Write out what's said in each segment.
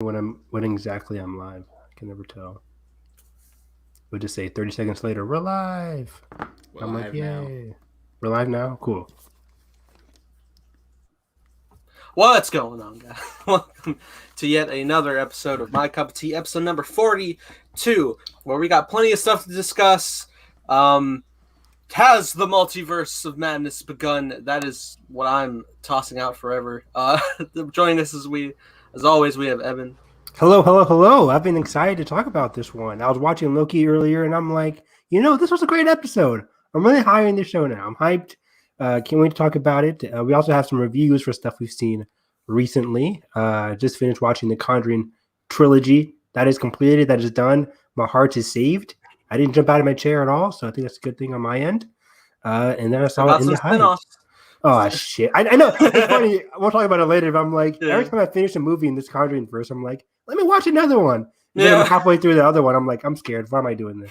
when exactly I'm live. I can never tell. We'll just say 30 seconds later, we're live. We're I'm like, live now. yay. We're live now? Cool. What's going on, guys? Welcome to yet another episode of My Cup of Tea, episode number 42, where we got plenty of stuff to discuss. Has the multiverse of madness begun? That is what I'm tossing out forever. Joining us as always, we have Evan. Hello. I've been excited to talk about this one. I was watching Loki earlier, and I'm like, this was a great episode. I'm really high in the show now. I'm hyped. Can't wait to talk about it. We also have some reviews for stuff we've seen recently. Just finished watching the Conjuring trilogy. That is completed. That is done. My heart is saved. I didn't jump out of my chair at all, so I think that's a good thing on my end. And then I saw it in the hype. Oh, shit. I know. It's funny. We'll talk about it later, but I'm like, every time I finish a movie in this Conjuring verse, I'm like, let me watch another one. And then I'm halfway through the other one. I'm like, I'm scared. Why am I doing this?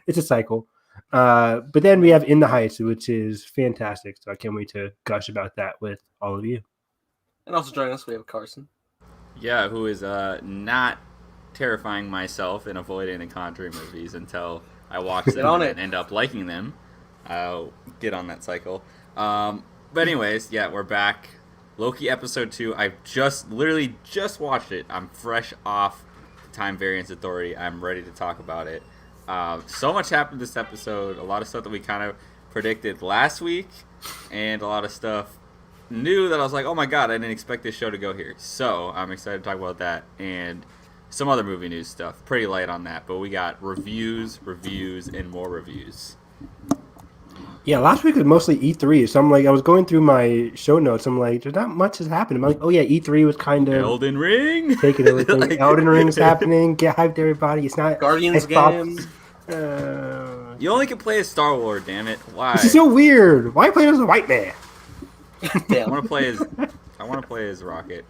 It's a cycle. But then we have In the Heights, which is fantastic. So I can't wait to gush about that with all of you. And also joining us, we have Carson. Yeah, who is not terrifying myself and avoiding the Conjuring movies until I watch them and end up liking them. I'll get on that cycle. But anyways, yeah, we're back. Loki episode 2. I literally just watched it. I'm fresh off Time Variance Authority. I'm ready to talk about it. So much happened this episode. A lot of stuff that we kind of predicted last week, and a lot of stuff new that I was like, oh my god, I didn't expect this show to go here. So I'm excited to talk about that and some other movie news stuff. Pretty light on that, but we got reviews, and more reviews. Yeah, last week was mostly E3, so I'm like, I was going through my show notes. I'm like, there's not much has happened. I'm like, oh yeah, E3 was kind of Elden Ring, taking everything. Like, Elden Ring's happening. Get hyped, everybody. It's not Guardians game. You only can play as Star Wars, damn it! Why? This is so weird. Why are you playing as a white man? I want to play as Rocket.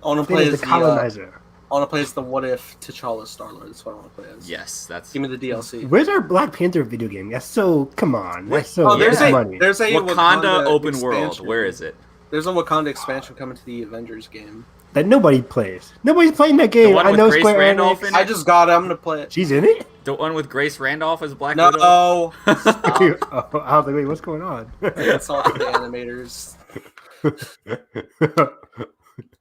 I want to play as the colonizer. I want to play as the What If T'Challa Star-Lord. That's what I want to play as. Yes, give me the DLC. Where's our Black Panther video game? That's so come on. That's so there's a Wakanda open world. Where is it? There's a Wakanda expansion coming to the Avengers game that nobody plays. Nobody's playing that game. I know Square Enix. I just got it. I'm gonna play it. She's in it. The one with Grace Randolph as Black Widow? No. I was like, wait, what's going on? It's all the animators.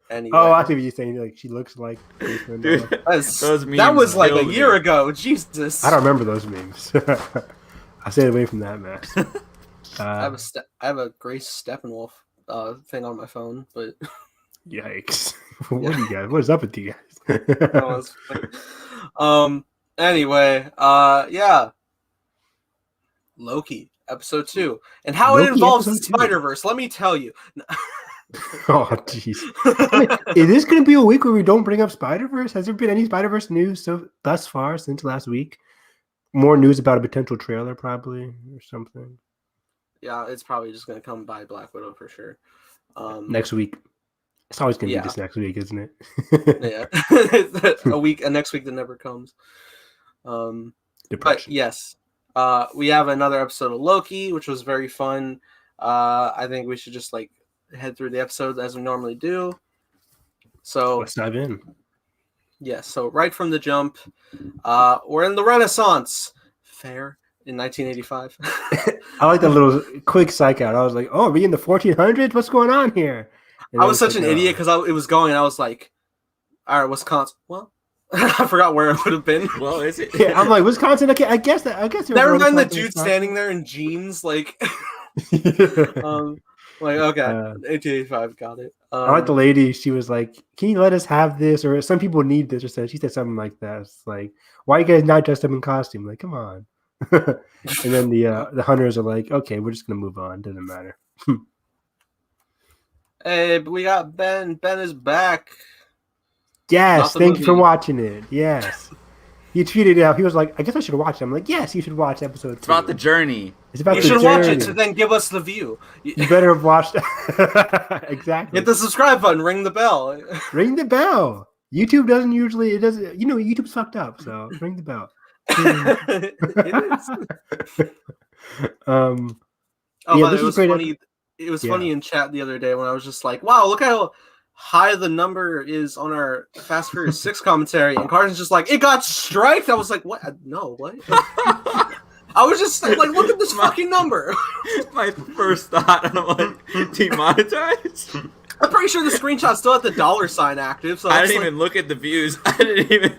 Anyway. Oh, I see what you're saying. Like she looks like Grace Randolph. That was like a year ago. Jesus. I don't remember those memes. I stayed away from that mess. I have a Grace Steppenwolf thing on my phone, but yikes! What do you guys? What is up with you guys? Anyway, yeah. Loki, episode 2. And how it involves the Spider-Verse, let me tell you. Oh, jeez. Is this going to be a week where we don't bring up Spider-Verse? Has there been any Spider-Verse news thus far since last week? More news about a potential trailer, probably, or something. Yeah, it's probably just going to come by Black Widow for sure. Next week. It's always going to be this next week, isn't it? Yeah. A next week that never comes. Depression. But yes, we have another episode of Loki, which was very fun. I think we should just head through the episodes as we normally do. So let's dive in. Yeah, so right from the jump, we're in the Renaissance Fair in 1985. I like that little quick psych out. I was like, oh, are we in the 1400s? What's going on here? I was such an idiot because it was going, and I was like, all right, Wisconsin. Well, I forgot where it would have been. Well, is it? Yeah, I'm like, Wisconsin. Okay, I guess. Never mind the dude standing there in jeans, like. Okay, 1885, got it. I like the lady. She was like, "Can you let us have this?" Or some people need this. Or she said something like that. It's like, why are you guys not dressed up in costume? Like, come on. And then the hunters are like, "Okay, we're just gonna move on. Doesn't matter." Hey, but we got Ben. Ben is back. Yes, thank you for watching it. Yes. He tweeted out. He was like, "I guess I should watch it." I'm like, "Yes, you should watch episode 2. It's about the journey. It's about you the journey. You should watch it to then give us the view. You better have watched exactly. Hit the subscribe button. Ring the bell. Ring the bell. YouTube doesn't usually. It doesn't. YouTube's fucked up. So ring the bell. It is. It was funny. It was funny in chat the other day when I was just like, "Wow, look how high the number is on our Fast Furious 6 commentary, and Carson's just like, it got striked. I was like, what? No, what? I was just like, look at this fucking number. My first thought, I'm like, demonetized? I'm pretty sure the screenshot still had the $sign active. So I didn't even look at the views. I didn't even.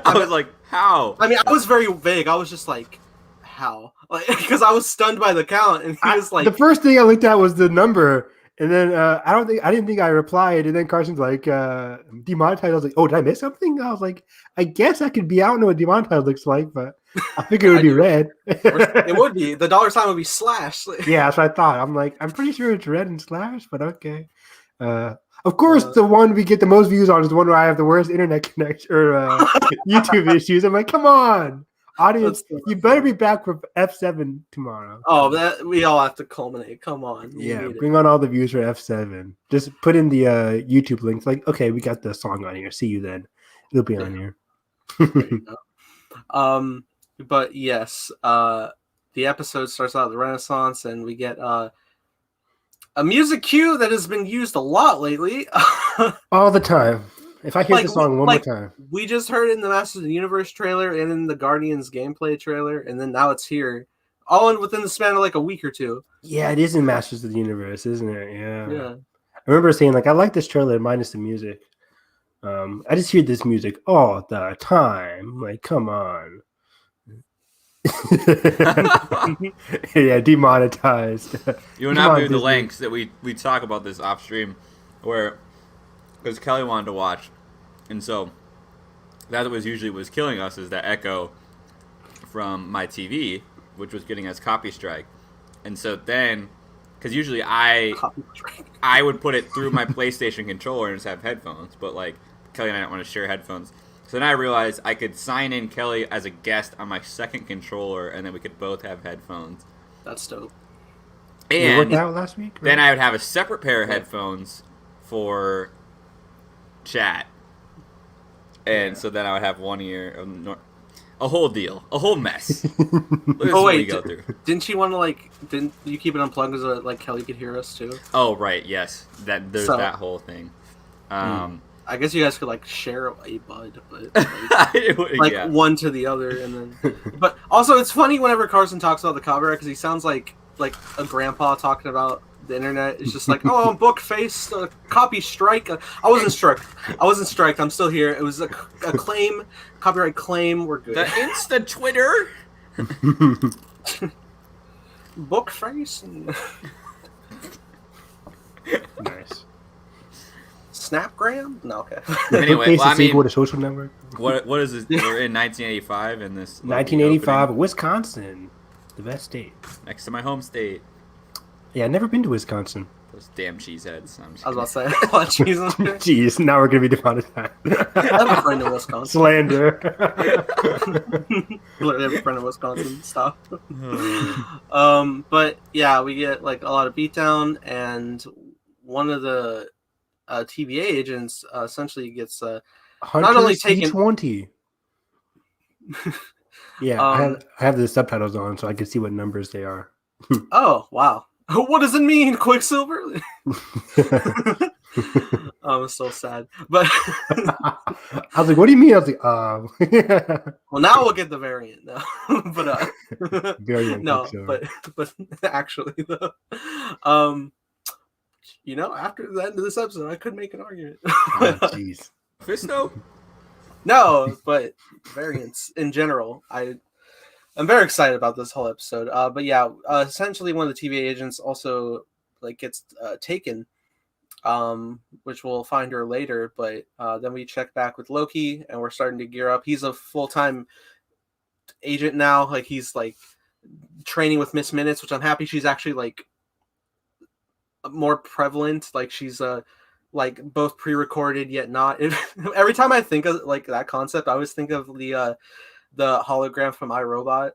I was like, how? I mean, I was very vague. I was just like, how? Like, because I was stunned by the count, and he was like, the first thing I looked at was the number. And then I didn't think I replied. And then Carson's like, demonetized. I was like, oh, did I miss something? I was like, I guess I could be out and know what demonetized looks like, but I figured it would be red. It would be. The $sign would be slashed. Yeah, that's what I thought. I'm like, I'm pretty sure it's red and slash, but okay. Of course, the one we get the most views on is the one where I have the worst internet connection or YouTube issues. I'm like, come on. Audience, you better be back for F7 tomorrow. Oh, we all have to culminate. Come on. Yeah, bring on all the views for F7. Just put in the YouTube links. Like, okay, we got the song on here. See you then. It'll be on here. But yes, the episode starts out at the Renaissance, and we get a music cue that has been used a lot lately. All the time. If I hear the song one more time. We just heard it in the Masters of the Universe trailer and in the Guardians gameplay trailer, and then now it's here. All within the span of like a week or two. Yeah, it is in Masters of the Universe, isn't it? Yeah. Yeah. I remember saying, like, I like this trailer minus the music. I just hear this music all the time. Like, come on. Yeah, demonetized. You and I knew the lengths that we talk about this off stream, where because Kelly wanted to watch, and so that was killing us is that echo from my TV, which was getting us copy strike, and so then because usually I would put it through my PlayStation controller and just have headphones, but like Kelly and I don't want to share headphones. So then I realized I could sign in Kelly as a guest on my second controller, and then we could both have headphones. That's dope. And you worked out last week? Right? Then I would have a separate pair of headphones for chat. And so then I would have one ear. A whole deal. A whole mess. Oh, wait. Didn't you want to, didn't you keep it unplugged so Kelly could hear us, too? Oh, right. Yes. There's that whole thing. I guess you guys could share a bud, but yeah. one to the other, and then. But also, it's funny whenever Carson talks about the copyright because he sounds like a grandpa talking about the internet. It's just like, oh, book face, copy strike. I wasn't striked. I'm still here. It was a claim, copyright claim. We're good. The Insta Twitter. Book face. Nice. Snapgram? No, okay. Anyway, well, I mean, what a social network. What is this? We're in 1985 in this. 1985, Wisconsin, the best state, next to my home state. Yeah, I've never been to Wisconsin. Those damn cheeseheads. I was about to say, a lot of cheese on there. Jeez, now we're gonna be demonetised. I have a friend in Wisconsin. Slander. Literally have a friend in Wisconsin. Stop. But yeah, we get a lot of beatdown, and one of the TVA agents essentially gets not only taken 20. Yeah, I have the subtitles on so I can see what numbers they are. Oh wow, what does it mean, Quicksilver? I'm so sad, but I was like, "What do you mean?" I was like, Well, now we'll get the variant now, but variant. No, but actually though, after the end of this episode, I could make an argument. Jeez. Fisto? No, but variants in general. I'm very excited about this whole episode. But yeah, essentially one of the TVA agents also gets taken, which we'll find her later. But then we check back with Loki, and we're starting to gear up. He's a full-time agent now. He's training with Miss Minutes, which I'm happy she's actually more prevalent. She's both pre-recorded yet not. Every time I think of that concept, I always think of the hologram from iRobot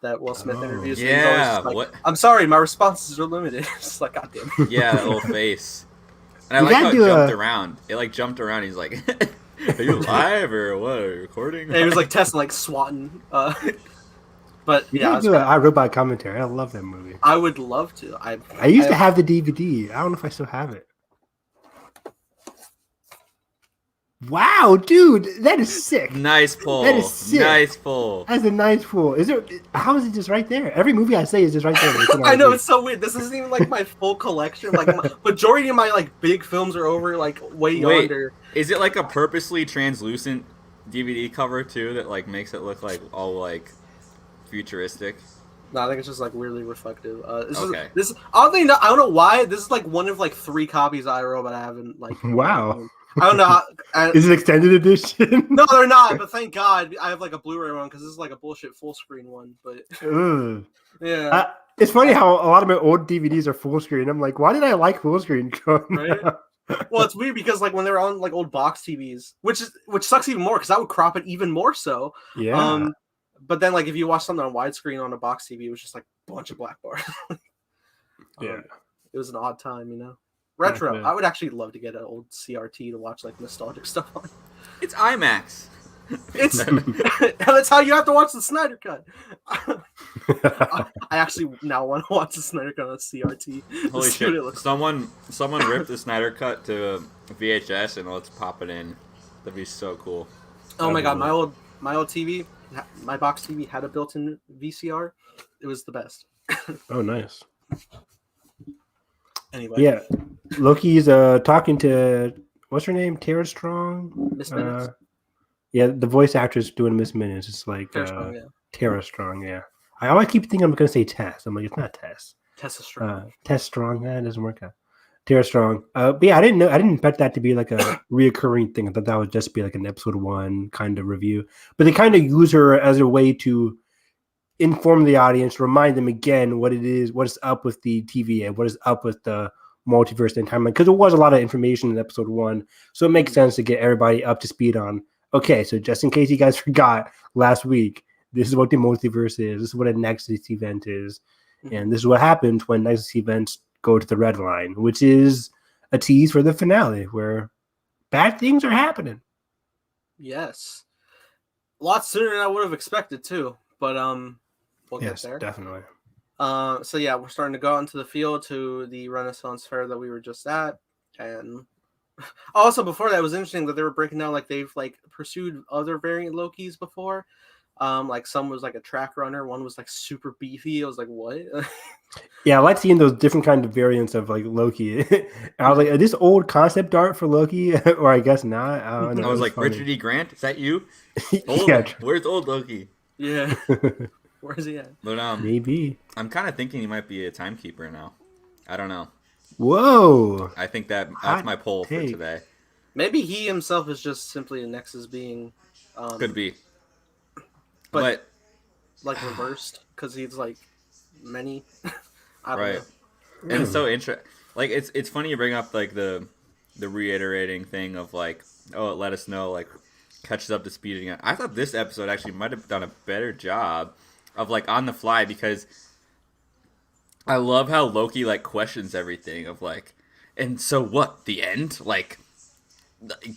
that Will Smith interviews. Yeah, what? I'm sorry, my responses are limited. It's goddamn. Yeah, that little face. And I like how it jumped around. It jumped around. He's like, "Are you live or what? Are you recording?" And he was testing swatting. But You yeah, gotta do an iRobot commentary. I love that movie. I would love to. I used to have the DVD. I don't know if I still have it. Wow, dude, that is sick. Nice pull. That is sick. Nice pull. That's a nice pull. Is there? How is it just right there? Every movie I say is just right there. I know, it's so weird. This isn't even like my full collection. Like majority of my like big films are over like way yonder. Is it like a purposely translucent DVD cover too that like makes it look like all like futuristic? No, I think it's just like weirdly reflective. Okay. This oddly enough, I don't know why. This is like one of like 3 copies I wrote, but I haven't like. Wow. I don't know. Is it extended edition? No, they're not. But thank God I have like a Blu-ray one because this is like a bullshit full screen one. But yeah, it's funny how a lot of my old DVDs are full screen. I'm like, why did I like full screen? Right? Well, it's weird because like when they're on like old box TVs, which sucks even more because that would crop it even more so. Yeah. But then like if you watch something on widescreen on a box TV, it was just like a bunch of black bars. Yeah. It was an odd time, you know. Retro. Yeah. I would actually love to get an old CRT to watch like nostalgic stuff on. It's IMAX. It's that's how you have to watch the Snyder Cut. I actually now want to watch the Snyder Cut on CRT. Holy shit! Someone ripped the Snyder Cut to VHS and let's pop it in. That'd be so cool. Oh my god, my old TV, my box TV had a built-in VCR. It was the best. Oh, nice. Anyway. Yeah, Loki's talking to what's her name? Tara Strong. Miss Minutes. Yeah, the voice actress doing Miss Minutes. It's like Tara Strong. Yeah, I always keep thinking I'm going to say Tess. I'm like, it's not Tess. Tessa Strong. Tess Strong. That doesn't work out. Tara Strong. But yeah, I didn't expect that to be like a reoccurring thing. I thought that would just be like an episode 1 kind of review. But they kind of use her as a way to inform the audience, remind them again what it is, what is up with the TVA, what is up with the multiverse and timeline, because there was a lot of information in episode 1, so it makes sense to get everybody up to speed on. Okay, so just in case you guys forgot last week, this is what the multiverse is. This is what a Nexus event is, and this is what happens when Nexus events go to the red line, which is a tease for the finale where bad things are happening. Yes, a lot sooner than I would have expected too, but we'll yes, get there. Definitely. So yeah, we're starting to go out into the field to the Renaissance Fair that we were just at, and also before that, it was interesting that they were breaking down like they've like pursued other variant Lokis before. Like some was like a track runner, one was like super beefy. I was like, what? Yeah, I like seeing those different kind of variants of like Loki. I was like, is this old concept art for Loki, or I guess not. I don't know. I was like, funny. Richard E. Grant, is that you? Where's old Loki? Yeah. Where's he at? But maybe I'm kind of thinking he might be a timekeeper now. I don't know. Whoa! I think that's my poll for today. Maybe he himself is just simply a Nexus being. Could be. But like reversed because he's like many. I don't know. And it's so interesting. Like it's funny you bring up like the reiterating thing of like, oh, it let us know like catches up to speed again. I thought this episode actually might have done a better job of like on the fly, because I love how Loki like questions everything of like, and so what, the end? Like,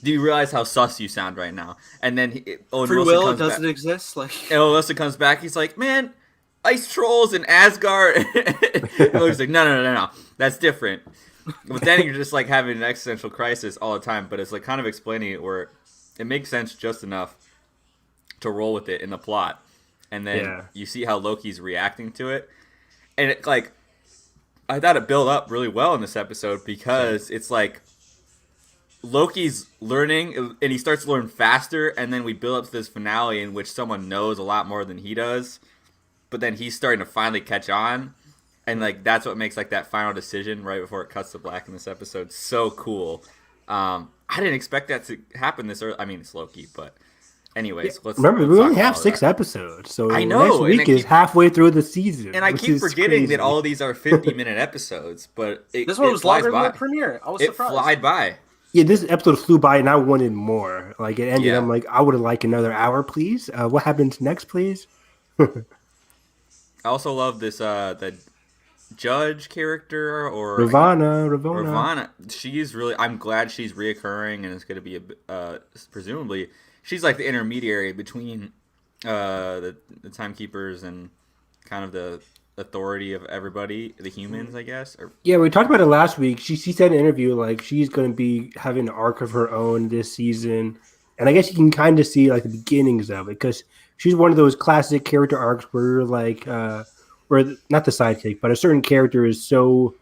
do you realize how sus you sound right now? And then free will doesn't exist. Like, and Wilson comes back, he's like, man, ice trolls in Asgard. And Loki's like, no, that's different. But then you're just like having an existential crisis all the time. But it's like kind of explaining it where it makes sense just enough to roll with it in the plot. And then you see how Loki's reacting to it. And it like, I thought it built up really well in this episode, because it's like Loki's learning and he starts to learn faster. And then we build up to this finale in which someone knows a lot more than he does. But then he's starting to finally catch on. And like, that's what makes like that final decision right before it cuts to black in this episode so cool. I didn't expect that to happen this early. I mean, it's Loki, but anyways, let's remember we only have 6 episodes, so I know next week is halfway through the season. And I keep forgetting that all of these are 50-minute episodes, but this one was longer than the premiere. I was surprised. It flied by. Yeah, this episode flew by, and I wanted more. Like it ended, Yeah. I'm like, I would have liked another hour, please. What happens next, please? I also love this the judge character or Ravonna. She's really. I'm glad she's reoccurring, and it's going to be presumably she's like the intermediary between the timekeepers and kind of the authority of everybody, the humans, I guess. Or Yeah, we talked about it last week. She said in an interview like she's going to be having an arc of her own this season, and I guess you can kind of see like the beginnings of it because she's one of those classic character arcs where you're like, where not the sidekick, but a certain character is so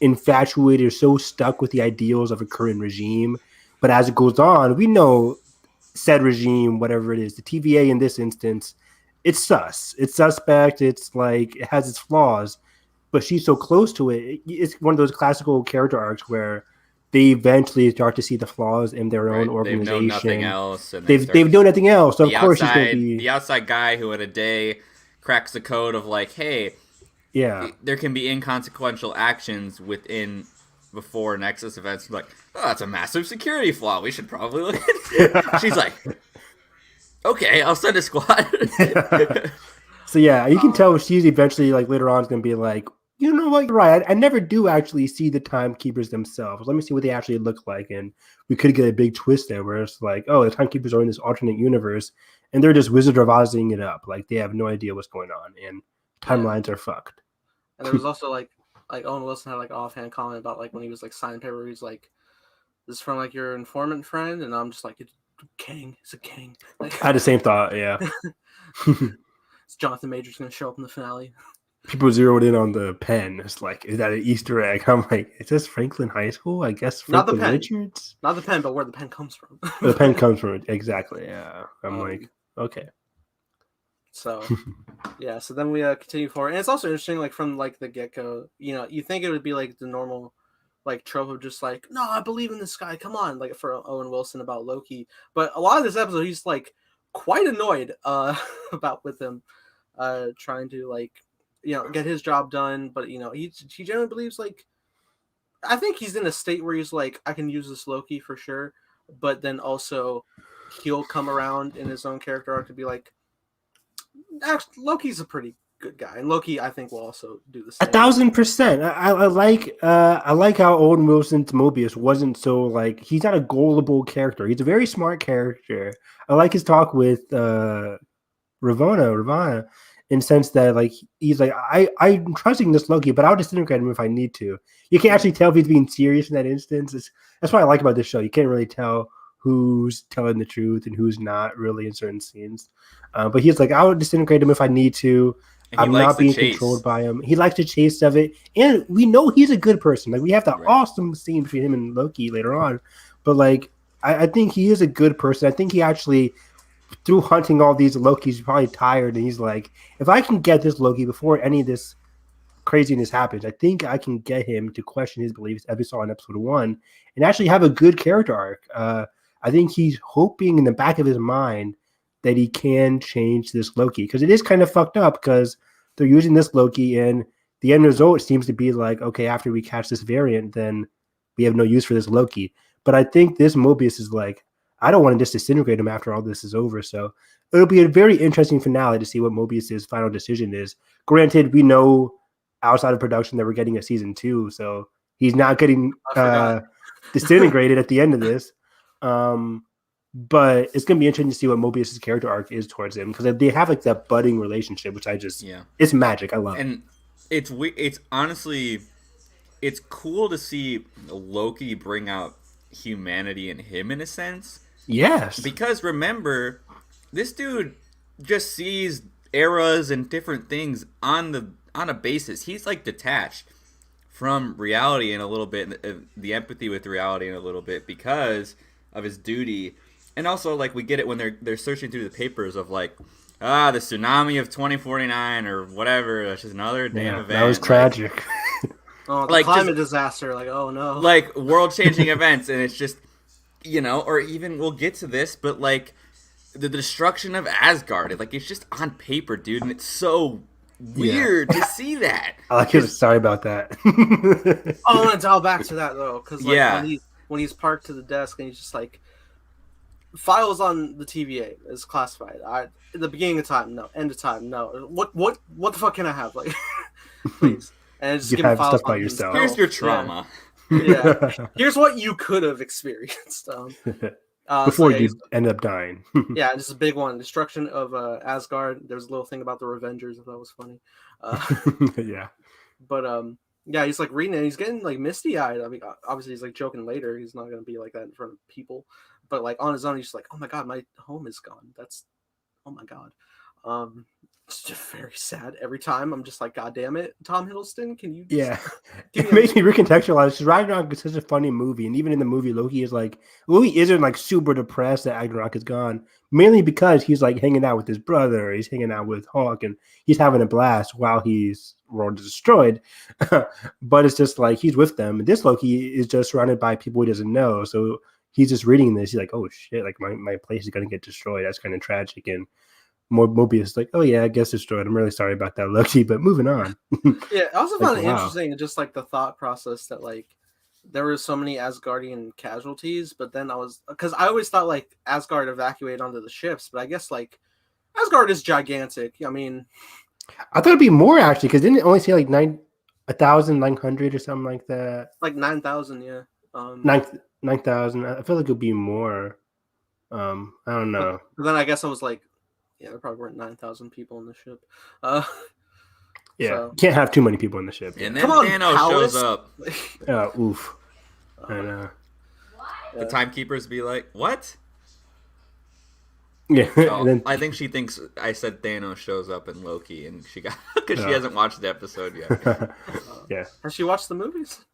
infatuated or so stuck with the ideals of a current regime, but as it goes on, we know said regime, whatever it is, the TVA in this instance, it's sus, it's suspect, it's like it has its flaws but she's so close to it. It's one of those classical character arcs where they eventually start to see the flaws in their own organization. They've known nothing else, and they've known nothing else. So of course, she's going to be the outside guy who in a day cracks the code of like, hey, yeah, there can be inconsequential actions within before Nexus events. Like, oh, that's a massive security flaw. We should probably look at it. She's like, okay, I'll send a squad. So yeah, you can tell she's eventually like later on is going to be like, you know what, you're right. I never do actually see the timekeepers themselves. Let me see what they actually look like, and we could get a big twist there where it's like, oh, the timekeepers are in this alternate universe, and they're just Wizard of Ozing it up. Like they have no idea what's going on, and timelines are fucked. And there was also like Owen Wilson had like offhand comment about like when he was like signing paper, he's like, "This is from like your informant friend," and I'm just like, "It's King. It's a king." Like, I had the same thought. Yeah. Is Jonathan Majors going to show up in the finale? People zeroed in on the pen. It's like, is that an Easter egg? I'm like, is this Franklin High School? I guess Franklin Not the pen. Richards? Not the pen, but where the pen comes from. The pen comes from it. Exactly. Yeah. I'm like, okay. So, yeah. So then we continue forward. And it's also interesting, like, from, like, the get-go, you know, you think it would be, like, the normal, like, trope of just, like, no, I believe in this guy. Come on. Like, for Owen Wilson about Loki. But a lot of this episode, he's, like, quite annoyed about with him trying to, like, you know, get his job done, but you know, he generally believes like I think he's in a state where he's like, I can use this Loki for sure, but then also he'll come around in his own character arc to be like, actually, Loki's a pretty good guy, and Loki I think will also do the same. 1,000%. I like how Owen Wilson's Mobius wasn't so like he's not a gullible character. He's a very smart character. I like his talk with Ravonna. In the sense that like he's like I'm trusting this Loki, but I'll disintegrate him if I need to. You can't actually tell if he's being serious in that instance. That's what I like about this show. You can't really tell who's telling the truth and who's not really in certain scenes. But he's like, I'll disintegrate him if I need to. I'm not being controlled by him. He likes to chase of it, and we know he's a good person. Like we have that awesome scene between him and Loki later on. But like I think he is a good person. I think he actually. Through hunting all these Lokis, he's probably tired, and he's like, if I can get this Loki before any of this craziness happens, I think I can get him to question his beliefs, as we saw in episode 1, and actually have a good character arc. I think he's hoping in the back of his mind that he can change this Loki, because it is kind of fucked up, because they're using this Loki, and the end result seems to be like, okay, after we catch this variant, then we have no use for this Loki. But I think this Mobius is like, I don't want to just disintegrate him after all this is over. So it'll be a very interesting finale to see what Mobius's final decision is. Granted, we know outside of production that we're getting a season 2, so he's not getting disintegrated at the end of this. But it's going to be interesting to see what Mobius's character arc is towards him, because they have like that budding relationship, which I just it's magic. I love it. And it's honestly it's cool to see Loki bring out humanity in him in a sense. Yes. Because remember, this dude just sees eras and different things on a basis. He's like detached from reality in a little bit, the empathy with reality in a little bit because of his duty. And also like we get it when they're searching through the papers of like the tsunami of 2049 or whatever. That's just another damn event. That was tragic. Oh, the climate disaster, like, oh no. Like, world-changing events, and it's just, you know, or even, we'll get to this, but, like, the destruction of Asgard, like, it's just on paper, dude, and it's so weird to see that. I like it. Sorry about that. I want to dial back to that, though, because, like, when he's parked to the desk, and he's just, like, files on the TVA is classified. At the beginning of time, no. End of time, no. What the fuck can I have? Like, please. And just you give have files stuff by yourself. Here's your trauma. Yeah. Here's what you could have experienced. Before you end up dying. Yeah, just a big one. Destruction of Asgard. There's a little thing about the Revengers, if that was funny. Yeah. But yeah, he's like reading it. He's getting like misty eyed. I mean, obviously he's like joking later. He's not gonna be like that in front of people. But like on his own, he's just like, oh my god, my home is gone. That's, oh my god. It's just very sad every time. I'm just like, god damn it, Tom Hiddleston, can you? It makes me recontextualize. Because Ragnarok is such a funny movie, and even in the movie, Loki isn't like super depressed that Ragnarok is gone. Mainly because he's like hanging out with his brother, he's hanging out with Hawk, and he's having a blast while his world is destroyed. But it's just like he's with them. And this Loki is just surrounded by people he doesn't know. So he's just reading this. He's like, oh shit, like my place is gonna get destroyed. That's kind of tragic. And Mobius is like, oh yeah, I guess destroyed. I'm really sorry about that, Loki, but moving on. Yeah, I also found it interesting, just like the thought process that like there were so many Asgardian casualties, but then because I always thought like Asgard evacuated onto the ships, but I guess like Asgard is gigantic. I mean, I thought it'd be more actually, because didn't it only say like 1,900 or something like that? Like 9,000, yeah. 9,000. I feel like it'd be more. I don't know. But then I guess I was like, yeah, there probably weren't 9,000 people in the ship. Yeah, so. Can't have too many people in the ship. And then Thanos shows up. Oof. I know. The timekeepers be like, what? Yeah. So, I think she thinks I said Thanos shows up in Loki, and she got because she hasn't watched the episode yet. Yeah. Has she watched the movies?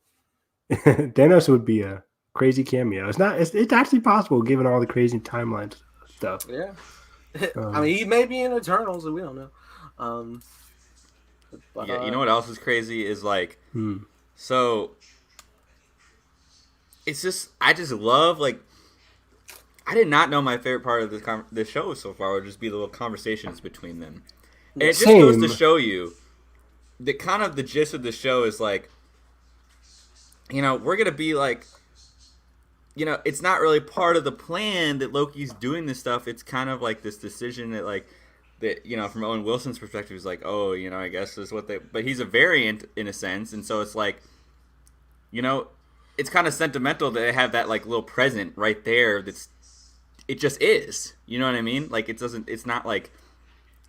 Thanos would be a crazy cameo. It's actually possible given all the crazy timelines stuff. Yeah. I mean, he may be in Eternals, and we don't know. But, yeah, you know what else is crazy is like, so it's just I just love like I did not know my favorite part of this show so far would just be the little conversations between them. And it just goes to show you that kind of the gist of the show is like, you know, we're gonna be like, you know, it's not really part of the plan that Loki's doing this stuff. It's kind of like this decision that like. That, you know, from Owen Wilson's perspective, is like, oh, you know, I guess this is what they... But he's a variant, in a sense, and so it's like, you know, it's kind of sentimental that they have that, like, little present right there that's... It just is. You know what I mean? Like, it doesn't... It's not, like,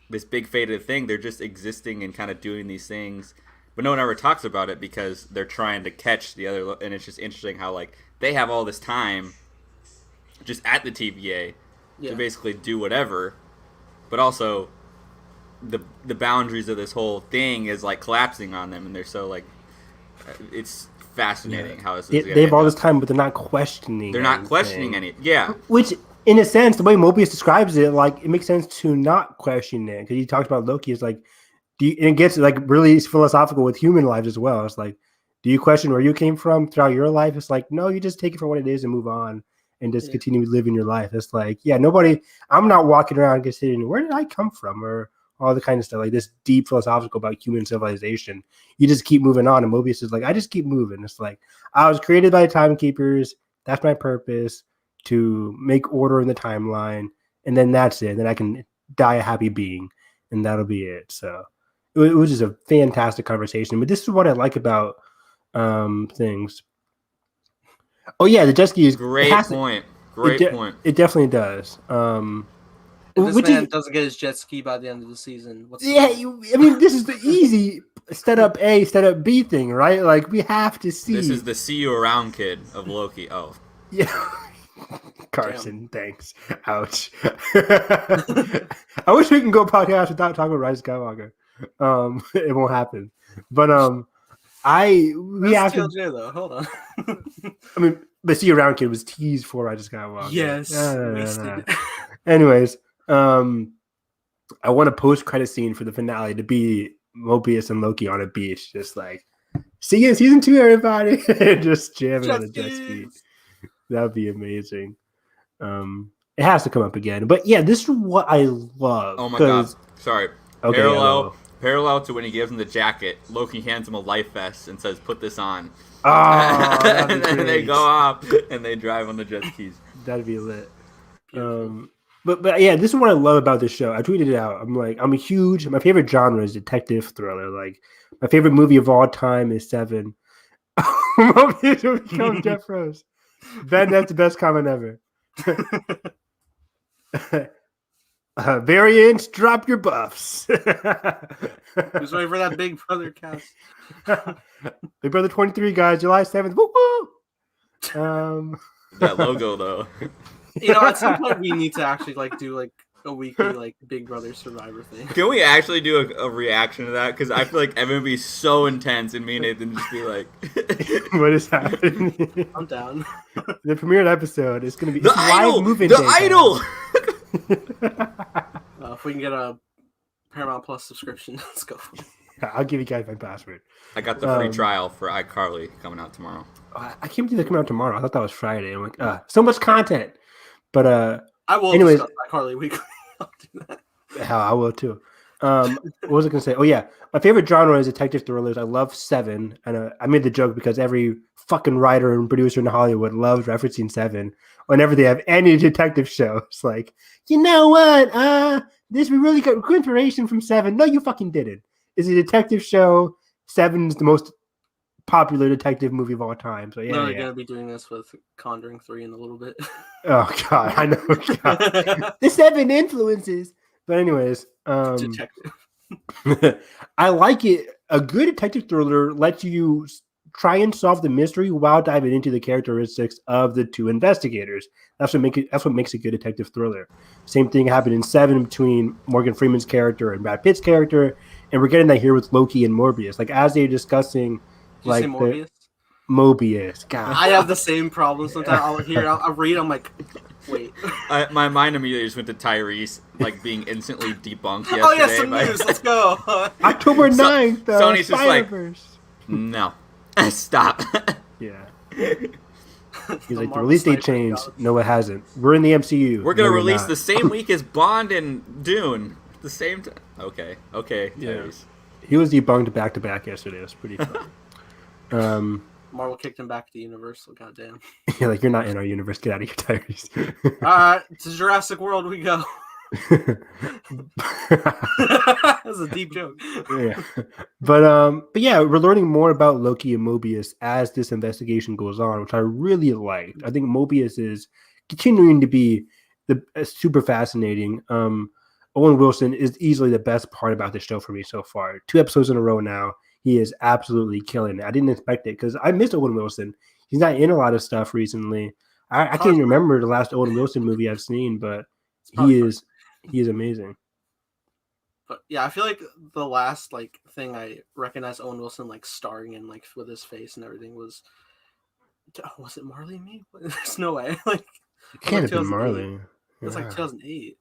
this big fated thing. They're just existing and kind of doing these things. But no one ever talks about it because they're trying to catch the other... And it's just interesting how, like, they have all this time just at the TVA to basically do whatever... But also, the boundaries of this whole thing is like collapsing on them, and they're so like, it's fascinating how this is. They have all this time, but they're not questioning. They're not questioning any. Yeah. Which, in a sense, the way Mobius describes it, like it makes sense to not question it because he talks about Loki is like, and it gets like really philosophical with human lives as well. It's like, do you question where you came from throughout your life? It's like, no, you just take it for what it is and move on. And just continue living your life. It's like, I'm not walking around considering where did I come from or all the kind of stuff, like this deep philosophical about human civilization. You just keep moving on. And Mobius is like, I just keep moving. It's like, I was created by timekeepers. That's my purpose, to make order in the timeline. And then that's it. Then I can die a happy being. And that'll be it. So it was just a fantastic conversation. But this is what I like about things. Oh yeah, the jet ski is great point. Great point. It definitely does. If this man doesn't get his jet ski by the end of the season. I mean, this is the easy set up A, set up B thing, right? Like we have to see. This is the see you around kid of Loki. Oh, yeah. Carson, thanks. Ouch. I wish we can go podcast without talking about Rise of Skywalker. It won't happen. But we have to. Though. Hold on. I mean, the See Around Kid was teased for Rise of Skywalker. Yes. Anyways, I want a post-credit scene for the finale to be Mobius and Loki on a beach, just like, see you in season 2, everybody, just jamming on a jet ski. That would be amazing. It has to come up again, but yeah, this is what I love. Oh my god! Sorry. Okay, Parallel to when he gives him the jacket, Loki hands him a life vest and says, "Put this on." Oh, and then they go off and they drive on the jet skis. That'd be lit. But yeah, this is what I love about this show. I tweeted it out. I'm like, my favorite genre is detective thriller. Like, my favorite movie of all time is Seven. Mobius will become Jeff Rose. Ben, that's the best comment ever. Variants, drop your buffs. Who's waiting for that Big Brother cast? Big Brother 23, guys, July 7th. Woo woo! That logo though. At some point we need to actually do a weekly Big Brother Survivor thing. Can we actually do a reaction to that? Because I feel like Evan would be so intense, and me and Nathan just be like, "What is happening?" I'm down. The premiered episode is going to be the idol. The idol. If we can get a Paramount Plus subscription, let's go. I'll give you guys my password. I got the free trial for iCarly coming out tomorrow. I can't believe they're coming out tomorrow. I thought that was Friday. I'm like, so much content. But I will anyways, discuss iCarly weekly. I'll do that. Hell, I will too. What was I going to say? Oh, yeah. My favorite genre is detective thrillers. I love Seven. And I made the joke because every fucking writer and producer in Hollywood loves referencing Seven whenever they have any detective show. It's like, you know what? We really got good inspiration from Seven. No, you fucking didn't. It's a detective show. Seven's the most popular detective movie of all time. So, yeah. No, they're going to be doing this with Conjuring 3 in a little bit. Oh, God. I know. God. The Seven influences. But anyways, detective. I like it. A good detective thriller lets you try and solve the mystery while diving into the characteristics of the two investigators. That's what makes a good detective thriller. Same thing happened in Seven between Morgan Freeman's character and Brad Pitt's character, and we're getting that here with Loki and Morbius. Like as they're discussing, Did you say Morbius? Mobius. God, I have the same problem sometimes. I'll read. I'm like, wait. My mind immediately just went to Tyrese being instantly debunked yesterday. Oh yeah, some news. Let's go. October 9th. Sony's just like, Spider-Verse. no, stop. Yeah. He's like, the release date changed. No, it hasn't. We're in the MCU. We're gonna release the same week as Bond and Dune. The same time. Okay, Tyrese. Yeah. He was debunked back to back yesterday. It was pretty fun. Marvel kicked him back to Universal. Goddamn. Yeah, like you're not in our universe. Get out of here, Tyrese. All right, to Jurassic World we go. That's a deep joke. Yeah, but yeah, we're learning more about Loki and Mobius as this investigation goes on, which I really liked. I think Mobius is continuing to be super fascinating. Owen Wilson is easily the best part about the show for me so far. 2 episodes in a row now. He is absolutely killing it. I didn't expect it because I missed Owen Wilson. He's not in a lot of stuff recently. I can't even remember the last Owen Wilson movie I've seen, but he is amazing. But yeah, I feel like the last thing I recognized Owen Wilson starring in with his face and everything was it Marley and Me? There's no way. It can't have been Marley. It was 2008.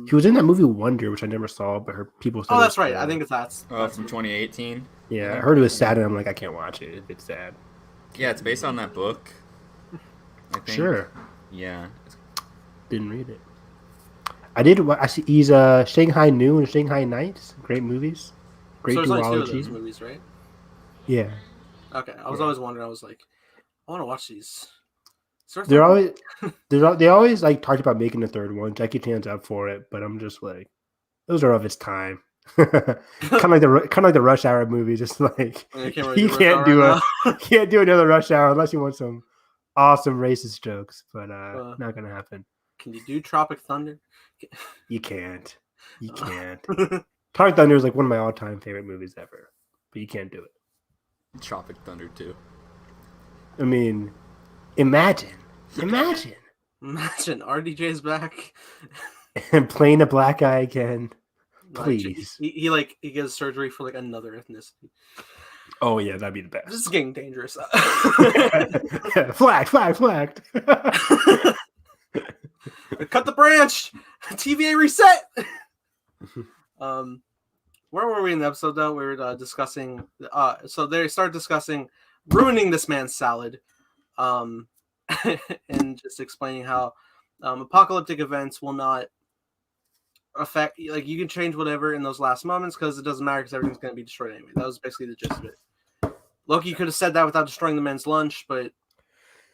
He was in that movie Wonder, which I never saw, but people said. Oh, that's right. I think that's from 2018. Yeah, I heard it was sad, and I'm like, I can't watch it. It's sad. Yeah, it's based on that book. I think. Sure. Yeah. Didn't read it. I did. I see. He's Shanghai Noon and Shanghai Nights. Great movies. Great duology. So 2 of those movies, right? Yeah. Okay, I was always wondering. I was like, I want to watch these. They always talked about making a third one. Jackie Chan's up for it, but I'm just like, those are of its time. kind of like the Rush Hour movie. Just like you can't do another Rush Hour unless you want some awesome racist jokes. But not gonna happen. Can you do Tropic Thunder? You can't. Tropic Thunder is one of my all-time favorite movies ever, but you can't do it. Tropic Thunder 2. I mean, imagine RDJ's back and playing a black guy again. Please. He gets surgery for another ethnicity. Oh yeah, that'd be the best. This is getting dangerous. Flagged. Cut the branch. TVA reset. Where were we in the episode though? We were discussing. So they started discussing ruining this man's salad, and just explaining how apocalyptic events will not affect. You can change whatever in those last moments because it doesn't matter because everything's going to be destroyed anyway. That was basically the gist of it. Loki could have said that without destroying the man's lunch, but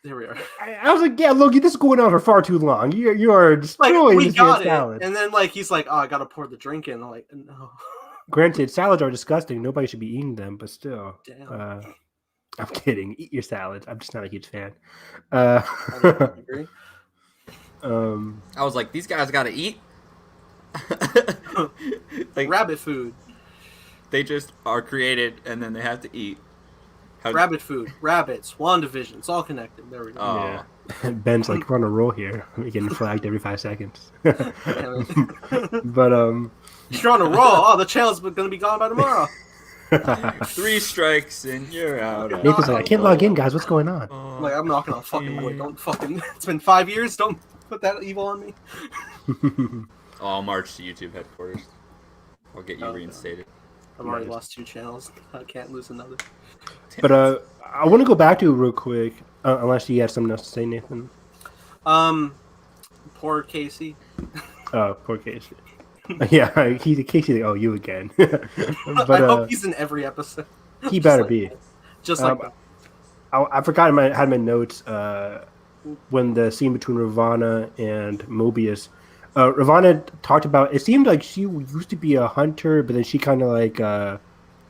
here we are. I was like, yeah, Loki, this is going on for far too long. You are destroying we this got it. Salad. And then he's like, oh, I got to pour the drink in. I'm like, no. Granted, salads are disgusting. Nobody should be eating them, but still. Damn. I'm kidding. Eat your salads. I'm just not a huge fan. I agree. I was like, these guys got to eat. Like rabbit food. They just are created and then they have to eat. Rabbit food, rabbits, WandaVision. It's all connected. There we go. Yeah. Ben's like, we're on a roll here. We're getting flagged every 5 seconds. But you're on a roll. Oh, the channel's going to be gone by tomorrow. 3 strikes and you're out. Nathan's like, I can't log in, guys. What's going on? I'm like, I'm knocking on fucking wood. Don't fucking. It's been 5 years. Don't put that evil on me. I'll march to YouTube headquarters. I'll get you reinstated. I've already lost 2 channels. I can't lose another. But I want to go back to it real quick, unless you have something else to say, Nathan. Poor Casey. Oh, poor Casey. Yeah, Casey. Oh, you again. But I hope he's in every episode. He better be. Just like that. I forgot I had my notes when the scene between Ravonna and Mobius. Ravonna talked about, it seemed like she used to be a hunter, but then she kind of like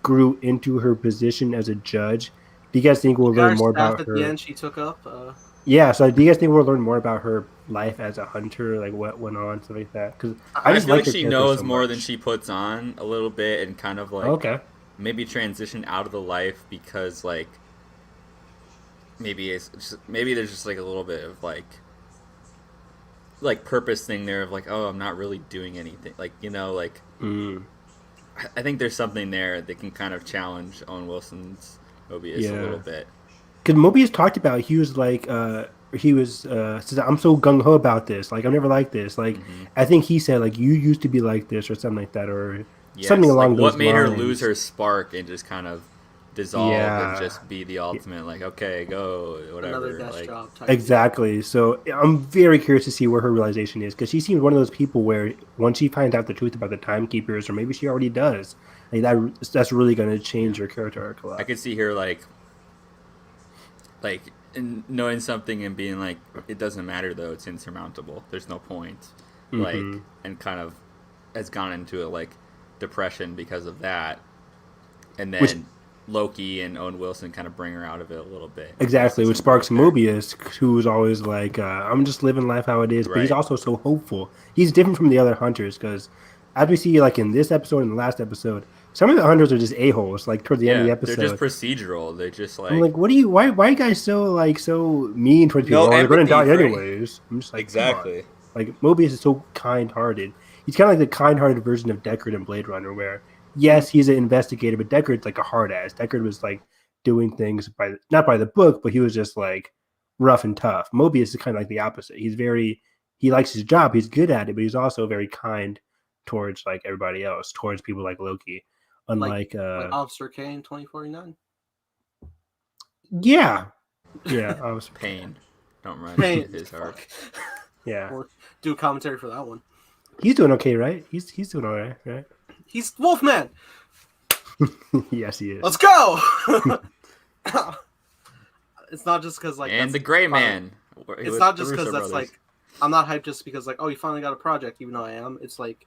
grew into her position as a judge. Do you guys think we'll learn more about her? At the end, she took up. Yeah, so do you guys think we'll learn more about her life as a hunter, like what went on, stuff like that? Because I just feel like she knows more than she puts on a little bit, and kind of like maybe transition out of the life because like maybe there's just like a little bit of like purpose thing there of like, oh, I'm not really doing anything, like, you know, like I think there's something there that can kind of challenge Owen Wilson's Mobius a little bit. Because Mobius talked about, he was like, says, I'm so gung-ho about this. Like, I've never liked this. Like, I think he said, like, you used to be like this or something like that, or something along those lines. What made her lose her spark and just kind of dissolve and just be the ultimate, like, okay, go, whatever. Another desk job type. Exactly. So I'm very curious to see where her realization is, because she seems one of those people where once she finds out the truth about the timekeepers, or maybe she already does, like that's really going to change her character arc a lot. I could see her like knowing something and being like, it doesn't matter though, it's insurmountable, there's no point, like, and kind of has gone into a like depression because of that, and then Loki and Owen Wilson kind of bring her out of it a little bit. Exactly, which sparks Mobius, who's always like, I'm just living life how it is, but he's also so hopeful. He's different from the other hunters, because as we see, like in this episode and the last episode, some of the hunters are just a-holes, like towards the end of the episode. They're just procedural. They're just like, I'm like, why are you guys so mean towards people? They're gonna die anyways. I'm just like, exactly. Like, Mobius is so kind-hearted. He's kind of like the kind-hearted version of Deckard in Blade Runner, where yes, he's an investigator, but Deckard's like a hard ass. Deckard was like doing things not by the book, but he was just like rough and tough. Mobius is kind of like the opposite. He likes his job, he's good at it, but he's also very kind towards like everybody else, towards people like Loki. Unlike like Officer K in 2049. Yeah. Pain. Don't run his heart. Yeah. Or do a commentary for that one. He's doing okay, right? He's doing all right? He's Wolfman. Yes, he is. Let's go. It's not just because like, and the Gray Man. It's not just because that's like, I'm not hyped just because like, oh, you finally got a project, even though I am. It's like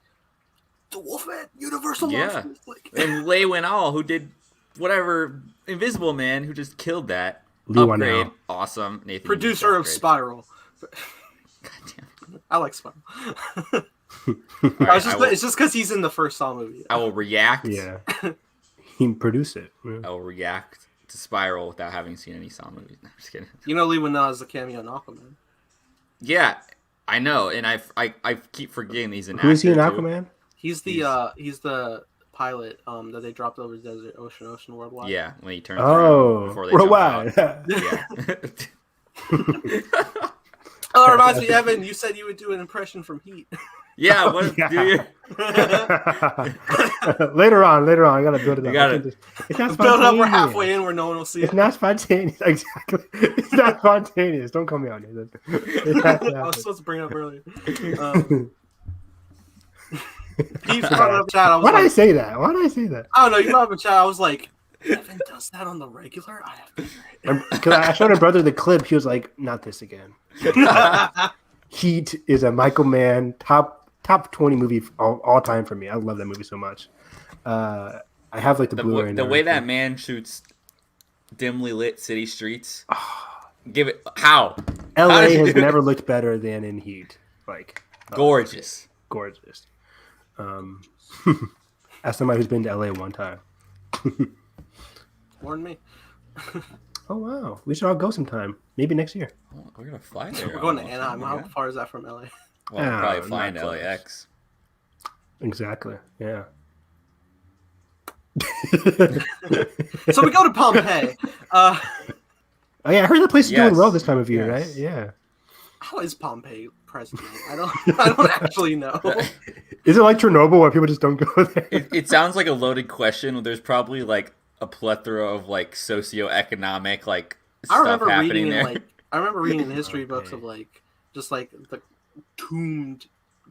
the Wolfman, Universal Monsters. Like, and Lei Whannell, who did whatever, Invisible Man, who just killed that. Lei Upgrade, Whannell. Awesome. Nathan, producer of Spiral. Goddamn. I like Spiral. Right, it's just because he's in the first Saw movie. I will react. Yeah. He produced it. Yeah. I will react to Spiral without having seen any Saw movies. No, I'm just kidding. You know, Lei Whannell has a cameo in Aquaman. Yeah, I know, and I keep forgetting he's an actor. Who is he in Aquaman? He's the pilot that they dropped over the desert, Ocean Worldwide. Yeah, when he turns around before they Worldwide. Jump out. Oh, it reminds me, Evan, you said you would do an impression from Heat. Yeah, what do you? Later on, I gotta build it up. It's not build up. We're halfway in where no one will see it. It's not spontaneous. Exactly. It's not spontaneous. Don't call me out here. I was supposed to bring it up earlier. Peeps brought it up in chat. Why did I say that? I don't know. You brought up in chat. I was like, Evan does that on the regular? I have to. Because I showed her brother the clip. He was like, not this again. Heat is a Michael Mann top 20 movie all time for me. I love that movie so much. I have like the Blu-ray. The way that man shoots dimly lit city streets. Give it how? LA has never looked better than in Heat. Like gorgeous. Gorgeous. As somebody who's been to LA one time. Warn me. Oh wow, we should all go sometime. Maybe next year. Oh, we're gonna fly there. We're going to Anaheim. How far is that from LA? Well, we're probably flying to LAX. Exactly. Yeah. So we go to Pompeii. Oh yeah, I heard the place is doing well this time of year, yes. right? Yeah. How is Pompeii present? I don't actually know. Is it like Chernobyl where people just don't go there? It sounds like a loaded question. There's probably like a plethora of like socioeconomic like stuff happening there. I remember reading in history books of like just like the tombed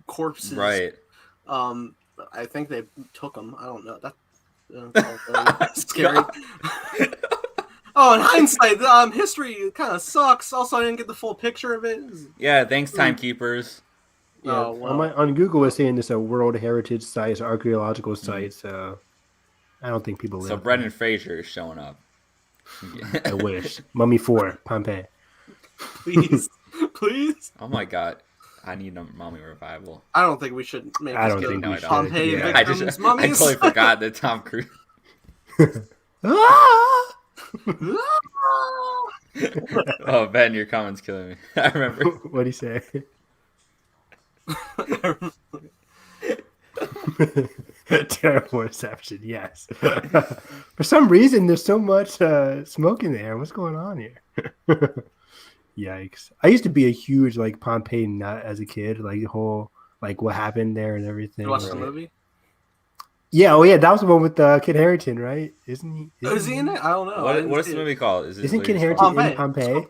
corpses. Right. I think they took them. I don't know. That's scary. Oh, in hindsight, history kind of sucks. Also, I didn't get the full picture of it. Yeah, thanks, timekeepers. Yeah, oh, wow. on Google it's saying it's a World Heritage Site, an archaeological site. So I don't think people live. So Brendan Fraser is showing up. I wish. Mummy 4, Pompeii. Please, please. Oh my god, I need a mummy revival. I don't think we should make. I don't think we should. Pompeii Yeah. I victims, mummies. totally forgot that Tom Cruise. Ah! Oh, Ben, your comment's killing me. I remember. What'd he say? Terrible reception, yes. For some reason, there's so much smoke in the air. What's going on here? Yikes. I used to be a huge like Pompeii nut as a kid, like the whole like what happened there and everything. You watched the movie? Yeah, oh yeah, that was the one with Kid Harington, right? Isn't he? Is he in it? I don't know. What's the movie called? Isn't Kid Harington in Pompeii?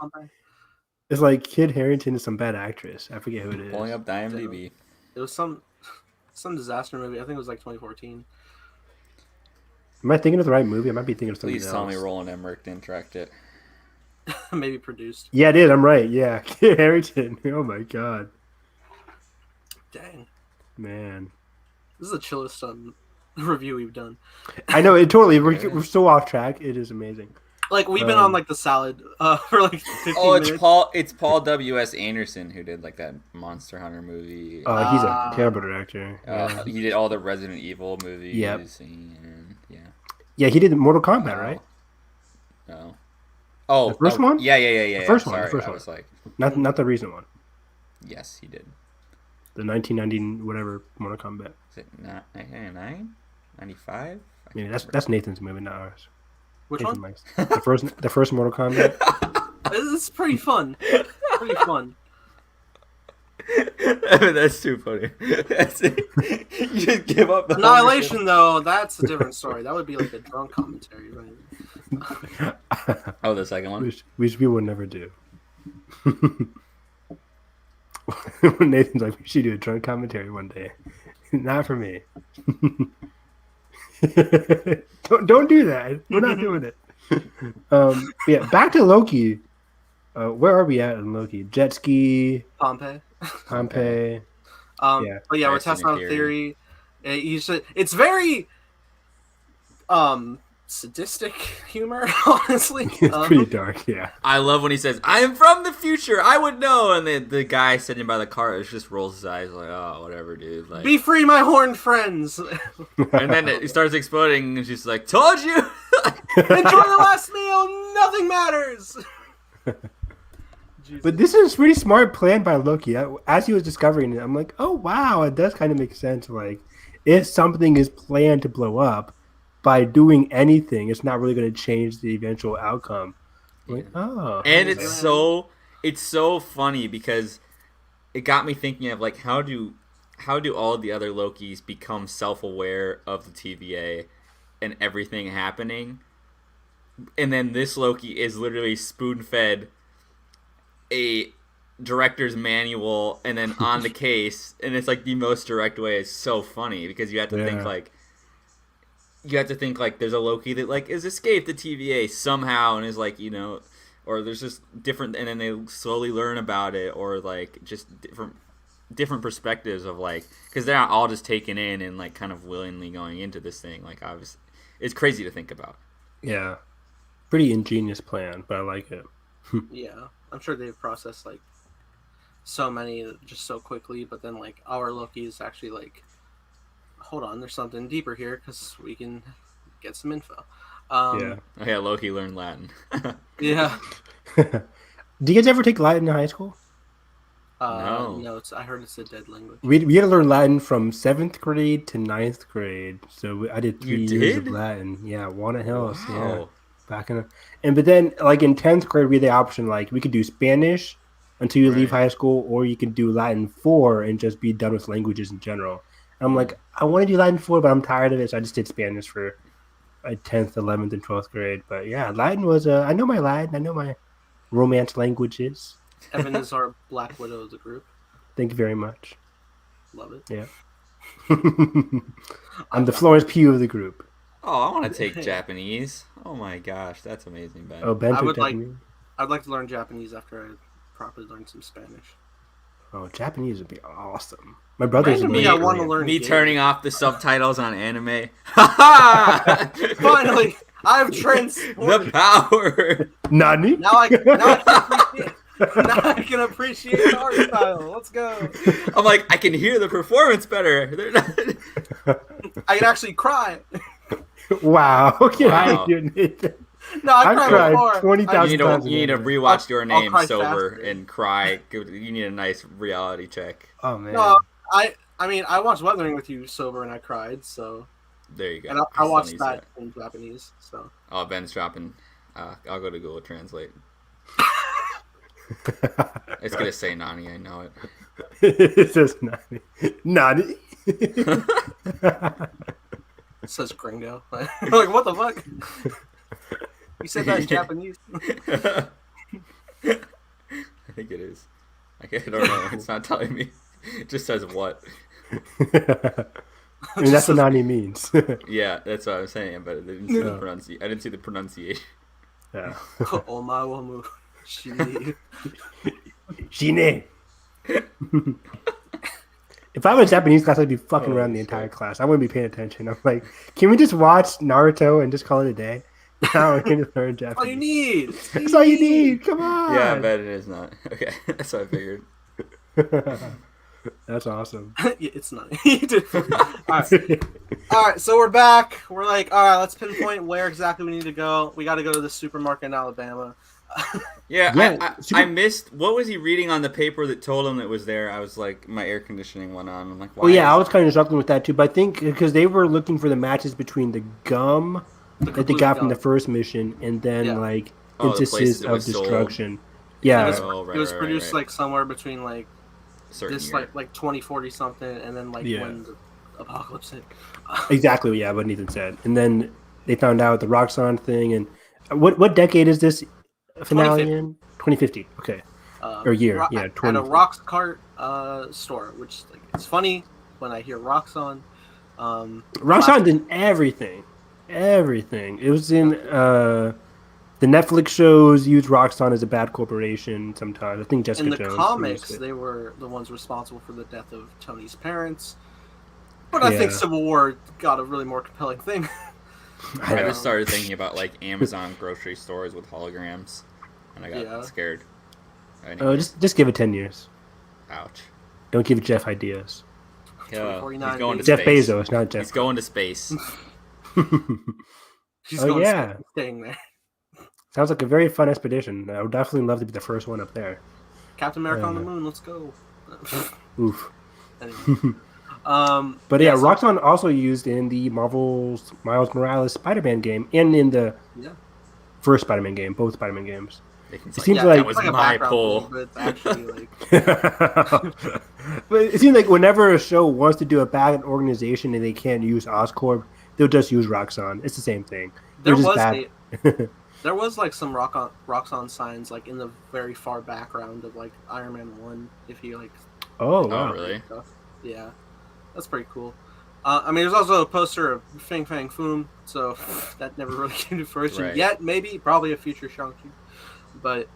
It's like Kid Harington is some bad actress. I forget who it is. Pulling up the IMDb. It was some disaster movie. I think it was like 2014. Am I thinking of the right movie? I might be thinking of something Please else. tell me Roland Emmerich didn't direct it. Maybe produced. Yeah, it is. I'm right. Yeah, Kid Harington. Oh my god. Dang. Man. This is the chillest review we've done. I know it totally. We're so off track. It is amazing. Like we've been on like the salad for like 15 minutes. It's Paul W.S. Anderson who did like that Monster Hunter movie. He's a terrible director. Yeah. He did all the Resident Evil movies. Yep. And, yeah. Yeah, he did Mortal Kombat, right? No. Oh, the first one? Yeah. The first one. Sorry, The first I one. was like, Not the recent one. yes, he did. The 1990 whatever Mortal Kombat. Is it 99? 95? Yeah, that's Nathan's movie, not ours. Which Nathan one? Likes. The first Mortal Kombat. It's pretty fun. Pretty fun. That's too funny. You just give up. The Annihilation, though, that's a different story. That would be like a drunk commentary, right? Oh, the second one? Which we would never do. Nathan's like, we should do a drunk commentary one day. Not for me. don't do that. We're not doing it. Yeah, back to Loki. Where are we at in Loki? Jet ski. Pompeii. Yeah. But yeah, we're testing out a theory. It's very sadistic humor, honestly. It's pretty dark, yeah. I love when he says, "I am from the future. I would know," and the guy sitting by the car just rolls his eyes like, "Oh, whatever, dude." Like, be free, my horned friends. and then it starts exploding, and she's like, "Told you." Enjoy the last meal. Nothing matters. But this is a pretty smart plan by Loki. As he was discovering it, I'm like, oh wow, it does kind of make sense. Like, if something is planned to blow up, by doing anything, it's not really going to change the eventual outcome. Like, oh, and it's so funny because it got me thinking of like how do all the other Lokis become self-aware of the TVA and everything happening, and then this Loki is literally spoon-fed a director's manual and then on the case, and it's like the most direct way. It's so funny because you have to think like. You have to think like there's a Loki that like is escaped the TVA somehow and is like, you know, or there's just different, and then they slowly learn about it, or like just different perspectives of like, because they're not all just taken in and like kind of willingly going into this thing. Like obviously, it's crazy to think about. Yeah, pretty ingenious plan, but I like it. Yeah, I'm sure they've processed like so many just so quickly, but then like our Loki is actually like, hold on, there's something deeper here because we can get some info. Yeah. Oh, yeah, Loki learned Latin. Yeah. Do you guys ever take Latin in high school? No, I heard it's a dead language. We had to learn Latin from 7th grade to 9th grade. So I did 3 You years did? of Latin. Yeah, Juana Hills. Yeah. Wow. Back in but then like in 10th grade we had the option like we could do Spanish until you leave Right. high school, or you could do Latin 4 and just be done with languages in general. And I'm like, I want to do Latin 4, but I'm tired of it, so I just did Spanish for 10th, 11th, and 12th grade. But yeah, Latin was I know my Latin, I know my Romance languages. Evan is our Black Widow of the group. Thank you very much. Love it. Yeah. I'm the Florence Pugh of the group. Oh, I want to take Japanese. Oh my gosh, that's amazing, Ben. Oh, Ben I took would like- Japanese. I'd like to learn Japanese after I properly learn some Spanish. Oh, Japanese would be awesome. My brother's Randomly, in I want to Korean. learn Me game. turning off the subtitles on anime. Ha ha! Finally, I've The transported. power. Nani? Now I can appreciate the art style. Let's go. I'm like, I can hear the performance better. They're not... I can actually cry. Wow. Okay. Wow. Nathan. No, I I've cried cried before. 20,000 You times. need to in rewatch Your I'll Name cry sober faster. and cry. You need a nice reality check. Oh man. No, I mean, I watched Weathering with you sober and I cried. So, There you go. and I still watched needs that in Japanese. So, Oh, Ben's dropping. I'll go to Google Translate. It's gonna say Nani. I know it. It says Nani. Nani. it says Gringo. Like, what the fuck? You said that in Japanese. I think it is. I don't know. It's not telling me. It just says what. I mean, that's what Nani means. Yeah, that's what I was saying, but I didn't see the I didn't see the pronunciation. Yeah. Omae wa mu shi. Shine. If I was Japanese class, I'd be fucking around the shit. entire class. I wouldn't be paying attention. I'm like, can we just watch Naruto and just call it a day? Now I need to learn Japanese. All you need. That's all you need. Come on. Yeah, I bet it is not. Okay, that's what I figured. That's awesome. Yeah, it's not. You did. All right, so we're back. We're like, all right, let's pinpoint where exactly we need to go. We got to go to the supermarket in Alabama. Yeah, Yeah, I missed. What was he reading on the paper that told him it was there? I was like, my air conditioning went on. I'm like, why? Well, yeah, I was kind of struggling with that too. But I think because they were looking for the matches between the gum that they complete got from gum. the first mission and then Yeah. like Oh, the places instances it of was sold. destruction. It Yeah. was, Oh, right, it was right, produced right. like somewhere between like Certain this year. like 2040 something, and then like Yeah. when the apocalypse hit. Exactly, yeah, what Nathan said. And then they found out the Roxxon thing. And what decade is this finale 2050. in? 2050. Okay. Uh, Or year, ro- yeah, at a 20. Rocks Cart store, which like it's funny when I hear Rocks on. Roxxon did everything. Everything. It was in the Netflix shows use Roxxon as a bad corporation sometimes. I think Jessica In the Jones. comics, used it. they were the ones responsible for the death of Tony's parents. But I think Yeah. Civil War got a really more compelling thing. I Yeah. just started thinking about like Amazon grocery stores with holograms, and I got Yeah. scared. Oh, just give it 10 years. Ouch. Don't give Jeff ideas. Yeah, 2049, he's going to Jeff space. Bezos, not Jeff. He's going to space. She's Oh, going yeah. staying there. Sounds like a very fun expedition. I would definitely love to be the first one up there. Captain America on the Yeah. moon, let's go. Oof. Anyway. But yeah, so- Roxxon also used in the Marvel's Miles Morales Spider-Man game and in the Yeah. first Spider-Man game, both Spider-Man games. It seems Yeah, like- that was it's like a my background pull. thing, but it's actually like But it seems like whenever a show wants to do a bad organization and they can't use Oscorp, they'll just use Roxxon. It's the same thing. there They're just was bad. there was like some Roxxon signs like in the very far background of like Iron Man 1 if you like Oh, Oh, wow. really? stuff. Yeah. That's pretty cool. I mean, there's also a poster of Fang Fang Foom, so that never really came to fruition Right. yet. Maybe, probably a future Shang-Chi. But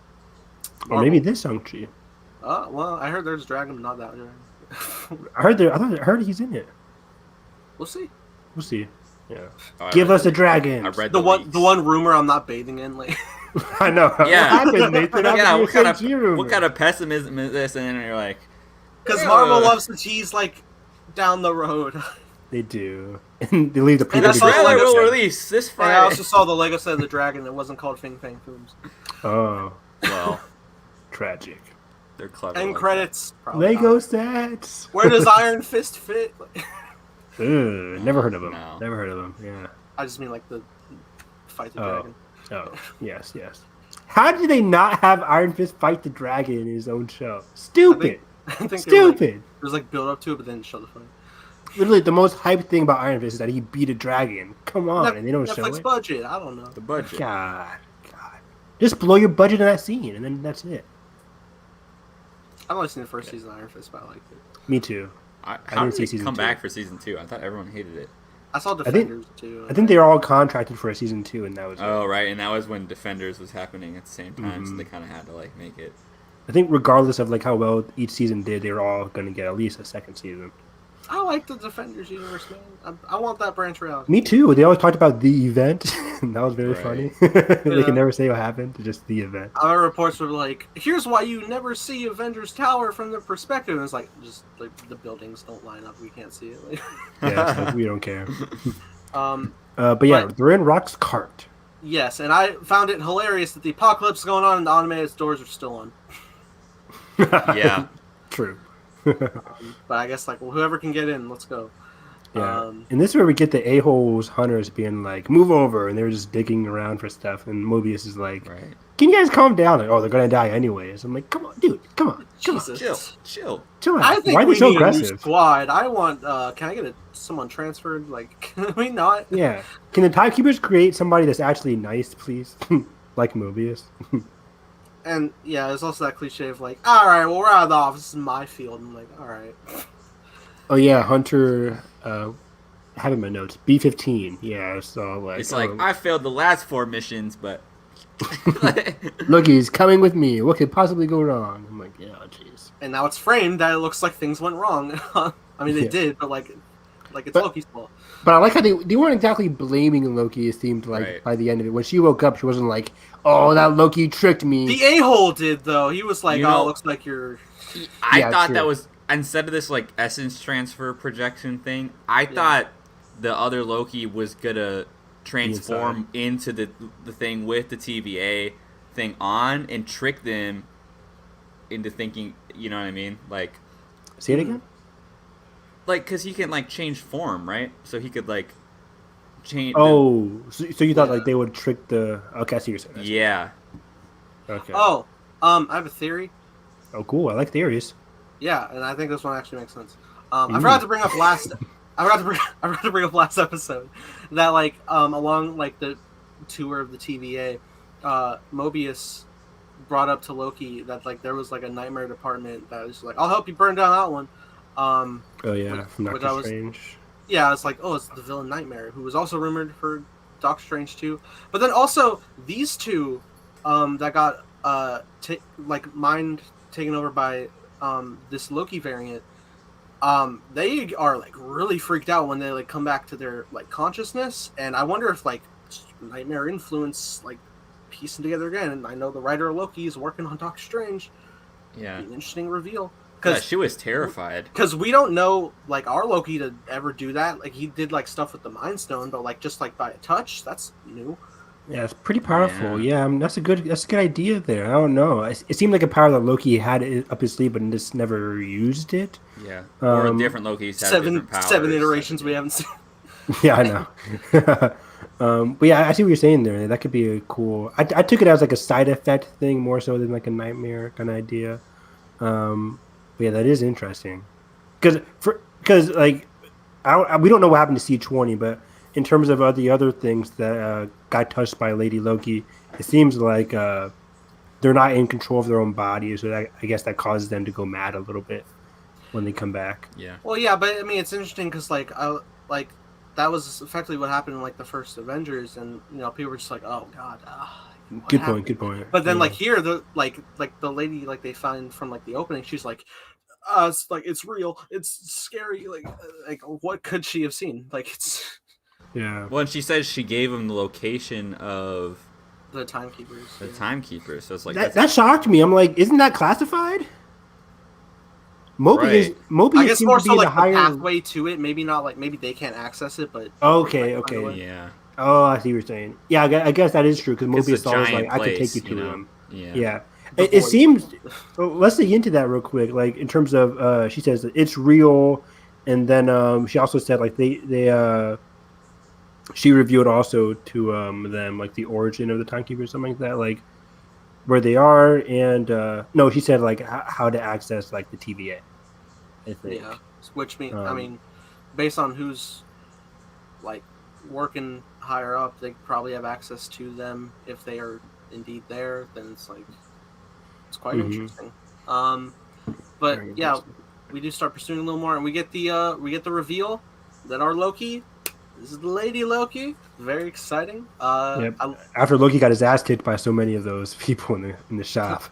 Or maybe this Shang-Chi. well, I heard there's Dragon, not that Dragon. I heard he's in it. We'll see. We'll see. Yeah. Oh, I Give read us the- a dragon. I read The the one, leaks. the one rumor I'm not bathing in, like I know. Yeah. What happened, Nathan? Yeah, What what kind of pessimism is this? And then you're like, Because Marvel loves to tease like down the road. They do. And they leave the And the I saw the trailer Lego will set. release this And Friday. I also saw the Lego set of the dragon that wasn't called Fing Fang Fooms. Oh, Well, tragic. they're clever. End like credits. Lego not. sets. Where does Iron Fist fit? Ugh, never heard of them. No. Never heard of them. Yeah. I just mean like the fight the dragon. Oh, yes. How did they not have Iron Fist fight the dragon in his own show? Stupid. I think Stupid. There's like build up to it, but then show the fight. Literally, the most hyped thing about Iron Fist is that he beat a dragon. Come on, and they don't show Netflix it. budget. I don't know. The budget. God. Just blow your budget in that scene, and then that's it. I've only seen the first season of Iron Fist, but I liked it. Me too. How didn't did see they season come 2. back for season 2? I thought everyone hated it. I saw Defenders too. I think they were all contracted for a season 2, and that was Oh, it. right, and that was when Defenders was happening at the same time, so they kind of had to like make it. I think regardless of like how well each season did, they were all going to get at least a second season. I like the Defenders universe, man. I want that branch reality. Me too. They always talked about the event, and that was very funny. They Yeah. can never say what happened, just the event. Our reports were like, "Here's why you never see Avengers Tower from the perspective." And it's like, just like the buildings don't line up. We can't see it. Yeah, it's like, we don't care. But But they're in Rock's cart. yes, and I found it hilarious that the apocalypse is going on and the automated doors are still on. Yeah. True. But I guess like, well, whoever can get in, let's go. Yeah. And this is where we get the a-holes hunters being like, move over, and they're just digging around for stuff, and Mobius is like, Right. can you guys calm down? Like, oh, they're gonna die anyways. I'm like, come on, dude, come on. Jesus. Chill. Chill out. I think Why are we they so need a new aggressive? squad. I want. Can I get someone transferred? Like, can we not? Yeah. Can the timekeepers create somebody that's actually nice, please? Like Mobius. And yeah, there's also that cliche of like, all right, well, we're out of the office. This is my field. I'm like, all right. Oh yeah, Hunter. I have in my notes. B-15. Yeah, so like. It's like I failed the last 4 missions, but Loki's coming with me. What could possibly go wrong? I'm like, yeah, jeez. And now it's framed that it looks like things went wrong. I mean, they did, but like it's Loki's fault. But I like how they weren't exactly blaming Loki. It seemed like Right. by the end of it, when she woke up, she wasn't like, "Oh, that Loki tricked me." The a-hole did though. He was like, You know- "Oh, it looks like you're." I Yeah, thought true. that was instead of this like essence transfer projection thing. I thought the other Loki was gonna transform into the thing with the TVA thing on and trick them into thinking. You know what I mean? Like, Say it again. because he can like change form, right? So he could like change. Oh, so you thought like they would trick the? Okay, I see what you're saying. Yeah. Okay. Oh, I have a theory. Oh, cool. I like theories. Yeah, and I think this one actually makes sense. I forgot to bring up last. I forgot to bring up last episode that like along like the tour of the TVA, Mobius brought up to Loki that like there was like a nightmare department that was like, I'll help you burn down that one. Oh yeah, from which Doctor I was- Strange. Yeah, it's like, oh, it's the villain Nightmare, who was also rumored for Doctor Strange 2. But then also these two that got like mind taken over by this Loki variant. They are like really freaked out when they like come back to their like consciousness, and I wonder if like Nightmare influence like piecing together again. And I know the writer of Loki is working on Doctor Strange. Yeah. An interesting reveal. Yeah, she was terrified. Because we don't know like our Loki to ever do that. Like he did like stuff with the Mind Stone, but like just like by a touch, that's new. Yeah, it's pretty powerful. Yeah, that's a good idea there. I don't know. It seemed like a power that Loki had up his sleeve, but just never used it. Yeah. Or different Lokis have different powers. Seven iterations we haven't seen. Yeah, I know. But yeah, I see what you're saying there. That could be a cool. I took it as like a side effect thing more so than like a nightmare kind of idea. But yeah, that is interesting. Because like we don't know what happened to C20, but in terms of the other things that got touched by Lady Loki, it seems like they're not in control of their own bodies, so I guess that causes them to go mad a little bit when they come back. Yeah. Well, yeah, but I mean, it's interesting because like that was effectively what happened in like the first Avengers, and you know people were just like, oh god. Good point. But then like here, the like the lady like they find from like the opening, she's like, it's like it's real, it's scary. Like what could she have seen? Like it's Yeah. Well, and she says she gave him the location of The timekeepers. The timekeepers. So it's like that shocked me. I'm like, isn't that classified? Mobius I guess seems more to be so like the higher pathway to it. Maybe not like maybe they can't access it, but Okay. Yeah. Oh, I see what you're saying. Yeah, I guess that is true because Mobius It's a is always giant like, I could take you place, to him. Yeah. It seems. Well, let's dig into that real quick. Like in terms of, she says that it's real, and then she also said like she revealed also to them like the origin of the timekeeper or something like that, like where they are, and no, she said like how to access like the TVA. I think. Yeah, which I mean, based on who's like working higher up, they probably have access to them if they are indeed there. Then it's like it's quite interesting. But yeah, we do start pursuing a little more, and we get the reveal that our Loki. This is the Lady Loki. Very exciting. Yep. After Loki got his ass kicked by so many of those people in the shop.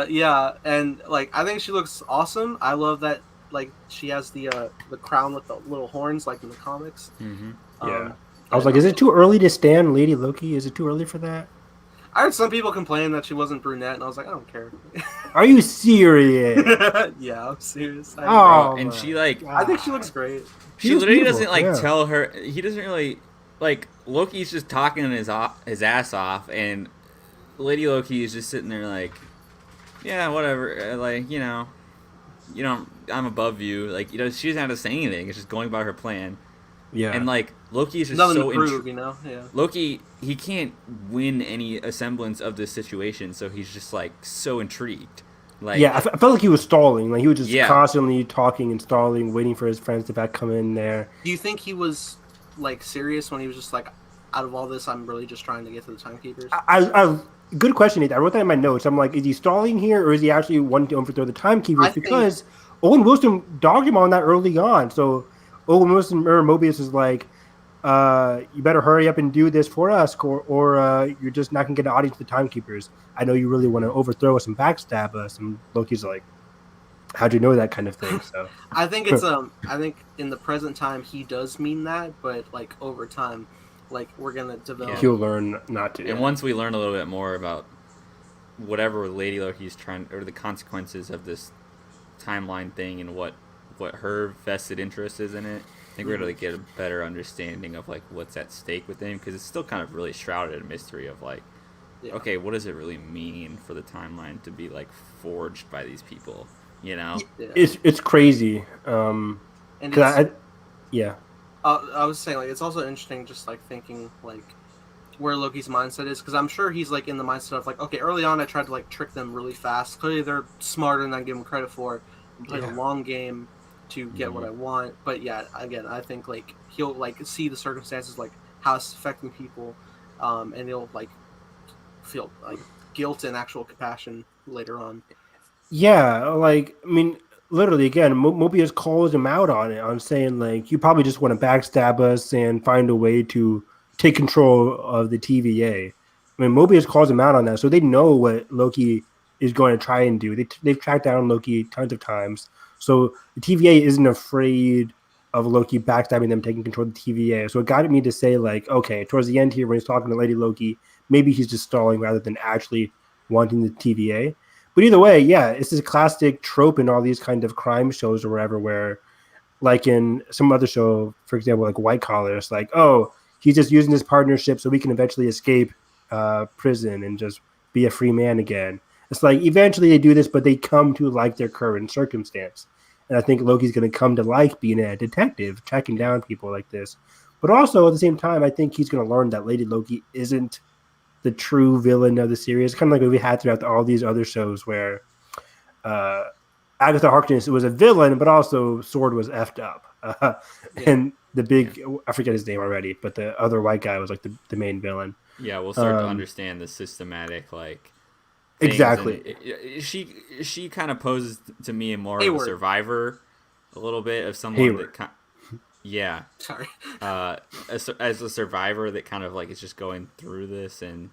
Yeah, and like I think she looks awesome. I love that like she has the crown with the little horns like in the comics. Yeah. I was like, is it too early to stand Lady Loki? Is it too early for that? I heard some people complain that she wasn't brunette, and I was like, I don't care. Are you serious? Yeah, I'm serious. And she like, I think she looks great. She literally doesn't like tell her. He doesn't really like. Loki's just talking his ass off, and Lady Loki is just sitting there like, yeah, whatever. Like I'm above you. Like she doesn't have to say anything. It's just going by her plan. Yeah. And like Loki is just nothing so to prove, Yeah. Loki, he can't win any semblance of this situation, so he's just like so intrigued. Like I felt like he was stalling. Like he was just constantly talking and stalling, waiting for his friends to come in there. Do you think he was like serious when he was just like, out of all this, I'm really just trying to get to the timekeepers? Good question, Nathan. I wrote that in my notes. I'm like, is he stalling here, or is he actually wanting to overthrow the timekeepers? Because Owen Wilson dogged him on that early on. So Owen Wilson or Mobius is like, you better hurry up and do this for us, or you're just not gonna get an audience to the timekeepers. I know you really want to overthrow us and backstab us. And Loki's like, how'd you know that kind of thing? So I think it's I think in the present time he does mean that, but like over time, like we're gonna develop. He'll learn not to. And once we learn a little bit more about whatever Lady Loki's trying, or the consequences of this timeline thing, and what her vested interest is in it, I think we're gonna get a better understanding of like what's at stake with him, because it's still kind of really shrouded in mystery of like, okay, what does it really mean for the timeline to be like forged by these people? It's crazy. I was saying like it's also interesting just like thinking like where Loki's mindset is, because I'm sure he's like in the mindset of like, okay, early on I tried to like trick them really fast. Clearly they're smarter than I give them credit for. I'm playing a long game to get what I want. But yeah, again, I think like he'll like see the circumstances, like how it's affecting people, and he'll like feel like guilt and actual compassion later on. Yeah, like I mean, literally again, Mobius calls him out on it, on saying like, you probably just want to backstab us and find a way to take control of the TVA. I mean, Mobius calls him out on that, so they know what Loki is going to try and do. They've tracked down Loki tons of times, so the TVA isn't afraid of Loki backstabbing them, taking control of the TVA. So it got me to say like, okay, towards the end here when he's talking to Lady Loki, maybe he's just stalling rather than actually wanting the TVA. But either way, yeah, it's this classic trope in all these kind of crime shows or wherever, where like in some other show, for example, like White Collar, it's like, oh, he's just using his partnership so we can eventually escape prison and just be a free man again. It's like eventually they do this, but they come to like their current circumstance. And I think Loki's going to come to like being a detective, tracking down people like this. But also at the same time, I think he's going to learn that Lady Loki isn't the true villain of the series. Kind of like what we had throughout all these other shows where Agatha Harkness was a villain, but also Sword was effed up. And the big, I forget his name already, but the other white guy was like the main villain. Yeah, we'll start to understand the systematic like things. Exactly. She kind of poses to me more of a survivor, a little bit of someone that sorry, as a survivor that kind of like is just going through this and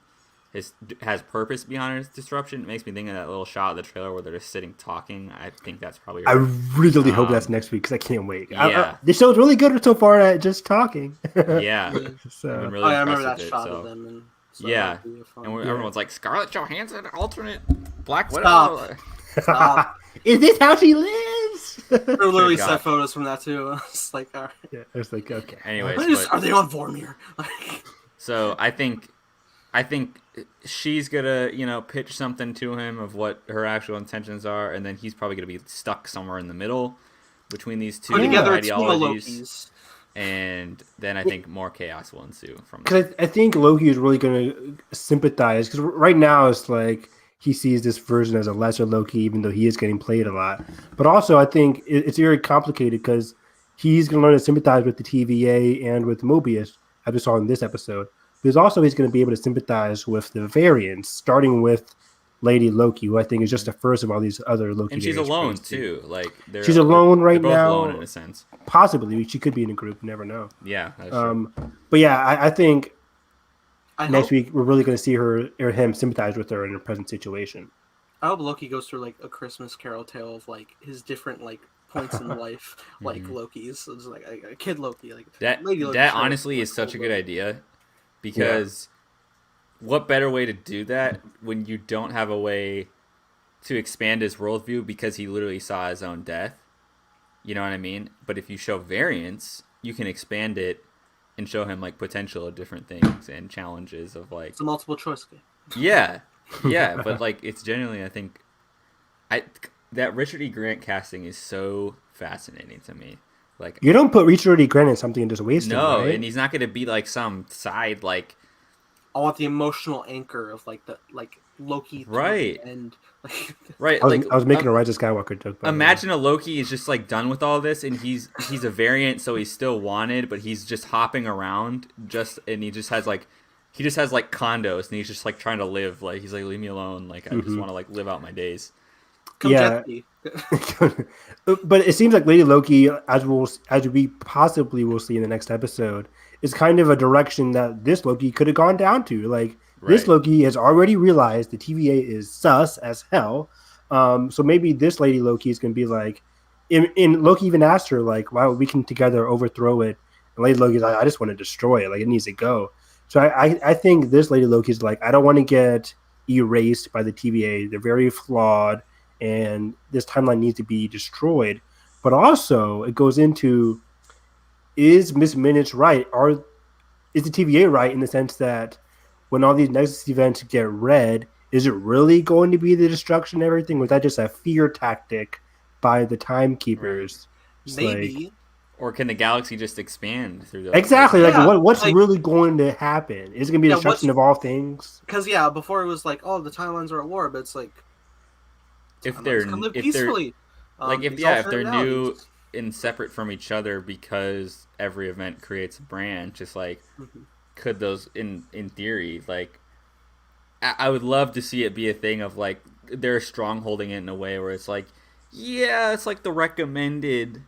has purpose behind his disruption. It makes me think of that little shot of the trailer where they're just sitting talking. I think that's probably her. I really hope that's next week because I can't wait. Yeah. This show's really good so far at just talking. Yeah. So, I've been really I remember impressed that with shot it, of so. them. And so Yeah. that'd be fun. And everyone's like, Scarlett Johansson, alternate Black Stop. Widow. Stop. Is this how she lives? They literally God. set photos from that too. It's like, all right. Yeah, it's like okay. Anyways, Are they on Vormir? Like, so I think she's gonna, pitch something to him of what her actual intentions are, and then he's probably gonna be stuck somewhere in the middle between these two put together a team of ideologies. Lokis. And then I think more chaos will ensue from that. Because I think Loki is really going to sympathize. Because right now it's like he sees this version as a lesser Loki, even though he is getting played a lot. But also I think it's very complicated because he's going to learn to sympathize with the TVA and with Mobius, as we saw in this episode. But also he's going to be able to sympathize with the variants, starting with Lady Loki, who I think is just the first of all these other Loki. And she's alone too. Like she's alone right both now. Alone in a sense. Possibly, she could be in a group. You never know. Yeah. That's true. But yeah, I think next hope, week we're really going to see her or him sympathize with her in her present situation. I hope Loki goes through like a Christmas Carol tale of like his different like points in life, like Loki's. So it's like a kid Loki, like Lady Loki. That honestly is such a good idea, because what better way to do that when you don't have a way to expand his worldview because he literally saw his own death? You know what I mean? But if you show variance, you can expand it and show him like potential of different things and challenges of like it's a multiple choice game. Yeah, but like it's genuinely, I think, that Richard E. Grant casting is so fascinating to me. Like you don't put Richard E. Grant in something and just waste him, no, right? and he's not going to be like some side like. I want the emotional anchor of like the Loki, right? And like, right, I was making a Rise of Skywalker joke. Imagine a Loki is just like done with all this, and he's a variant, so he's still wanted, but he's just hopping around, and he just has like condos, and he's just like trying to live. Like he's like, leave me alone. Like I just want to like live out my days. But it seems like Lady Loki, as we possibly will see in the next episode, is kind of a direction that this Loki could have gone down to. Like this Loki has already realized the TVA is sus as hell. So maybe this Lady Loki is going to be like, in Loki even asked her like, "Why we can together overthrow it?" And Lady Loki's like, "I just want to destroy it. Like it needs to go." So I think this Lady Loki's like, I don't want to get erased by the TVA. They're very flawed. And this timeline needs to be destroyed. But also, it goes into, is Miss Minutes right? Is the TVA right in the sense that when all these Nexus events get read, is it really going to be the destruction of everything? Was that just a fear tactic by the Timekeepers? Maybe. Or can the galaxy just expand through those? Exactly. Like, what's really going to happen? Is it going to be destruction of all things? Because, before it was like, oh, the timelines are at war, but it's like, if they're peacefully. If they're new and separate from each other because every event creates a branch, just like could those in theory, like I would love to see it be a thing of like they're strongholding it in a way where it's like, yeah, it's like the recommended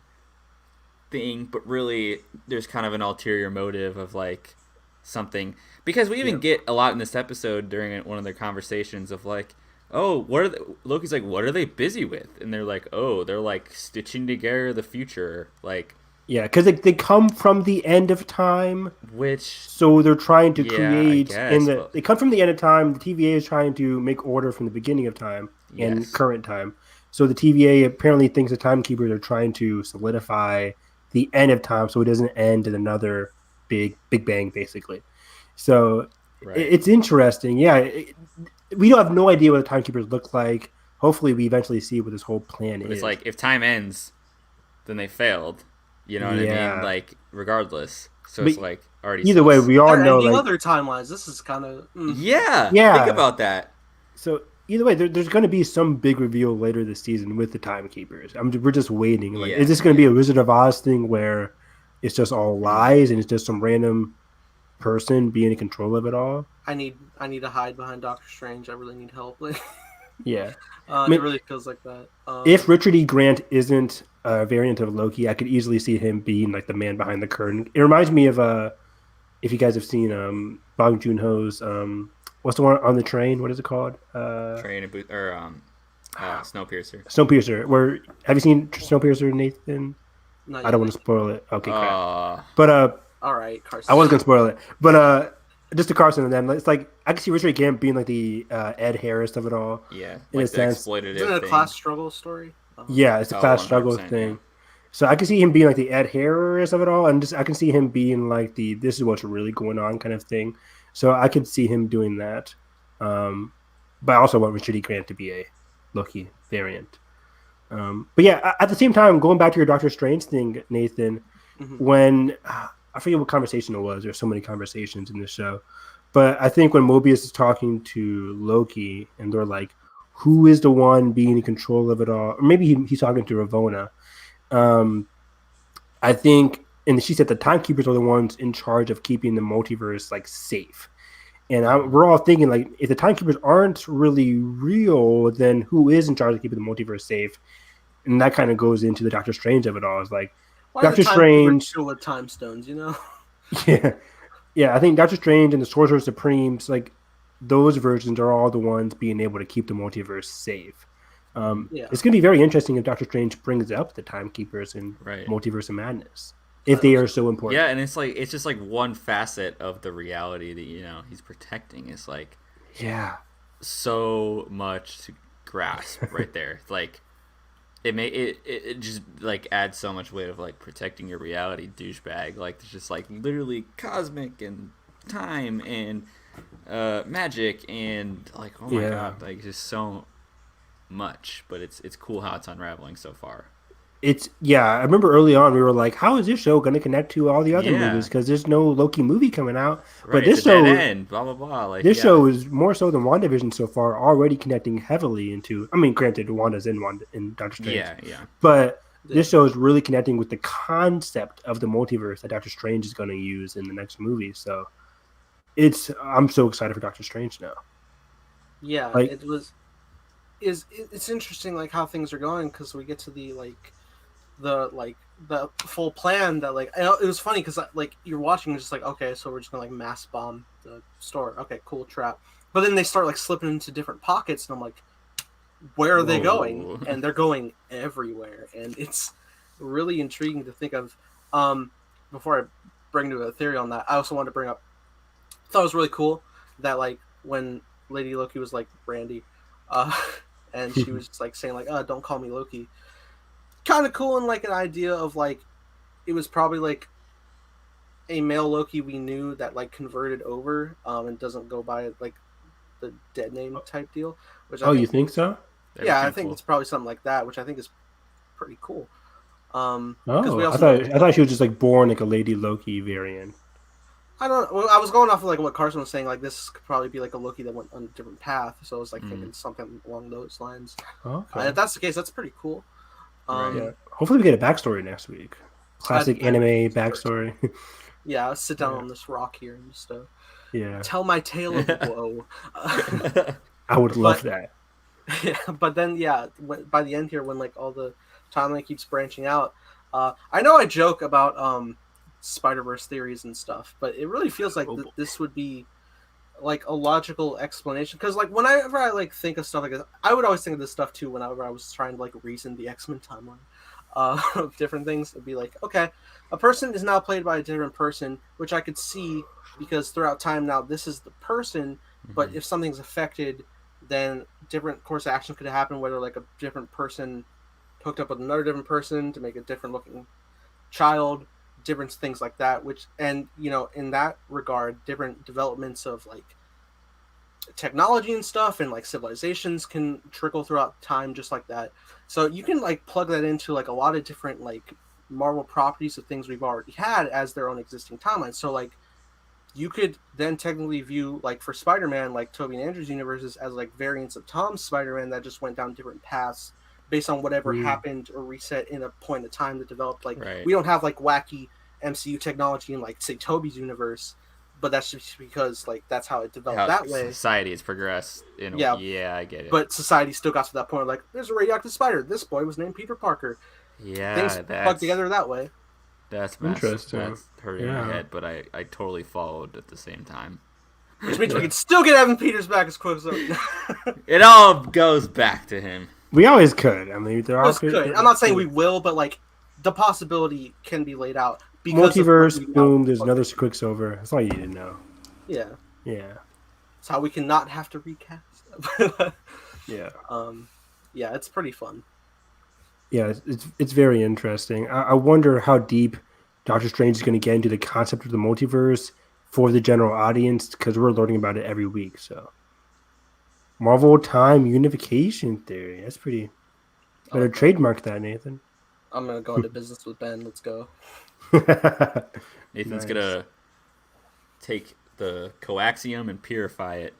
thing, but really there's kind of an ulterior motive of like something, because we even get a lot in this episode during one of their conversations of like, oh, Loki's like, what are they busy with? And they're like, oh, they're like stitching together the future. Like, yeah, because they come from the end of time, so they're trying to create. They come from the end of time. The TVA is trying to make order from the beginning of time and current time. So the TVA apparently thinks the Timekeepers are trying to solidify the end of time, so it doesn't end in another big bang, basically. So it's interesting. Yeah. We don't have no idea what the Timekeepers look like. Hopefully, we eventually see what this whole plan is. It's like, if time ends, then they failed. You know what I mean? Like, regardless. So it's like already. Either way, we all know. Like, other timelines. This is kind of. Yeah. Think about that. So either way, there's going to be some big reveal later this season with the Timekeepers. We're just waiting. Like, is this going to be a Wizard of Oz thing where it's just all lies and it's just some random person being in control of it all? I need to hide behind Doctor Strange. I really need help. Yeah. It really feels like that. If Richard E. Grant isn't a variant of Loki, I could easily see him being like the man behind the curtain. It reminds me of if you guys have seen Bong Joon-ho's what's the one on the train? What is it called? Train and boot or Snowpiercer. Snowpiercer. Where have you seen Snowpiercer, Nathan? Not I don't yet. want to spoil it. Okay, crap. Uh, But All right, Carson. I was gonna spoil it. But just to Carson and then it's like I can see Richard Gere being like the Ed Harris of it all. yeah, In like a the sense. exploitative Isn't it a thing. class struggle story? Yeah, it's a class struggle 100%, thing. yeah. So I can see him being like the Ed Harris of it all, and just I can see him being like the this is what's really going on kind of thing. So I could see him doing that. But I also want Richard E. Grant to be a Loki variant. But yeah, at the same time, going back to your Doctor Strange thing, Nathan, when I forget what conversation it was. There's so many conversations in this show, but I think when Mobius is talking to Loki, and they're like, "Who is the one being in control of it all?" Or maybe he's talking to Ravonna. I think, and she said the timekeepers are the ones in charge of keeping the multiverse like safe. And we're all thinking like, if the timekeepers aren't really real, then who is in charge of keeping the multiverse safe? And that kind of goes into the Doctor Strange of it all. It's like Why Doctor are the timekeepers Strange, still with time stones? You know. yeah. I think Doctor Strange and the Sorcerer Supremes, like those versions, are all the ones being able to keep the multiverse safe. It's going to be very interesting if Doctor Strange brings up the timekeepers in Multiverse of Madness, if they are so important. Yeah, and it's just like one facet of the reality that he's protecting. It's like so much to grasp right there. Like it just like adds so much weight of like protecting your reality, douchebag. Like it's just like literally cosmic and time and magic and like oh my god, like just so much. But it's cool how it's unraveling so far. I remember early on we were like, how is this show going to connect to all the other movies, because there's no Loki movie coming out, but this show end, blah blah blah. Like, this show is more so than WandaVision so far, already connecting heavily into, I mean, granted Wanda's in Doctor Strange, but this show is really connecting with the concept of the multiverse that Doctor Strange is going to use in the next movie. So I'm so excited for Doctor Strange now. It's interesting like how things are going, because we get to the full plan that like it was funny because like you're watching just like, okay, so we're just gonna like mass bomb the store, okay, cool, trap, but then they start like slipping into different pockets and I'm like, where are they going? And they're going everywhere, and it's really intriguing to think of. Before I bring to a theory on that, I also wanted to bring up, I thought it was really cool that like when Lady Loki was like Brandy, and she was just like saying like, don't call me Loki. Kind of cool, and like an idea of like it was probably like a male Loki we knew that like converted over and doesn't go by like the dead name type deal. Which you think so? Yeah, I think it's probably something like that, which I think is pretty cool. I thought she was just like born like a Lady Loki variant. I don't. Well, I was going off of like what Carson was saying. Like this could probably be like a Loki that went on a different path. So I was like thinking something along those lines. Okay. If that's the case, that's pretty cool. Hopefully we get a backstory next week. Classic anime backstory. Yeah, I'll sit down on this rock here and just tell my tale of woe. I would love that. Yeah, but then by the end here, when like all the timeline keeps branching out, I know I joke about Spider-Verse theories and stuff, but it really feels like this would be like a logical explanation, because like whenever I like think of stuff like this, I would always think of this stuff too whenever I was trying to like reason the X-Men timeline of different things. It'd be like, okay, a person is now played by a different person, which I could see because throughout time now this is the person, but if something's affected, then different course of action could happen, whether like a different person hooked up with another different person to make a different looking child, different things like that, which, and in that regard, different developments of like technology and stuff and like civilizations can trickle throughout time just like that. So you can like plug that into like a lot of different like Marvel properties of things we've already had as their own existing timelines. So like you could then technically view like for Spider-Man, like Tobey and Andrew's universes as like variants of Tom's Spider-Man that just went down different paths based on whatever happened or reset in a point of time that developed. Like we don't have like wacky MCU technology in like say Tobey's universe, but that's just because like that's how it developed that way. Society has progressed in a way. Yeah, I get it. But society still got to that point of like, there's a radioactive spider. This boy was named Peter Parker. Yeah, things plugged together that way. That's interesting. That's hurting my head, but I totally followed at the same time. Which means we can still get Evan Peters back as Quicksilver. It all goes back to him. We always could. I mean, there are. Could. I'm not saying we will, but like the possibility can be laid out. Multiverse, boom, there's another Quicksilver. That's all you need to know. Yeah. Yeah. That's how we can not have to recast. Yeah. Yeah, it's pretty fun. Yeah, it's very interesting. I wonder how deep Doctor Strange is going to get into the concept of the multiverse for the general audience, because we're learning about it every week. So, Marvel time unification theory. That's pretty. Better trademark that, Nathan. I'm gonna go into business with Ben. Let's go. Nathan's gonna take the coaxium and purify it,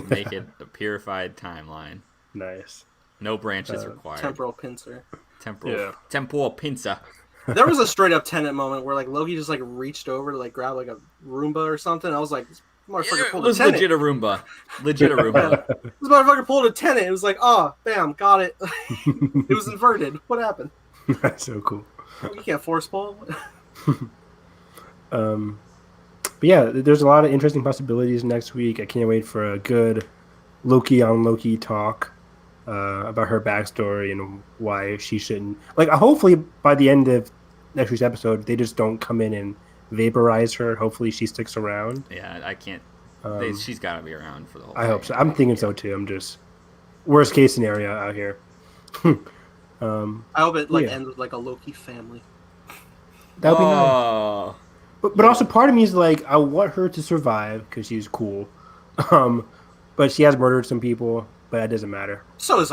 make it a purified timeline. Nice. No branches required. Temporal pincer. Temporal pincer. There was a straight up Tenet moment where like Loki just like reached over to like grab like a Roomba or something. I was like, this motherfucker pulled a Tenet. Legit a Roomba. Legit a Roomba. This motherfucker pulled a Tenet. It was like, oh, bam, got it. It was inverted. What happened? That's so cool. You can't force pull. But yeah, there's a lot of interesting possibilities next week. I can't wait for a good Loki on Loki talk about her backstory and why she shouldn't. Like, hopefully by the end of next week's episode, they just don't come in and vaporize her. Hopefully she sticks around. Yeah, I can't. She's got to be around for the whole. I hope so. I'm thinking so too. I'm just worst case scenario out here. I hope it ends with like a Loki family. That would be nice. But also part of me is like, I want her to survive because she's cool. But she has murdered some people, but that doesn't matter. So does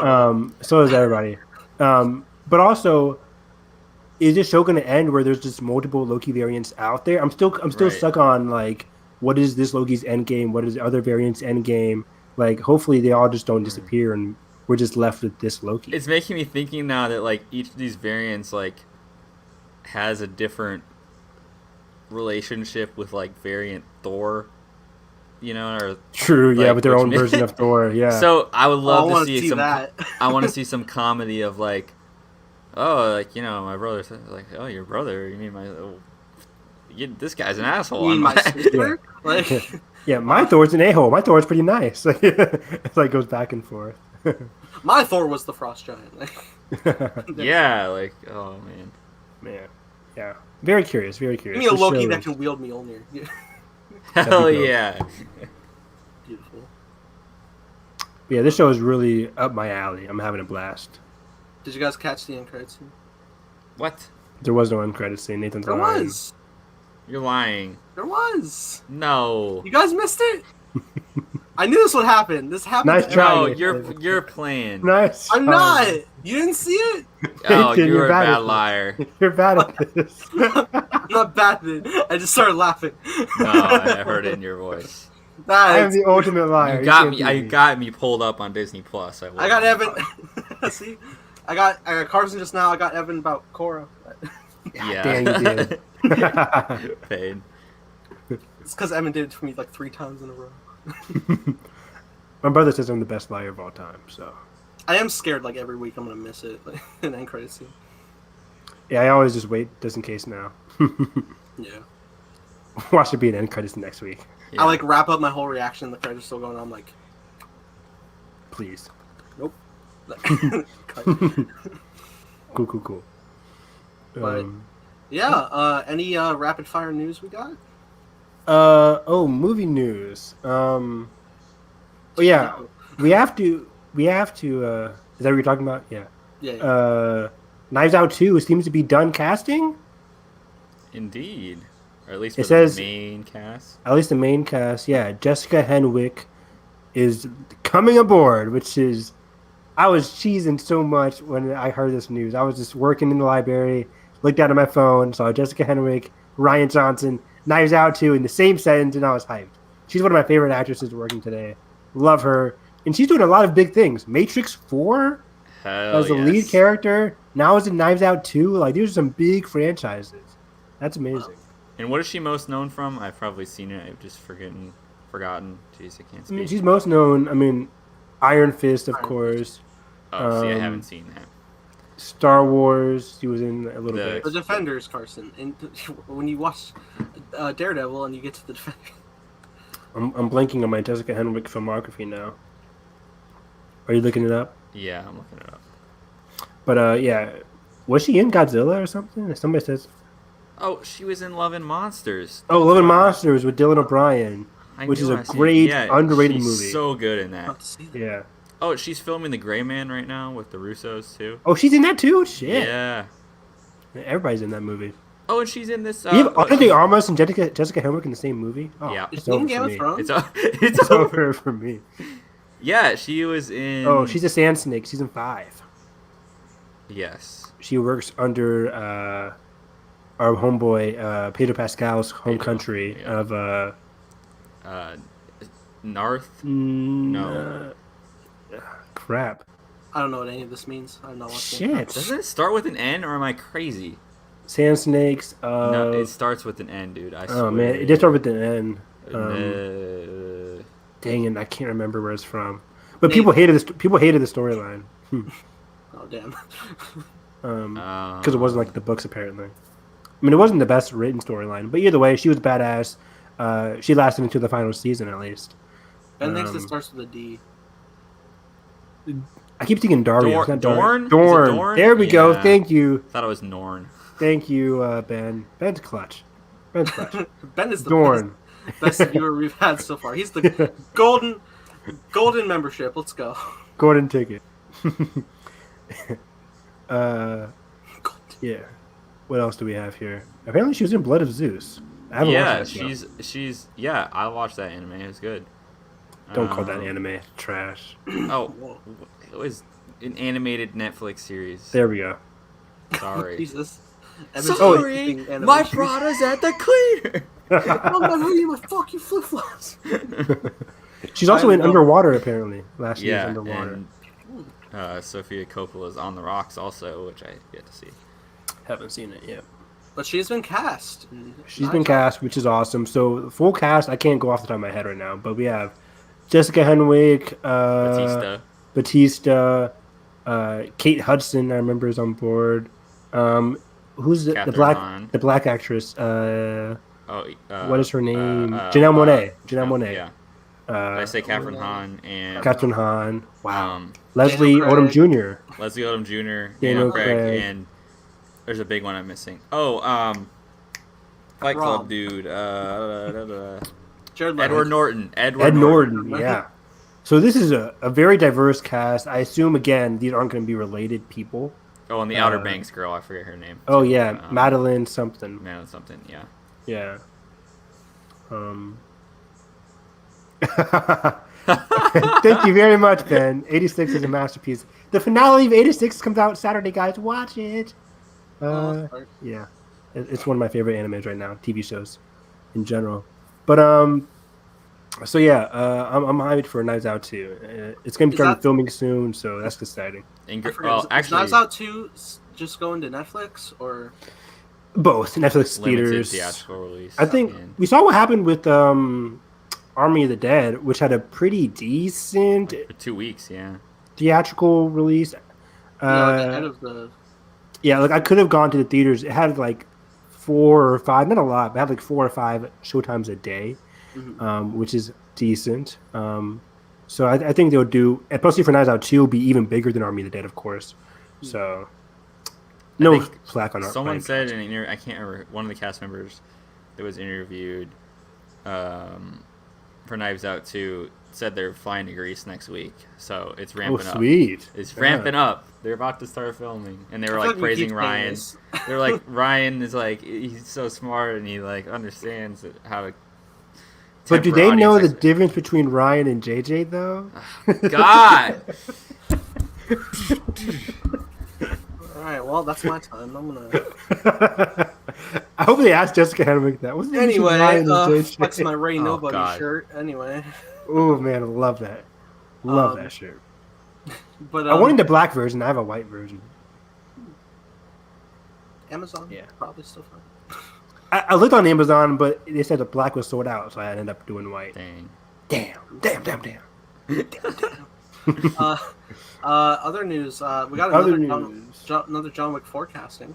everybody. But also, is this show going to end where there's just multiple Loki variants out there? I'm still stuck on like, what is this Loki's end game? What is the other variant's end game? Like, hopefully they all just don't disappear and we're just left with this Loki. It's making me thinking now that like each of these variants like has a different relationship with like variant Thor, you know, or true, like, yeah, with their own version of Thor, yeah. So I would love to see some. That. I want to see some comedy of like, oh, like you know, my brother, like, oh, your brother, you mean my, this guy's an asshole. You mean my sister? Yeah, my Thor's an a-hole. My Thor's pretty nice. It's like goes back and forth. My Thor was the Frost Giant. Yeah, like, oh man, yeah. Very curious. Give me a Loki that can wield Mjolnir. Hell yeah. Beautiful. Yeah, this show is really up my alley. I'm having a blast. Did you guys catch the end credits scene? What? There was no end credits scene. Nathan's There lying. was. You're lying. There was. No. You guys missed it? I knew this would happen. This happened. Nice try. No, you're playing. Nice. I'm not. You didn't see it? Oh, Nathan, you're a bad bad at liar. You're bad at this. I'm not bad at it. I just started laughing. No, I heard it in your voice. I am the ultimate liar. You got me. You got me pulled up on Disney Plus. I got Evan. See, I got Carson just now. I got Evan about Korra. Yeah. Damn, you did. Paid. It's because Evan did it to me like 3 times in a row. My brother says I'm the best liar of all time, so. I am scared like every week I'm going to miss it, like an end credit scene. Yeah, I always just wait just in case now. Yeah. Watch it be an end credits next week. Yeah. I like wrap up my whole reaction, the credits still going on, I'm like, please. Nope. Cool. But, yeah, any rapid fire news we got? Movie news. Oh yeah, we have to. Is that what you're talking about? Yeah. Yeah. Knives Out 2 seems to be done casting. Indeed, or at least for it says the main cast. At least the main cast, yeah. Jessica Henwick is coming aboard, which is. I was cheesing so much when I heard this news. I was just working in the library, looked down at my phone, saw Jessica Henwick, Ryan Johnson, Knives Out 2 in the same sentence, and I was hyped. She's one of my favorite actresses working today. Love her. And she's doing a lot of big things. Matrix 4 as the lead character. Now is in Knives Out 2. Like, these are some big franchises. That's amazing. And what is she most known from? I've probably seen it. I've just forgotten. Jeez, I can't speak. I mean, she's most known, Iron Fist, of course. Oh, see, I haven't seen that. Star Wars, she was in a little bit. The Defenders, Carson. And when you watch Daredevil and you get to the Defenders. I'm blanking on my Jessica Henwick filmography now. Are you looking it up? Yeah, I'm looking it up. But yeah, was she in Godzilla or something? Somebody says. Oh, she was in Love and Monsters. Oh, Love and Monsters with Dylan O'Brien, which is a great underrated movie. So good in that. Yeah. Oh, she's filming The Gray Man right now with the Russos too. Oh, she's in that too. Shit. Yeah. Everybody's in that movie. Oh, and she's in this. You have Ana de Armas and Jessica Henwick in the same movie. Oh, yeah. It's over for me. It's over for me. Yeah, she was in. Oh, she's a Sand Snake, season 5. Yes. She works under our homeboy Pedro Pascal's home country of North. No. Crap. I don't know what any of this means. I'm not watching. Shit. Doesn't it start with an N, or am I crazy? Sand Snakes. No, it starts with an N, dude. I swear. Oh man, it did start with an N. Dang it, I can't remember where it's from. But people hated this. People hated the storyline. Oh damn. Because it wasn't like the books apparently. I mean, it wasn't the best written storyline, but either way, she was badass. She lasted into the final season at least. Ben thinks it starts with a D. I keep thinking Dario. It's not Dorn? Dorn. There we go. Thank you. Thought it was Norn. Thank you, Ben. Ben's clutch. Ben is the Dorn. best viewer we've had so far. He's the golden membership. Let's go. Golden ticket. Yeah. What else do we have here? Apparently, she was in Blood of Zeus. I haven't watched that she's yeah. I watched that anime. It was good. Don't call that anime trash. Oh, it was an animated Netflix series. There we go. Sorry. Jesus. Sorry, my Prada's at the cleaner. I'm not reading my fucking flip flops. She's also in Underwater apparently. Last year's Yeah, Underwater. and Sofia Coppola's On the Rocks also, which I get to see. Haven't seen it yet. But she's been cast. She's been cast, which is awesome. So the full cast, I can't go off the top of my head right now, but we have Jessica Henwick, Batista, Kate Hudson. I remember is on board. Who's the black actress? What is her name? Janelle Monáe. Janelle Monáe. Yeah. Did I say Catherine Hahn and Catherine Hahn? Wow. Leslie Odom Jr. Leslie Odom Jr. Daniel Craig, and there's a big one I'm missing. Oh, Fight Club dude. Edward Norton. Ed Norton. Yeah. So this is a very diverse cast. I assume again these aren't going to be related people. Oh, and the Outer Banks girl, I forget her name. Oh yeah, Madeline something. Madeline something, yeah. Yeah. Thank you very much, Ben. 86 is a masterpiece. The finale of 86 comes out Saturday, guys. Watch it. Yeah, it's one of my favorite animes right now, TV shows in general. But so yeah, I'm hyped for Knives Out 2. It's gonna be starting filming soon, so that's exciting. Well, actually, Knives Out 2 just going to Netflix or both Netflix limited theaters. theatrical release. I think we saw what happened with Army of the Dead, which had a pretty decent for 2 weeks, yeah, theatrical release. Ahead of the. Yeah, like I could have gone to the theaters. It had like 4 or 5, not a lot, but it had like 4 or 5 showtimes a day, which is decent. So I think they'll do, especially for Knives Out 2, will be even bigger than Army of the Dead, of course. So no slack on our. Someone said in an interview, I can't remember, one of the cast members that was interviewed for Knives Out 2 said they're flying to Greece next week, so it's ramping up. Sweet! It's ramping up. They're about to start filming, and they were like praising Ryan. They're like, Ryan is like, he's so smart, and he like understands how to. But do they know the difference between Ryan and JJ though? God. All right, well that's my time. I'm gonna. I hope they asked Jessica Henwick that. Anyway, flex my Ray Nobody shirt. Anyway. Oh man, I love that. Love that shirt. But I wanted the black version. I have a white version. Amazon. Yeah, probably still fine. I looked on Amazon, but they said the black was sold out, so I ended up doing white. Damn. Other news. We got another John Wick forecasting.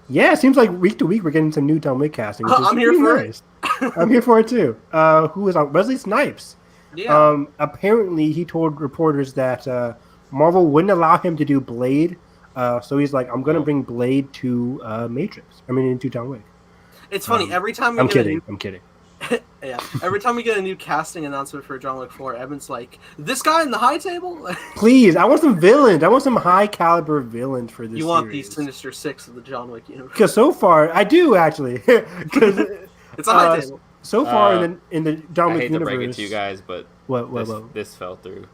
Yeah, it seems like week to week we're getting some new John Wick casting. I'm here for nice. it. I'm here for it too. Who was on? Wesley Snipes. Yeah. Apparently, he told reporters that Marvel wouldn't allow him to do Blade. So he's like, I'm going to bring Blade to Matrix. I mean, into John Wick. It's funny. Every time I'm kidding. Yeah. Every time we get a new casting announcement for John Wick 4, Evan's like, "This guy in the high table." Please, I want some villains. I want some high caliber villains for this. You want series. the Sinister Six of the John Wick universe? Because so far, I do actually. Because it's a high table. So far in the John Wick universe. I hate to break it to you guys, but this fell through.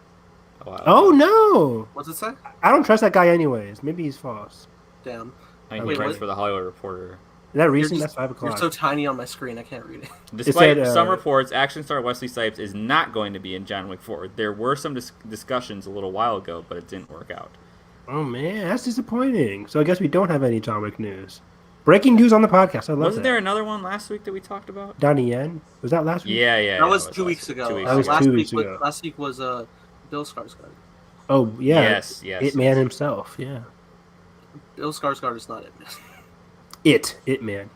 Oh no! What's it say? I don't trust that guy anyways. Maybe he's false. Damn. I think he writes for the Hollywood Reporter. Is that recent? That's 5 o'clock. You're so tiny on my screen, I can't read it. Despite some reports, action star Wesley Snipes is not going to be in John Wick 4. There were some discussions a little while ago, but it didn't work out. Oh man, that's disappointing. So I guess we don't have any John Wick news. Breaking news on the podcast. I love Wasn't there another one last week that we talked about? Donnie Yen? Was that last week? Yeah. That was 2 weeks ago. That was 2 weeks ago. Last week was Bill Skarsgård. Oh yeah. Yes. It Man himself. Yeah. Bill Skarsgård is not It Man. It Man.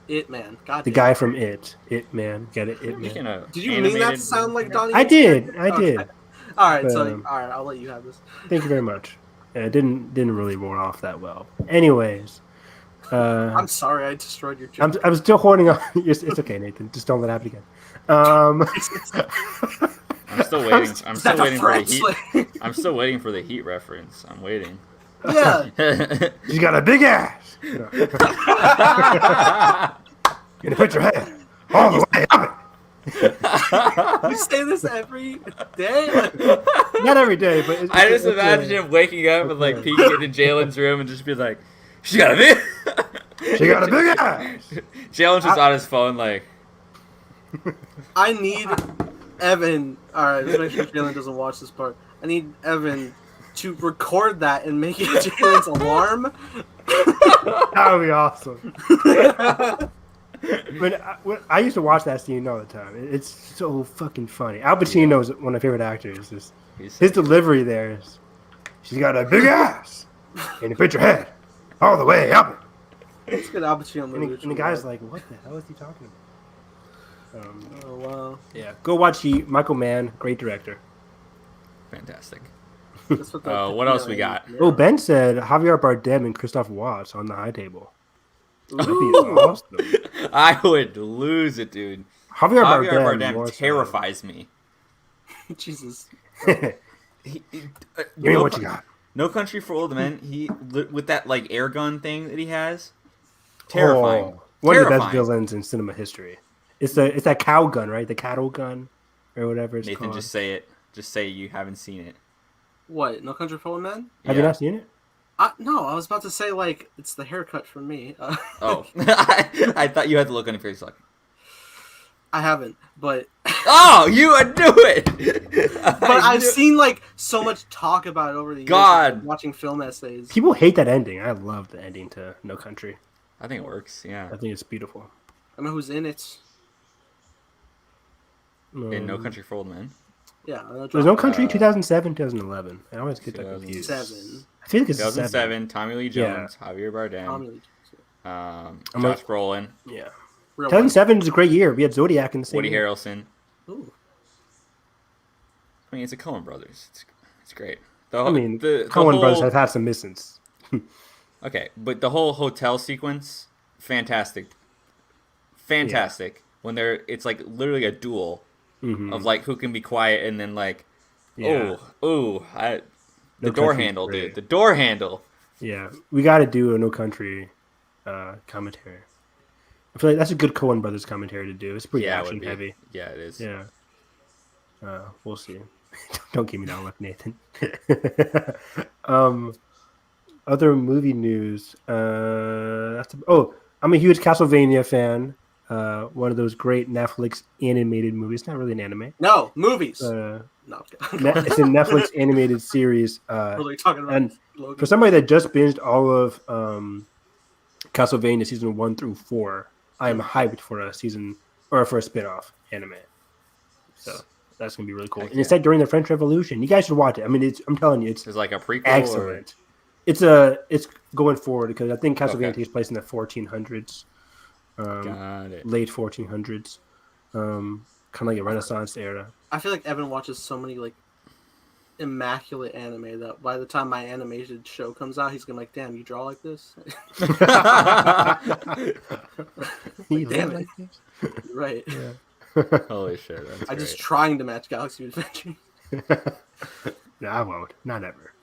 It Man. God. The guy from It Man. Get it? It Man. Did you mean that to sound like Donnie? I did. All right. But, all right. I'll let you have this. Thank you very much. It didn't really roll off that well. Anyways. I'm sorry I destroyed your joke. I'm still holding on. It's okay, Nathan. Just don't let it happen again. I'm still waiting. I'm still waiting for the heat. I'm still waiting for the heat reference. I'm waiting. Yeah. She's got a big ass. You put your head all the way up. You say this every day? Not every day, but I just imagine him waking up and like peeking into Jalen's room and just be like, "She got a big ass." Jalen's just on his phone like. I need Evan. All right, let's make sure Jalen doesn't watch this part. I need Evan to record that and make it Jalen's alarm. That would be awesome. I used to watch that scene all the time. It's so fucking funny. Al Pacino is one of my favorite actors. His delivery there is, she's got a big ass, and you put your head all the way up. It's good Al Pacino movie. And the guy's like, what the hell is he talking about? Oh wow. Yeah, go watch Heat. Michael Mann, great director. Fantastic. What else we got? Yeah. Oh, Ben said Javier Bardem and Christoph Waltz on the high table. That'd be awesome. I would lose it, dude. Javier Bardem terrifies me. Jesus. Give me what you got. No Country for Old Men. He with that like air gun thing that he has. Terrifying. One of the best villains in cinema history. It's that cow gun, right? The cattle gun, or whatever it's Nathan, called. just say it. Just say you haven't seen it. What? No Country for Old Men? Have you not seen it? No, I was about to say like it's the haircut from me. Oh, I thought you had to look on your face like. I haven't, but. Oh, you would do it. But I've seen like so much talk about it over the years. God, watching film essays. People hate that ending. I love the ending to No Country. I think it works. Yeah, I think it's beautiful. I mean, who's in it? In No Country for Old Men. Yeah, there's No Country 2007, 2011. I always get that confused. I feel like it's 2007. Tommy Lee Jones, Javier Bardem, Josh Brolin. Yeah, 2007 is a great year. We had Zodiac in the same. Woody year. Harrelson. Ooh. I mean, it's a Coen Brothers. It's great. The Coen Brothers have had some missings. Okay, but the whole hotel sequence, fantastic. Yeah. When it's like literally a duel. Mm-hmm. Of like who can be quiet and then like, the door handle, dude. The door handle. Yeah, we got to do a No Country commentary. I feel like that's a good Coen Brothers commentary to do. It's pretty action heavy. Yeah, it is. Yeah. We'll see. Don't give me that look, Nathan. Other movie news. I'm a huge Castlevania fan. One of those great Netflix animated movies. It's not really an anime. No, movies. No, it's a Netflix animated series. What are we talking about? And for somebody that just binged all of Castlevania season 1 through 4, I am hyped for a season or for a spin-off anime. So that's gonna be really cool. And it's set during the French Revolution. You guys should watch it. I mean, I'm telling you, it's like a prequel. Excellent. It's going forward because I think Castlevania takes place in the 1400s. Got it. late 1400s, kind of like a Renaissance era. I feel like Evan watches so many like immaculate anime that by the time my animated show comes out, he's gonna be like, "Damn, you draw like this?" Like, damn it! You're right. Yeah. Holy shit! That's I'm great. just trying to match Galaxy Adventure. No, I won't. Not ever.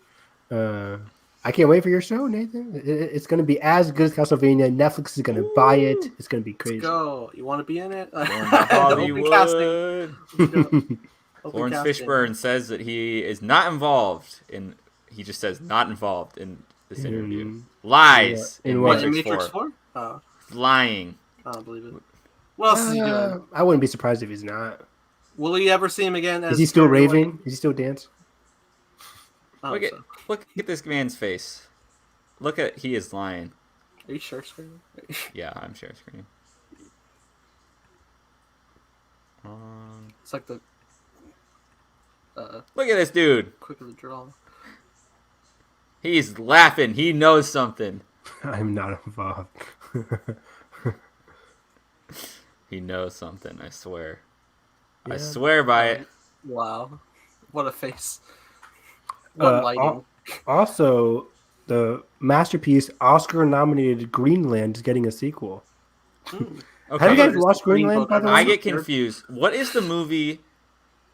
I can't wait for your show, Nathan. It's going to be as good as Castlevania. Netflix is going to buy it. It's going to be crazy. Let's go. You want to be in it? Going to Hollywood. Open Lawrence casting. Fishburne says that he is not involved in. He just says not involved in this interview. Lies In in what? In Matrix, Matrix 4. 4? Oh, Lying. I don't believe it. What else is he doing? I wouldn't be surprised if he's not. Will we ever see him again? Is he still raving? Is he still dancing? Look at this man's face. He is lying. Are you sure, screen? Yeah, I'm share screen. It's like the Look at this dude. quick of the draw. He's laughing. He knows something. I'm not involved. He knows something. I swear. Yeah. I swear by it. Wow, what a face! What lighting! Also, the masterpiece Oscar-nominated Greenland is getting a sequel. Okay. Have you guys watched Greenland, by the way? I get confused. What is the movie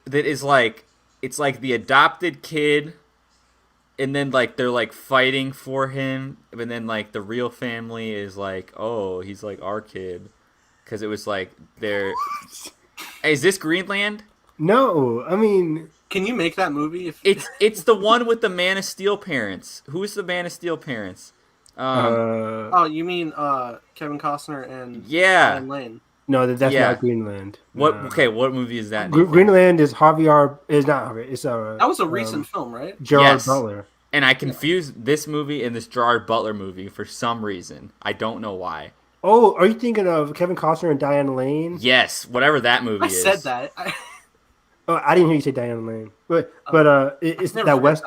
that is like? It's like the adopted kid, and then like they're like fighting for him, and then like the real family is like, oh, he's like our kid, because it was like they're. Hey, is this Greenland? No, I mean, Can you make that movie? If It's the one with the Man of Steel parents. Who's the Man of Steel parents? oh, you mean Kevin Costner and Yeah. Ryan Lane? no, that's Yeah. not Greenland. What? No. Okay, what movie is that? Greenland is Javier. Is not Javier. It's That was a recent film, right? Gerard Yes. Butler. And I confused this movie and this Gerard Butler movie for some reason. I don't know why. Oh, are you thinking of Kevin Costner and Diane Lane? Yes, whatever that movie I is. said that. Oh, I didn't hear you say Diane Lane. But it's Never that forget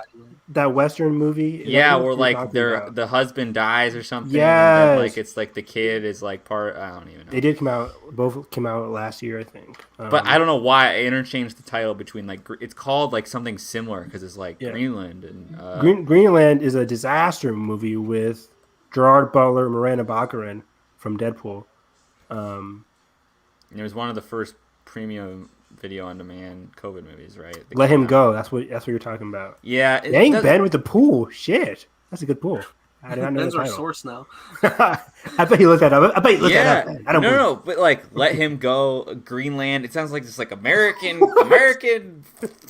that Western movie. Is Yeah, that what where you're like talking their about? the husband dies or something. Yes. And then, like it's like the kid is like part. I don't even know. They did come out. Both came out last year, I think. But I don't know why I interchanged the title between like it's called like something similar because it's like Yeah. Greenland and Greenland is a disaster movie with Gerard Butler and Miranda Baccarin from Deadpool. it was one of the first premium video on demand COVID movies, right? That Let came Him out. Go. That's what you're talking about. Yeah, Dang, Ben with the pool. Shit, that's a good pool. I did not know Ben's the our title. source now. I bet he looked that up. I bet he looked Yeah, that up. I don't believe no, but like Let Him Go, Greenland. It sounds like just like American,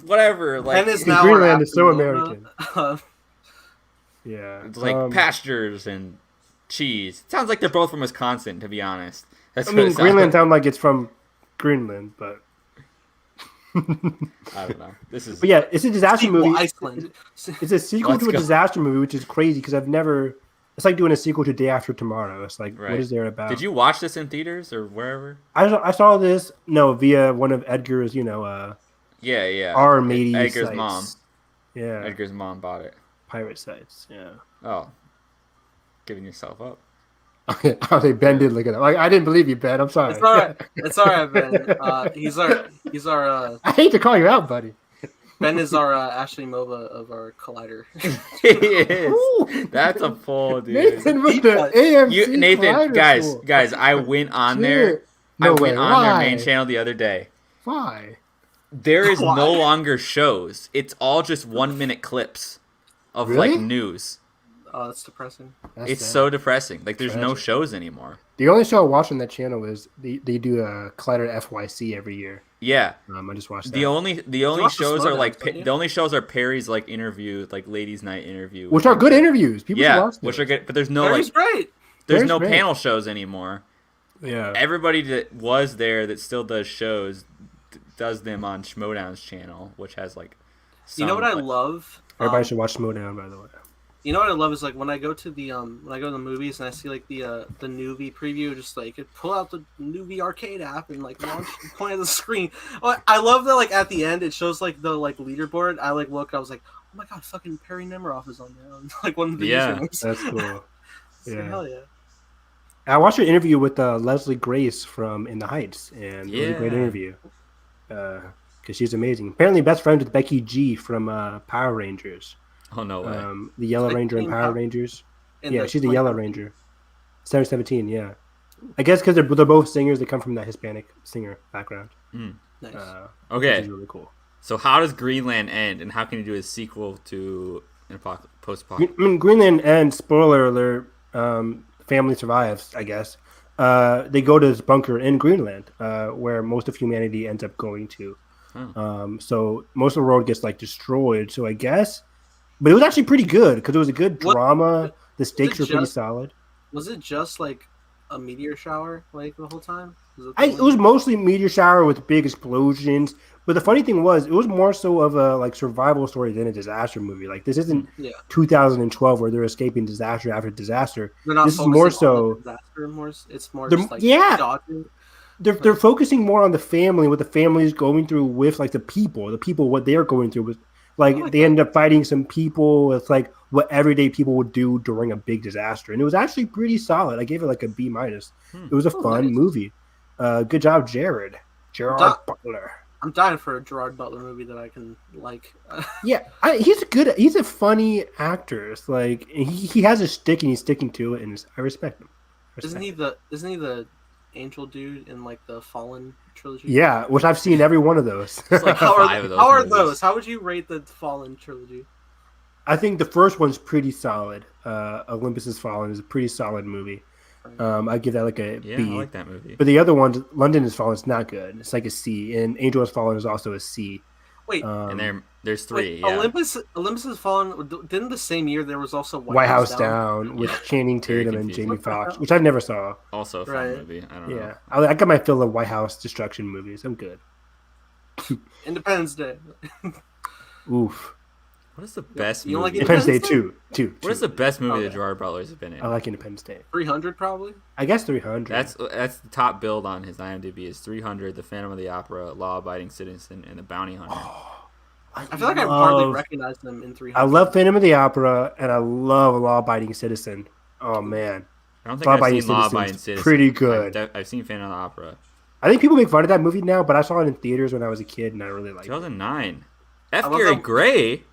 whatever. Like Ben is now Greenland our is so African American. Yeah, it's like pastures and cheese. It sounds like they're both from Wisconsin, to be honest. That's I what it mean, sounds Greenland like. sounds like it's from Greenland, but I don't know. This is but yeah, it's a disaster Sequel, movie. Iceland. It's a sequel Let's to a go. disaster movie, which is crazy because I've never. It's like doing a sequel to Day After Tomorrow. It's like, Right. what is there about? Did you watch this in theaters or wherever? I saw this via one of Edgar's Yeah. R matey Edgar's sites. mom. Yeah, Edgar's mom bought it. pirate sites. Yeah. Oh, giving yourself up. I'll say Ben did look it up. I didn't believe you, Ben. I'm sorry. It's all right. It's all right, Ben. He's our I hate to call you out, buddy. Ben is our Ashley Mova of our Collider. He is. That's a pull, dude. Nathan with Deep the cut. AMC. Nathan, Collider tool. guys, I went on there. Shit. No I way. went on their Why? main channel the other day. Why? There is Why? no longer shows. It's all just 1 minute clips of Really? like news. Oh, that's depressing. That's It's sad. so depressing. Like there's no Tragic. shows anymore. The only show I watch on that channel is they do a Collider FYC every year. Yeah. I just watched that. The only watch the shows are slowdowns, like don't you? the only shows are Perry's like interview, like ladies' night interview, which are good interviews. People should Yeah, watch which those. are good, but there's no Barry's like great. there's Barry's no great. panel shows anymore. Yeah. Everybody that was there that still does shows does them on Schmodown's channel, which has like. You know what I like- love? Everybody should watch Schmodown, by the way. You know what I love is like when I go to the movies and I see like the Nuvi preview, just like pull out the Nuvi arcade app and like launch point at the screen. Oh, I love that like at the end it shows like the like leaderboard. I like look, I was like, oh my god, fucking Perry Nemiroff is on there, like one of the Yeah. usernames. That's cool. So, Yeah. hell yeah. I watched an interview with Leslie Grace from In the Heights, and it was a great Yeah. interview because she's amazing. Apparently, best friend with Becky G from Power Rangers. Oh no way. The Yellow Like Ranger in Team Power Power- Rangers. In Yeah, the she's the Yellow 2017. Ranger. 717, yeah. I guess because they're both singers, they come from that Hispanic singer background. Nice. Which Okay. is really cool. So how does Greenland end, and how can you do a sequel to an post-apocalypse? I mean, Greenland ends, spoiler alert, family survives, I guess. They go to this bunker in Greenland where most of humanity ends up going to. So most of the world gets like destroyed. So I guess, but it was actually pretty good because it was a good drama. The stakes were pretty solid. Was it just like a meteor shower like the whole time? It was mostly meteor shower with big explosions. But the funny thing was, it was more so of a like survival story than a disaster movie. Like this isn't 2012 where they're escaping disaster after disaster. They're not this is more focusing on so the disaster, it's more just like dodging. They're focusing more on the family, what the family is going through with like the people what they're going through with like they end up fighting some people. It's like what everyday people would do during a big disaster, and it was actually pretty solid. I gave it like a B-. It was a fun movie. Good job, Gerard Butler. I'm dying for a Gerard Butler movie that I can like. Yeah, he's a funny actor. It's like he has a stick and he's sticking to it, and I respect him. Isn't he the angel dude in like the Fallen trilogy? Yeah, which I've seen every one of those. Like how are movies. those? How would you rate the Fallen trilogy? I think the first one's pretty solid. Olympus Has Fallen is a pretty solid movie. I give that like a B. I like that movie. But the other one, London Has Fallen, is not good. It's like a C, and Angel Has Fallen is also a C. Wait, and there's three. Wait, Olympus Has Fallen. Didn't the same year there was also White House Down with Channing Tatum and Jamie Foxx, which I never saw. Also a fun movie. I don't know. Yeah, I got my fill of White House destruction movies. I'm good. Independence Day. Oof. What is the best You movie? like Independence Day 2. What is the best movie that Gerard Butler's been in? I like Independence Day. 300 probably. I guess 300. That's the top build on his IMDb is 300, The Phantom of the Opera, Law Abiding Citizen, and The Bounty Hunter. I feel like I hardly recognize them in 300. I love Phantom of the Opera and I love Law Abiding Citizen. Oh man, I don't think I've seen Law Abiding Citizen. Pretty good. I've seen Phantom of the Opera. I think people make fun of that movie now, but I saw it in theaters when I was a kid and I really liked it. 2009. F. Gary Gray.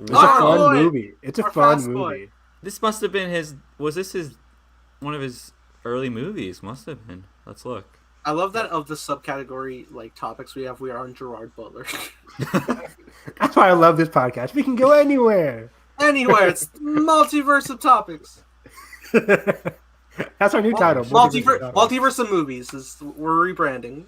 It's a fun movie. It's a fun movie. This must have been his. Was this one of his early movies? Must have been. Let's look. I love that of the subcategory like topics we have. We are on Gerard Butler. That's why I love this podcast. We can go anywhere. Anywhere. It's multiverse of topics. That's our new title. Multiverse of movies. We're rebranding.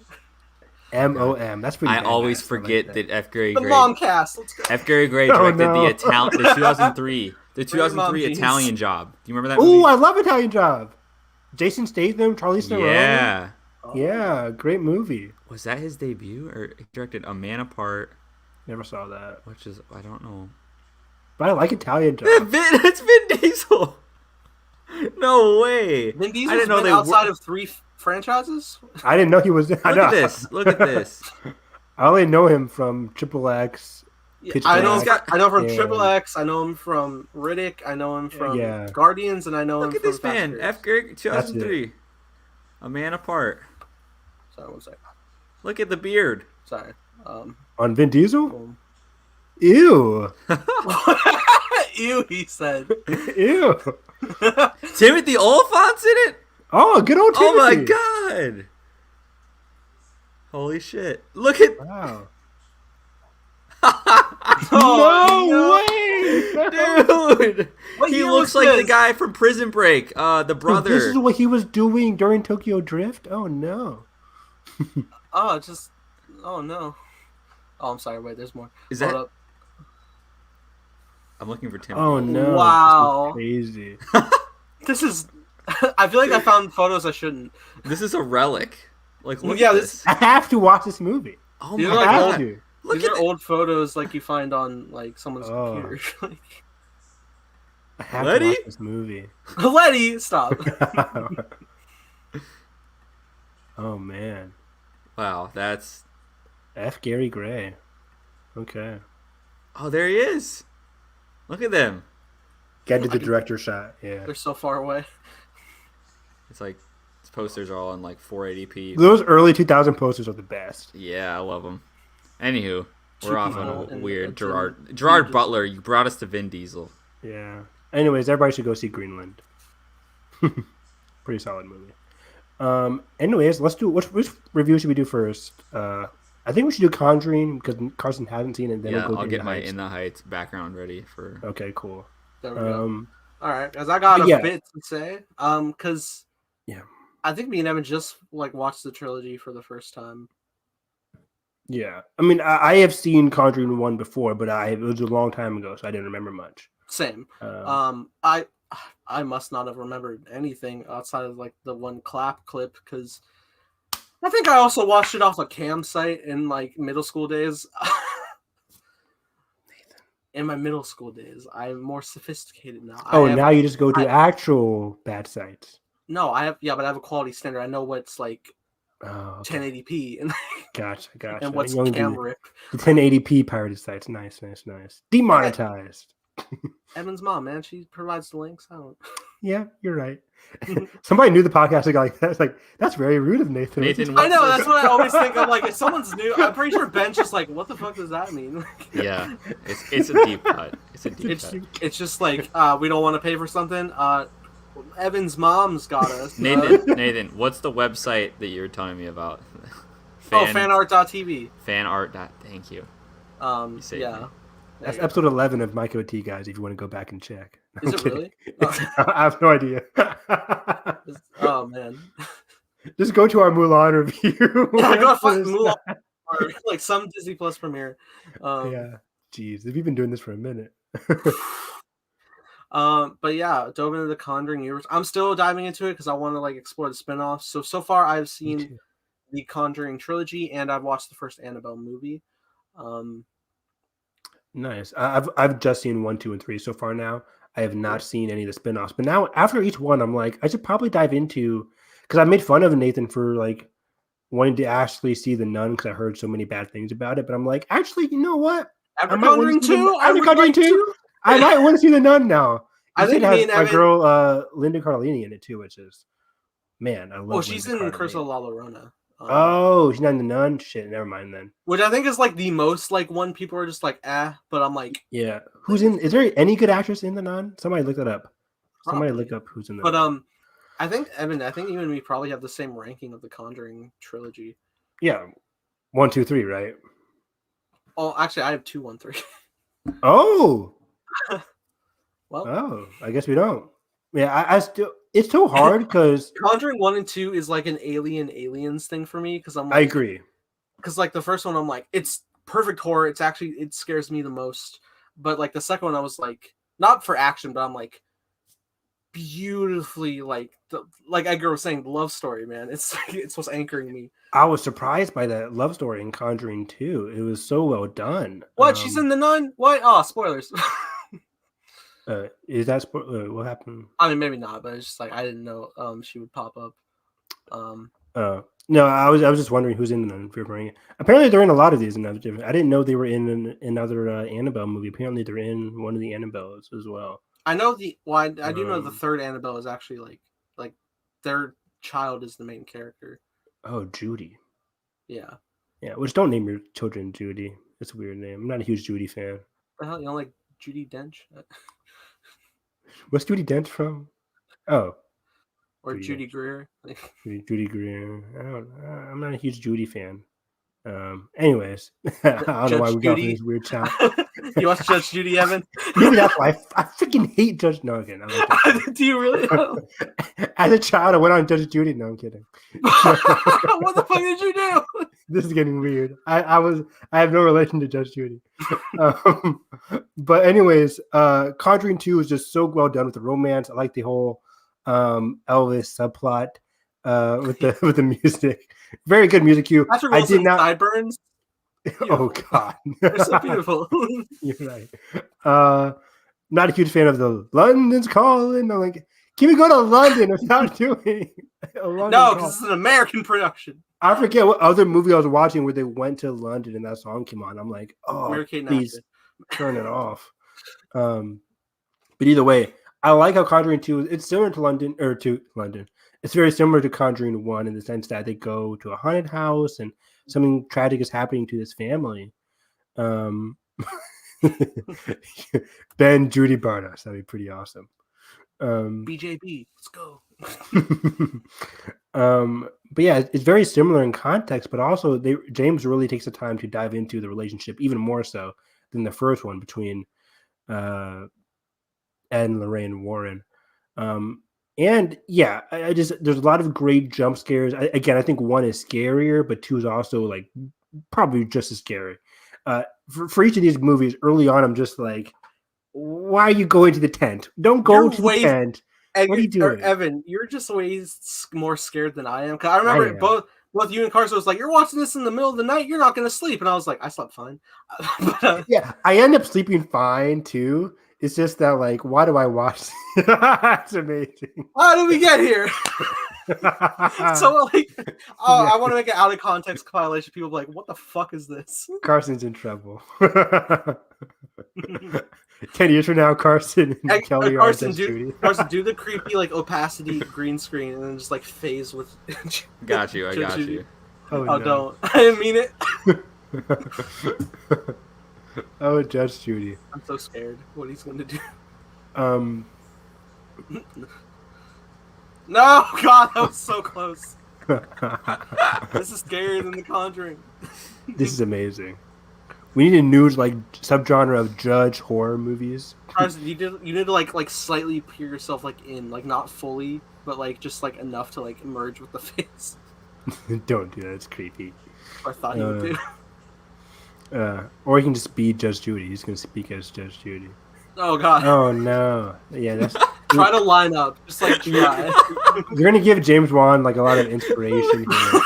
MOM. That's pretty. I always forget that F. Gary Gray. The mom cast. Let's go. F. Gary Gray directed the 2003 Italian Job. Do you remember that movie? Oh, I love Italian Job. Jason Statham, Charlize Theron. Yeah. Yeah, great movie. Was that his debut, or he directed A Man Apart? Never saw that. Which is I don't know. But I like Italian Job. It's Vin Diesel. No way. Vin Diesel's I didn't know been they outside of 3 franchises. I didn't know he was. Look at this. Look at this. I only know him from Triple X. I know from Triple X. I know him from Riddick. I know him from Guardians, and I know him from. Look at this man, F. Gary, 2003. A Man Apart. Sorry, one second. Look at the beard. Sorry. On Vin Diesel? Ew. Ew, he said. Ew. Timothy Olyphant's in it? Oh, good old Timothy. Oh my god. Holy shit. Look at. Wow. No way, dude! He looks like the guy from Prison Break, the brother. This is what he was doing during Tokyo Drift. Oh no! Oh no! Oh, I'm sorry. Wait, there's more. Is that? Up. I'm looking for Tim. Oh no! Wow! Crazy. This is. I feel like I found photos I shouldn't. This is a relic. Like, look at this. I have to watch this movie. Oh my god! These are old photos like you find on like someone's computer. I have to watch this movie. Letty, stop. Oh man. Wow, that's F. Gary Gray. Okay. Oh, there he is. Look at them. Get to the director shot. Yeah. They're so far away. It's like its posters are all in like 480p. Those early 2000 posters are the best. Yeah, I love them. Anywho, we're off on a weird Gerard Butler. You brought us to Vin Diesel. Yeah. Anyways, everybody should go see Greenland. Pretty solid movie. Anyways, let's do which review should we do first? I think we should do Conjuring because Carson hasn't seen it. Then Yeah, we'll go I'll get my Heights. In the Heights background ready for. Okay, cool. There we go. All right, because I got a bit to say. Because I think me and Evan just like watched the trilogy for the first time. Yeah, I mean, I have seen Conjuring 1 before, but it was a long time ago, so I didn't remember much. Same. I must not have remembered anything outside of like the one clap clip because I think I also watched it off a campsite in like middle school days. In my middle school days, I'm more sophisticated now. Now you just go to actual bad sites. No, I have but I have a quality standard. I know what's like 1080p and gotcha. And what's camera? The 1080p pirated sites. Nice. Demonetized. Evan's mom, man, she provides the links. I don't. Yeah, you're right. Somebody knew the podcast like that. It's like that's very rude of Nathan. I know that's what I always think. I'm like, if someone's new, I'm pretty sure Ben's just like, what the fuck does that mean? Yeah, it's a deep cut. It's just like we don't want to pay for something. Evan's mom's got us. Nathan, what's the website that you were telling me about? Fanart.tv. Fanart. Thank you. Yeah. That's episode 11 of Mike OT, guys, if you want to go back and check. Is it really? I have no idea. Oh, man. Just go to our Mulan review. Yeah, go find Mulan or like some Disney Plus premiere. Yeah. Jeez, we've been doing this for a minute. But yeah, dove into the Conjuring universe. I'm still diving into it because I want to like explore the spin-offs. So far I've seen the Conjuring trilogy and I've watched the first Annabelle movie. Nice. I've just seen 1, 2, and 3 so far now. I have not seen any of the spin-offs. But now after each one, I'm like, I should probably dive into because I made fun of Nathan for like wanting to actually see The Nun because I heard so many bad things about it. But I'm like, actually, you know what? After Conjuring 2, I might want to see The Nun now. I think me and my girl Linda Cardellini in it too, which is I love. Oh, she's in Curse of La Llorona. She's not in The Nun. Shit, never mind then. Which I think is like the most like one people are just like but I'm like who's in? Is there any good actress in The Nun? Somebody look that up. Somebody look up who's in The Nun. I think Evan, you and me probably have the same ranking of the Conjuring trilogy. Yeah, 1, 2, 3, right? Oh, actually, I have 2, 1, 3. Oh. Well, I guess we don't. Yeah, I still. It's so hard because Conjuring 1 and 2 is like an aliens thing for me because I'm like, I agree. Because like the first one, I'm like, it's perfect horror. It scares me the most. But like the second one, I was like, not for action, but I'm like, beautifully like Edgar was saying, the love story, man. It's what's anchoring me. I was surprised by that love story in Conjuring 2. It was so well done. What? She's in The Nun? What? Oh, spoilers. Is that what happened? I mean, maybe not, but it's just like I didn't know she would pop up. No, I was just wondering who's in them. Apparently, they're in a lot of these. I didn't know they were in another Annabelle movie. Apparently, they're in one of the Annabelles as well. I know I do know the third Annabelle is actually like their child is the main character. Oh, Judy. Yeah. Yeah, which don't name your children Judy. It's a weird name. I'm not a huge Judy fan. The hell, you don't like Judi Dench? What's Judi Dench from? Oh. Or Judy Greer. Judy Greer. I'm not a huge Judy fan. Anyways, I don't know why we got this weird chat. You watch Judge Judy, Evan? Maybe that's why I freaking hate Judge. No, again. Do you really? As a child, I went on Judge Judy. No, I'm kidding. What the fuck did you do? This is getting weird. I have no relation to Judge Judy. But anyways, Conjuring 2 is just so well done with the romance. I like the whole Elvis subplot with the music. Very good music cue. I did not sideburns. Oh God, they're so beautiful. You're right. Not a huge fan of the London's Calling. I'm like, can we go to London without doing a London No, because it's an American production. I forget what other movie I was watching where they went to London and that song came on. I'm like, oh, please turn it off. But either way, I like how Conjuring 2, it's similar to London. It's very similar to Conjuring 1 in the sense that they go to a haunted house and something tragic is happening to this family. Ben, Judy Barnes, that'd be pretty awesome. BJB, let's go. But yeah, it's very similar in context, but also James really takes the time to dive into the relationship even more so than the first one between Ed and Lorraine Warren. And yeah, there's a lot of great jump scares. I think one is scarier, but two is also like probably just as scary. For each of these movies, early on, I'm just like, why are you going to the tent? Don't go to the tent. What are you doing? Evan, you're just way more scared than I am. Cause I remember both you and Carson was like, you're watching this in the middle of the night, you're not going to sleep. And I was like, I slept fine. But, yeah, I end up sleeping fine too. It's just that, like, why do I watch? It's amazing. How did we get here? So, like, I want to make an out of context compilation. People be like, what the fuck is this? Carson's in trouble. 10 years from now, Carson and Kelly are Carson, do the creepy, like, opacity green screen and then just, like, phase with. Got you. I got you. Oh no. Don't. I didn't mean it. Oh, Judge Judy. I'm so scared what he's going to do. No, God, that was so close. This is scarier than The Conjuring. This is amazing. We need a new like subgenre of judge horror movies. You need to like slightly peer yourself like in, like not fully, but like just like enough to like merge with the face. Don't do that. It's creepy. I thought you would do. Or you can just be Judge Judy. He's going to speak as Judge Judy. Oh, God. Oh, no. Yeah, that's... Try to line up. Just, like, try. You're going to give James Wan, like, a lot of inspiration here.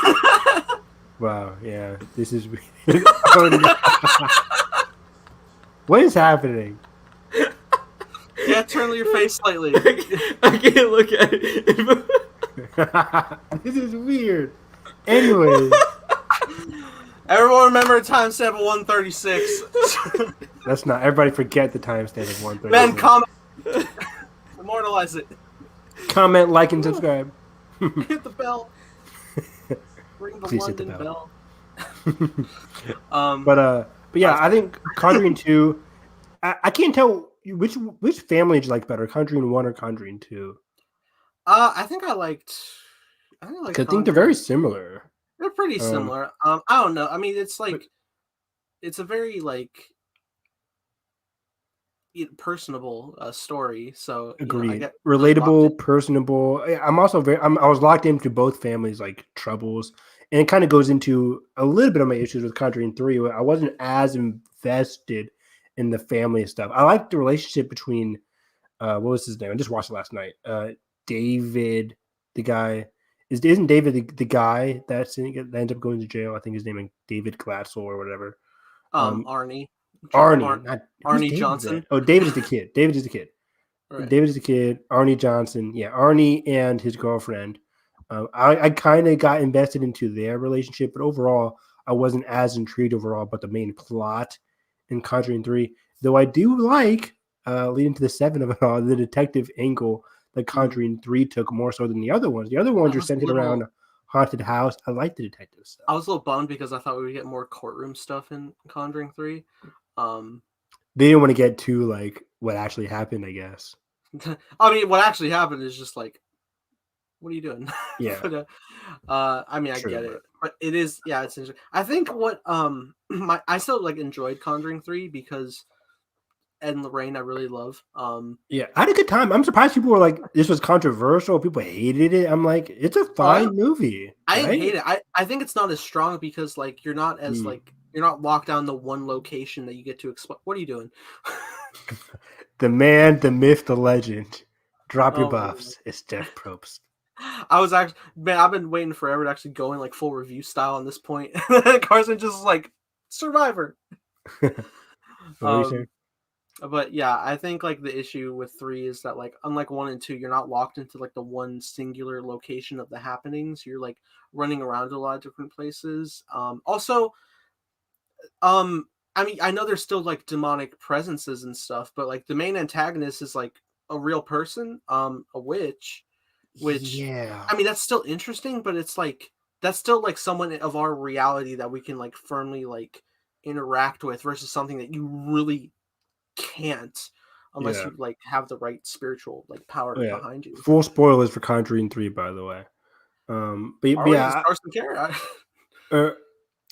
Wow, yeah. This is weird. Oh, no. What is happening? Yeah, turn your face slightly. I can't look at it. This is weird. Anyway... Everyone remember timestamp of 136. That's not. Everybody forget the timestamp of 136. Ben, comment. Immortalize it. Comment, like, and subscribe. Hit the bell. Ring the Please London hit the bell. But yeah, I think Conjuring 2. I can't tell which family do you like better, Conjuring 1 or Conjuring 2. I think I liked. I think they're very similar. They're pretty similar. I don't know. I mean, it's like it's a very like personable story. So agreed. Relatable, personable. I'm also I was locked into both families' like troubles, and it kind of goes into a little bit of my issues with Conjuring 3. Where I wasn't as invested in the family stuff. I liked the relationship between what was his name? I just watched it last night. David, the guy. Isn't David the guy that ends up going to jail? I think his name is David Glatzel or whatever. Arnie Johnson. Oh, David is the kid. David is the kid. Right. David is the kid. Arnie Johnson. Yeah, Arnie and his girlfriend. I kind of got invested into their relationship, but overall, I wasn't as intrigued overall about the main plot in Conjuring 3. Though I do like, leading to the 7 of it all, the detective angle that Conjuring 3 took more so than the other ones. The other ones are centered around haunted house. I like the detective stuff. I was a little bummed because I thought we would get more courtroom stuff in Conjuring 3. They didn't want to get to like what actually happened, I guess. I mean, what actually happened is just like, what are you doing? Yeah. But, I mean, I get it, but it is, yeah, it's interesting. I think what I still like enjoyed Conjuring 3 because Ed and Lorraine I really love. Yeah, I had a good time. I'm surprised people were like, this was controversial. People hated it. I'm like, it's a fine movie. I didn't hate it. I think it's not as strong because like you're not as like you're not locked down to one location that you get to explore. What are you doing? The man, the myth, the legend. Drop your buffs. It's Jeff Probst. I was actually, man, I've been waiting forever to actually go in like full review style on this point. Carson just like Survivor. But yeah, I think like the issue with 3 is that like unlike 1 and 2, you're not locked into like the one singular location of the happenings. You're like running around a lot of different places. Also, I mean, I know there's still like demonic presences and stuff, but like the main antagonist is like a real person, a witch, which Yeah. I mean that's still interesting, but it's like that's still like someone of our reality that we can like firmly like interact with versus something that you really can't unless Yeah. you like have the right spiritual like power Oh, yeah. behind you. Full spoilers for Conjuring 3, by the way. But Are we just yeah, Carson care?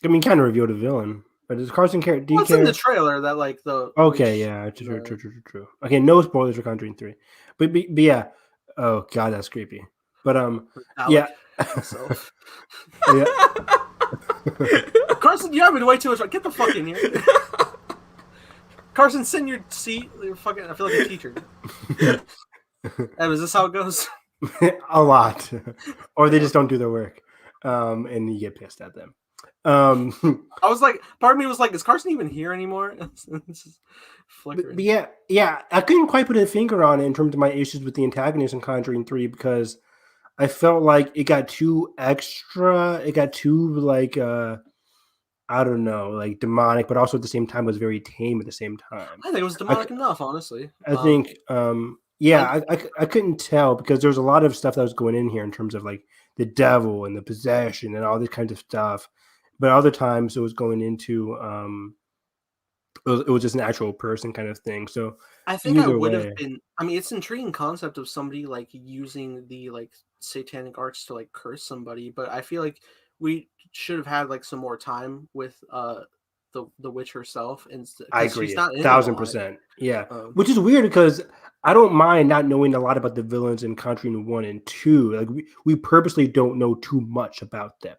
I mean, kind of revealed a villain. But does Carson care? Do you Well, it's in the care? trailer that like the Okay, witch. yeah, true, The... true, true, true, true. Okay, no spoilers for Conjuring 3. But yeah. Oh god, that's creepy. But Alec yeah. himself. Yeah. Carson, you have been way too much. Get the fuck in here. Carson, sit in your seat. You're fucking. I feel like a teacher. Is this how it goes? A lot. Or they just don't do their work. And you get pissed at them. I was like, part of me was like, is Carson even here anymore? It's flickering. But yeah, I couldn't quite put a finger on it in terms of my issues with the antagonist in Conjuring 3 because I felt like it got too extra. It got too like I don't know, like demonic, but also at the same time was very tame at the same time. I think it was demonic enough, honestly. I think yeah, I couldn't tell because there was a lot of stuff that was going in here in terms of like the devil and the possession and all this kind of stuff. But other times it was going into it was just an actual person kind of thing. So I think I either would have way, been. I mean, it's an intriguing concept of somebody like using the like satanic arts to like curse somebody, but I feel like we should have had like some more time with the witch herself, and I because agree she's not in it a lot. 1,000%. Yeah, Um, which is weird because I don't mind not knowing a lot about the villains in Conjuring 1 and 2. Like we purposely don't know too much about them.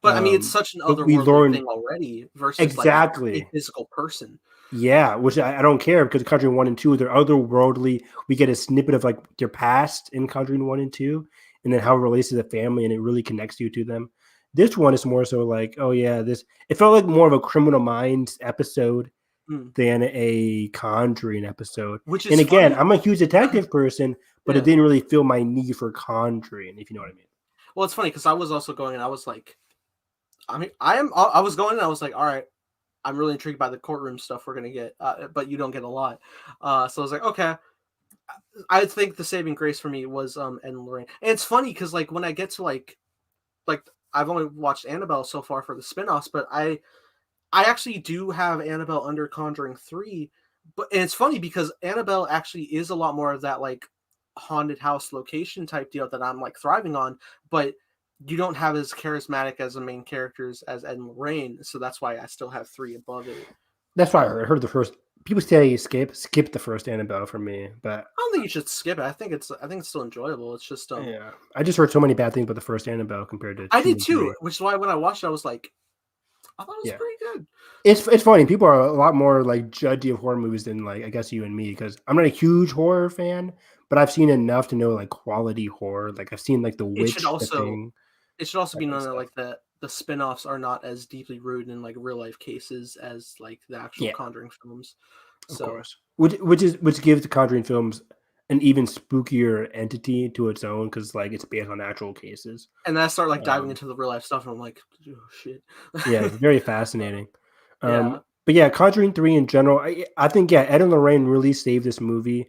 but I mean, it's such an But we otherworldly learn thing already versus like a exactly. physical person. Yeah, which I don't care because Conjuring 1 and 2, they're otherworldly. We get a snippet of like their past in Conjuring 1 and 2, and then how it relates to the family, and it really connects you to them. This one is more so like, oh yeah, this it felt like more of a Criminal Minds episode Mm. than a Conjuring episode. Which And is again, funny. I'm a huge detective person, but it Yeah. didn't really feel my need for Conjuring, if you know what I mean. Well, it's funny because I was also going and I was like, I mean, I was going and I was like, all right, I'm really intrigued by the courtroom stuff we're gonna get, but you don't get a lot. So I was like, okay. I think the saving grace for me was Ed and Lorraine, and it's funny because like when I get to like I've only watched Annabelle so far for the spinoffs, but I actually do have Annabelle under Conjuring 3, and it's funny because Annabelle actually is a lot more of that like haunted house location type deal that I'm like thriving on, but you don't have as charismatic as the main characters as Ed and Lorraine, so that's why I still have 3 above it. That's why I heard the first. People say skip the first Annabelle for me, but I don't think you should skip it. I think it's still enjoyable. It's just yeah, I just heard so many bad things about the first Annabelle compared to I 2 did and too, 3. which is why when I watched it, I was like, I thought it was Yeah. pretty good. It's funny. People are a lot more like judgy of horror movies than like I guess you and me because I'm not a huge horror fan, but I've seen enough to know like quality horror. Like I've seen like The It should Witch, The also Thing. be That kind known of that stuff. like the spin-offs are not as deeply rooted in like real life cases as like the actual Yeah, Conjuring films. of So course. Which gives the Conjuring films an even spookier entity to its own because like it's based on actual cases. and then I start like diving Um, into the real life stuff and I'm like, oh shit. yeah, it's very fascinating. Yeah. But yeah, Conjuring 3 in general, I think yeah, Ed and Lorraine really saved this movie.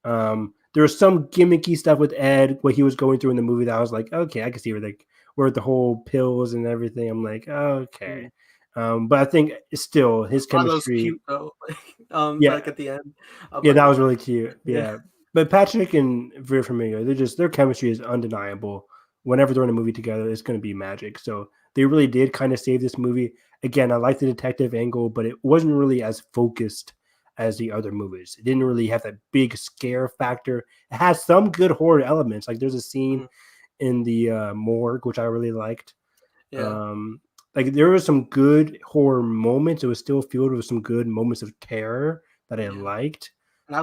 There was some gimmicky stuff with Ed, what he was going through in the movie that I was like, okay, I can see where the whole pills and everything. I'm like, okay. But I think still his One of those chemistry, cute though. yeah, Like at the end. yeah, But that was yeah. really cute. Yeah. Yeah. But Patrick and Vera Farmiga, their chemistry is undeniable. Whenever they're in a movie together, it's going to be magic. So they really did kind of save this movie. Again, I like the detective angle, but it wasn't really as focused as the other movies. It didn't really have that big scare factor. It has some good horror elements. Like there's a scene in the morgue, which I really liked. Yeah. Like there were some good horror moments. It was still filled with some good moments of terror that I Yeah. liked. And I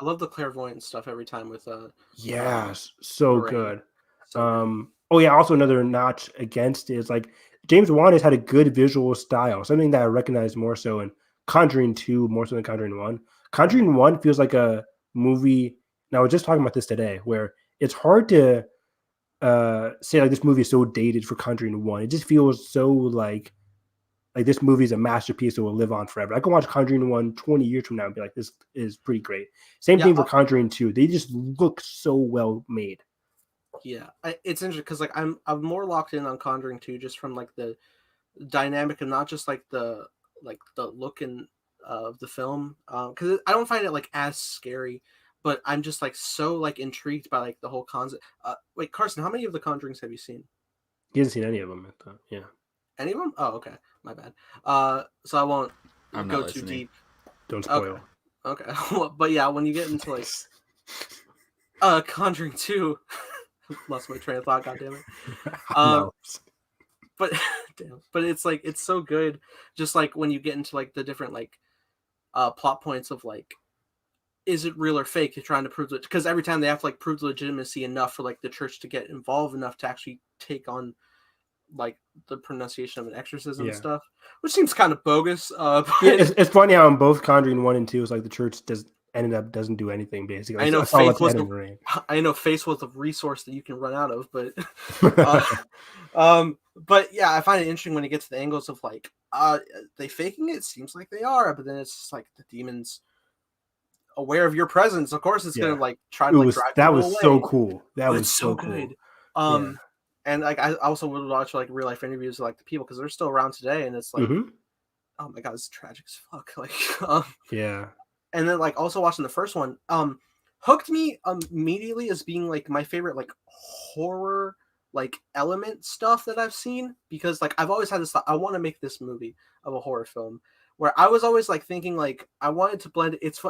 love the clairvoyant stuff every time with Yes, so Lorraine. good. So good. Oh yeah, also another notch against it is like James Wan has had a good visual style, something that I recognize more so in Conjuring 2, more so than Conjuring 1. Conjuring 1 feels like a movie. Now, I was just talking about this today, where it's hard to say like this movie is so dated for Conjuring 1. It just feels so like like this movie is a masterpiece that will live on forever. I can watch Conjuring 1 20 years from now and be like, this is pretty great. Same thing for Conjuring 2. They just look so well made. Yeah, it's interesting because like I'm more locked in on Conjuring 2 just from like the dynamic and not just like the look and of the film, because I don't find it like as scary, but I'm just like so like intrigued by like the whole concept. Wait, Carson, how many of the Conjurings have you seen? He hasn't seen any of them. Yeah. Any of them? Oh, okay, my bad. So I won't go too deep. Don't spoil. Okay. But yeah, when you get into like Conjuring 2, lost my train of thought. God damn it. No. But damn, but it's like it's so good. Just like when you get into like the different like plot points of like, is it real or fake? You're trying to prove it, because every time they have to like prove the legitimacy enough for like the church to get involved enough to actually take on like the pronunciation of an exorcism and stuff, which seems kind of bogus. But... Yeah, it's funny how in both Conjuring 1 and 2, it's like the church doesn't do anything basically. I know faith was a resource that you can run out of, but but yeah, I find it interesting when you get to the angles of like, they faking it? It seems like they are, but then it's just like the demons aware of your presence. Of course, it's gonna like try to like drive that people was away. So cool. That was so good. Cool. And like I also would watch like real life interviews of like the people because they're still around today, and it's like, oh my god, it's tragic as fuck. Like, and then like also watching the first one, hooked me immediately as being like my favorite like horror like element stuff that I've seen, because like I've always had this thought, I want to make this movie of a horror film where I was always like thinking like I wanted to blend it's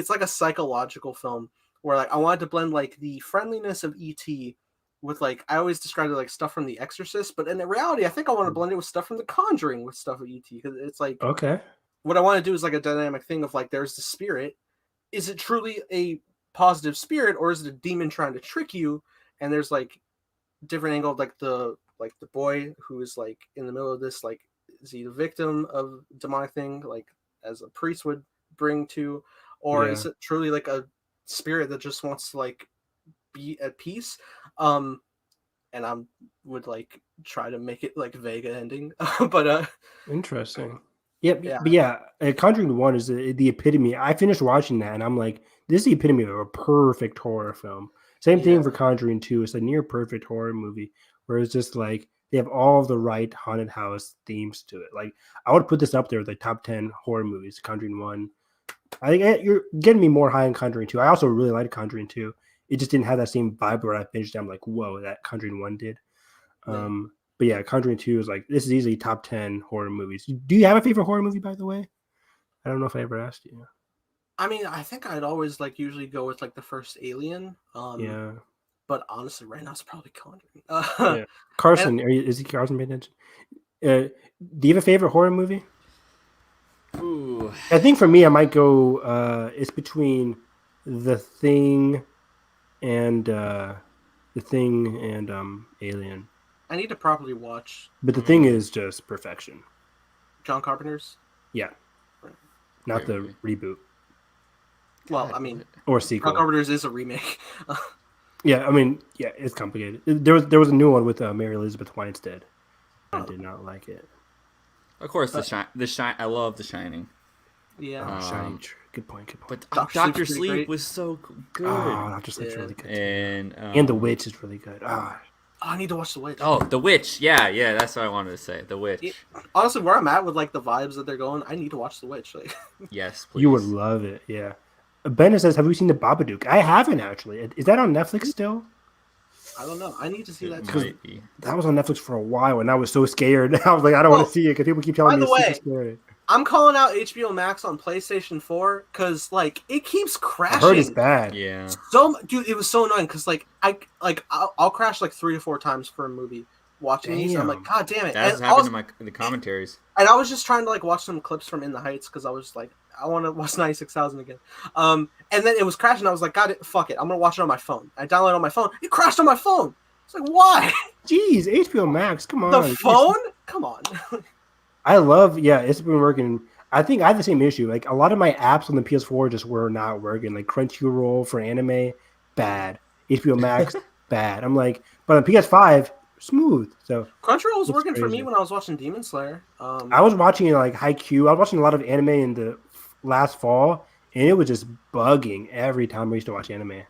like a psychological film where like I wanted to blend like the friendliness of E.T. with like, I always described it like stuff from The Exorcist, but in reality I think I want to blend it with stuff from The Conjuring with stuff of E.T. because it's like, okay, what I want to do is like a dynamic thing of like, there's the spirit, is it truly a positive spirit or is it a demon trying to trick you? And there's like different angle of like the boy who is like in the middle of this, like, is he the victim of demonic thing like as a priest would bring to, or is it truly like a spirit that just wants to like be at peace? And I would like try to make it like Vega ending. But interesting. Conjuring 1 is the epitome. I finished watching that and I'm like, this is the epitome of a perfect horror film. Same thing for Conjuring 2. It's a near perfect horror movie where it's just like they have all of the right haunted house themes to it. Like I would put this up there with the top 10 horror movies. Conjuring 1. I think you're getting me more high in Conjuring 2. I also really liked Conjuring 2. It just didn't have that same vibe where I finished it. I'm like, whoa, that Conjuring 1 did. But yeah, Conjuring 2 is like, this is easily top 10 horror movies. Do you have a favorite horror movie, by the way? I don't know if I ever asked you. I mean, I think I'd always like usually go with like the first Alien. But honestly, right now it's probably Conjuring. Carson, is he Carson paying attention? Do you have a favorite horror movie? Ooh. I think for me, I might go. It's between The Thing and Alien. I need to properly watch. But The Thing is just perfection. John Carpenter's? Yeah. Not the reboot. Well, I mean, or sequel. John Carpenter's is a remake. Yeah, I mean, yeah, it's complicated. There was a new one with Mary Elizabeth Winstead. I did not like it. Of course, The Shine. I love The Shining. Yeah. Shining. Good point. But Dr. Sleep was so good. Oh, Dr. Sleep's really good. And The Witch is really good. I need to watch The Witch. Oh, The Witch. Yeah, that's what I wanted to say. The Witch. Honestly, where I'm at with like the vibes that they're going, I need to watch The Witch. Like, yes, please. You would love it. Yeah. Ben says, "Have you seen The Babadook?" I haven't actually. Is that on Netflix still? I don't know. I need to see that too. That was on Netflix for a while, and I was so scared. I was like, I don't want to see it because people keep telling me it's super scary. I'm calling out HBO Max on PlayStation 4 because like it keeps crashing. I heard it's bad. Yeah. Dude, it was so annoying because I'll crash like 3 to 4 times for a movie watching these. And I'm like, God damn it! That's happened in the commentaries. And I was just trying to like watch some clips from In the Heights because I was like, I want to watch 96,000 again. And then it was crashing. I was like, God, fuck it. I'm gonna watch it on my phone. I downloaded it on my phone. It crashed on my phone. It's like, why? Jeez, HBO Max, come on. The phone? Come on. I love, it's been working. I think I have the same issue. Like a lot of my apps on the PS4 just were not working. Like Crunchyroll for anime, bad. HBO Max, bad. I'm like, but on PS5, smooth. So Crunchyroll was it's working for me crazy. when I was watching Demon Slayer. I was watching like Haikyuu. I was watching a lot of anime in the last fall, and it was just bugging every time I used to watch anime.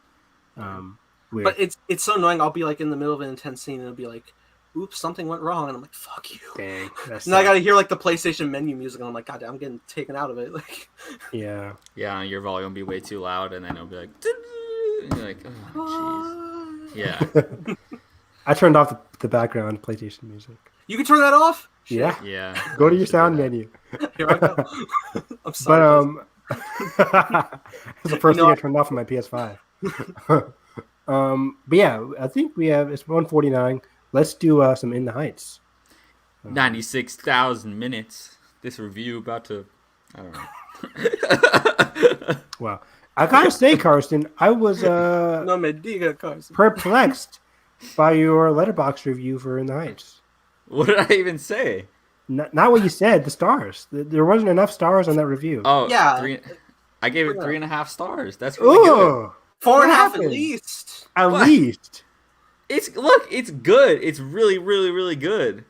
Weird. But it's so annoying. I'll be like in the middle of an intense scene and it'll be like, "Oops, something went wrong," and I'm like, "Fuck you." Dang. And I gotta hear like the PlayStation menu music, and I'm like, "God damn, I'm getting taken out of it." Like, yeah. Yeah, your volume will be way too loud, and then it'll be like, and you're like, oh, jeez. Yeah. I turned off the background PlayStation music. You can turn that off. Shit. Yeah. Yeah. Go to your sound menu. Here I go. I'm sorry. But it's the first thing I turned off on my PS5. But yeah, I think it's 1:49. Let's do some In the Heights. 96,000 minutes. This review about to, I don't know. Wow. I gotta say, Karsten, I was No me diga, Carson. perplexed by your Letterboxd review for In the Heights. What did I even say? Not what you said. The stars. There wasn't enough stars on that review. Oh, Yeah. I gave it 3.5 stars. That's really good. Ooh, 4.5 at happened? least. at What? least. It's good. It's really, really, really good.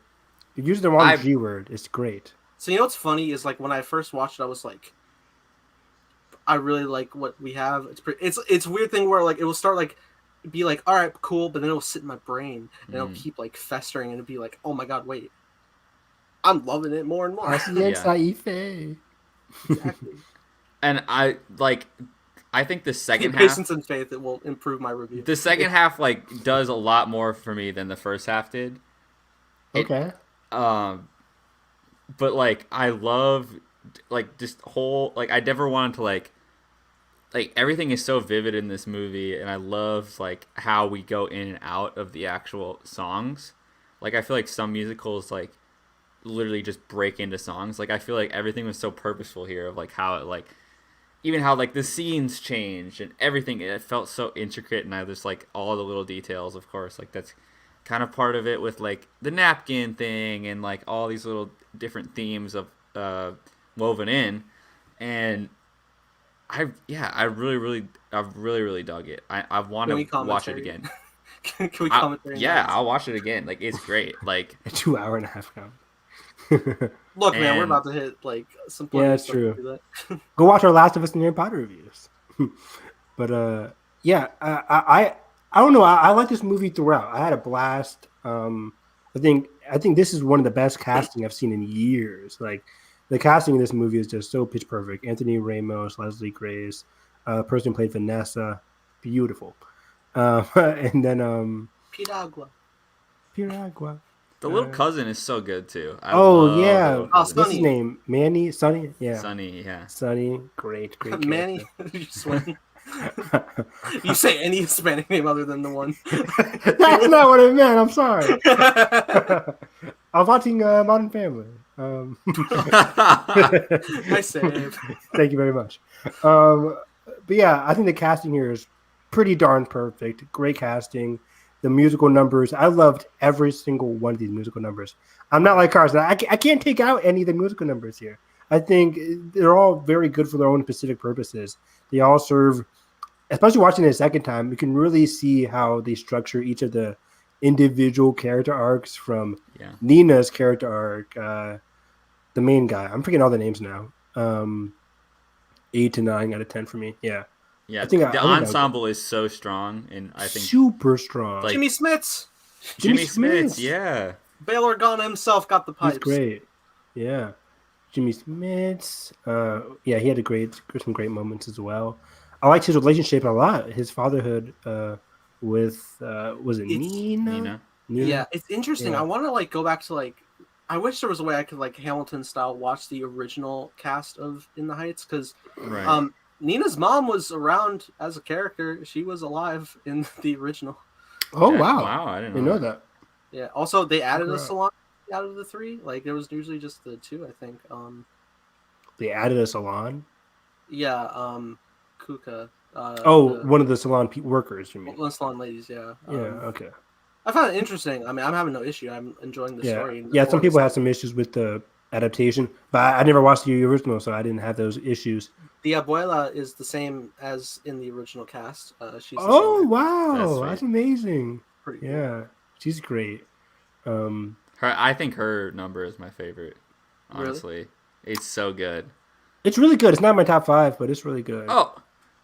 You used the wrong G word. It's great. So you know what's funny is like when I first watched it, I was like, I really like what we have. It's a weird thing where like it will start like be like, all right, cool, but then it'll sit in my brain and it'll keep like festering and it'll be like, oh my god, wait, I'm loving it more and more. Exactly. And I think the second half, Patience and faith, it will improve my review. the second half like does a lot more for me than the first half did. Okay. But like I love like just whole like I never wanted to like everything is so vivid in this movie, and I love like how we go in and out of the actual songs. Like I feel like some musicals like literally just break into songs. Like I feel like everything was so purposeful here of like how it like even how like the scenes changed and everything. It felt so intricate, and I just like all the little details. Of course, like that's kind of part of it with like the napkin thing and like all these little different themes of woven in, and I really dug it. I want to watch it again. Can we comment? Yeah, I'll watch it again. Like it's great. Like a 2.5 hour now. Look, man, we're about to hit like some. Yeah, that's true. Go watch our Last of Us and Harry Potter reviews. But yeah, I don't know. I like this movie throughout. I had a blast. I think this is one of the best casting I've seen in years. Like the casting in this movie is just so pitch perfect. Anthony Ramos, Leslie Grace, person who played Vanessa, beautiful. And then Piragua. the little cousin is so good too. Yeah, Sonny. what's his name? Manny, Sonny, yeah, Sonny, yeah, Sonny, great. Manny. You say any Hispanic name other than the one. That's not what I meant. I'm sorry. I was watching Modern Family. Nice save. Thank you very much. But yeah, I think the casting here is pretty darn perfect. Great casting. The musical numbers, I loved every single one of these musical numbers. I'm not like Carson. I can't take out any of the musical numbers here. I think they're all very good for their own specific purposes. They all serve, especially watching it a second time, you can really see how they structure each of the individual character arcs from Nina's character arc, the main guy. I'm forgetting all the names now. 8 to 9 out of 10 for me. Yeah. Yeah, the ensemble is so strong, and I think super strong. Like, Jimmy Smits. Jimmy Smits, yeah. Bail Organa himself got the pipes. He's great. Yeah. Jimmy Smits. Yeah, he had some great moments as well. I liked his relationship a lot. His fatherhood with was it Nina? Yeah, it's interesting. Yeah. I want to like go back to like. I wish there was a way I could like Hamilton style watch the original cast of In the Heights because Nina's mom was around as a character. She was alive in the original. Oh, wow. Wow, I didn't know that. Yeah. Also, they added a salon out of the 3. Like, there was usually just the 2, I think. They added a salon? Yeah, Kuka. One of the salon workers, you mean? One of the salon ladies, yeah. Yeah, okay. I found it interesting. I mean, I'm having no issue. I'm enjoying the story. Yeah, some people had some issues with the adaptation, but I never watched the original, so I didn't have those issues. The abuela is the same as in the original cast. She's wow, that's amazing. Pretty cool. Yeah, she's great. I think her number is my favorite. Honestly, Really? it's so good. It's really good. It's not my top 5, but it's really good. Oh,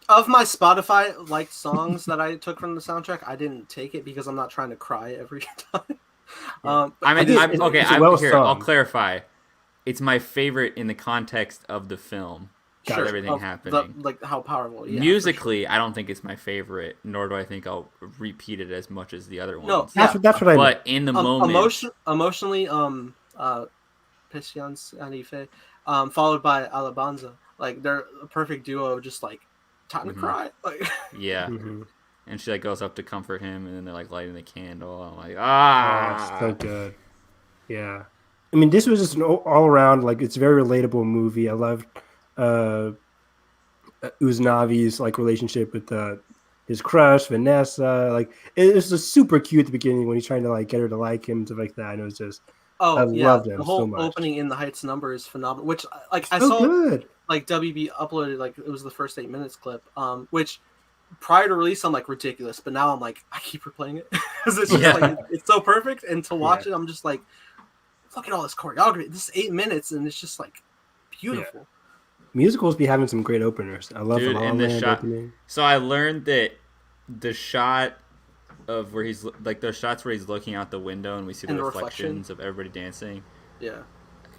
Of my Spotify liked songs that I took from the soundtrack, I didn't take it because I'm not trying to cry every time. I mean, here. sung. I'll clarify. It's my favorite in the context of the film. Sure, everything happening. Like how powerful. Yeah, musically, I don't think it's my favorite, nor do I think I'll repeat it as much as the other ones. No, that's what I mean. But in the moment, emotionally, Patience Anife, followed by Alabanza, like they're a perfect duo. Just like time to cry. Like yeah. Mm-hmm. And she like goes up to comfort him, and then they're like lighting the candle. I'm like, so good. Yeah, I mean, this was just an all around like it's a very relatable movie. I loved Uznavi's like relationship with his crush Vanessa. Like it was just super cute at the beginning when he's trying to like get her to like him, stuff like that. And it was just loved him the whole so much. opening in the Heights number is phenomenal. Which like I so saw good. like WB uploaded like it was the first 8 minutes clip. Which prior to release I'm like ridiculous, but now I'm like I keep replaying it because it's just like it's so perfect. And to watch it, I'm just like, look at all this choreography. This is 8 minutes, and it's just like beautiful. Yeah. Musicals be having some great openers. I love the shot. Opening. So I learned that the shot of where he's like the shots where he's looking out the window and we see the reflections of everybody dancing. Yeah,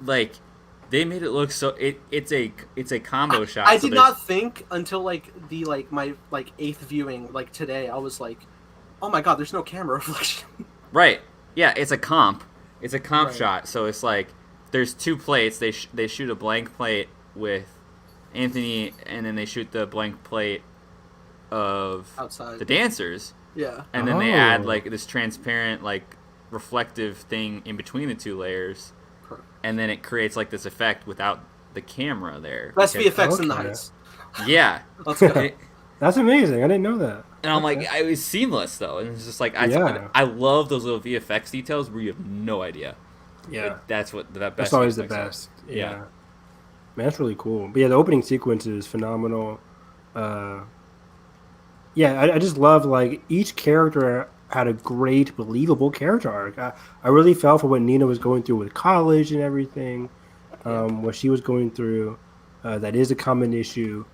like they made it look so. It's a combo shot. I did not think until like my 8th viewing like today. I was like, oh my god, there's no camera reflection. Right. Yeah, it's a comp. It's a comp shot. So it's like there's 2 plates. They shoot a blank plate with Anthony, and then they shoot the blank plate of outside the dancers. Yeah, and then they add like this transparent, like reflective thing in between the 2 layers, and then it creates like this effect without the camera there. Best VFX in the Heights. Yeah, let's go. That's amazing. I didn't know that. And I'm like, it was seamless though, and it's just like I love those little VFX details where you have no idea. Yeah, like, that's always the best. Yeah. Man, that's really cool. But yeah, the opening sequence is phenomenal. I just love like each character had a great, believable character arc. I really felt for what Nina was going through with college and everything, what she was going through. That is a common issue.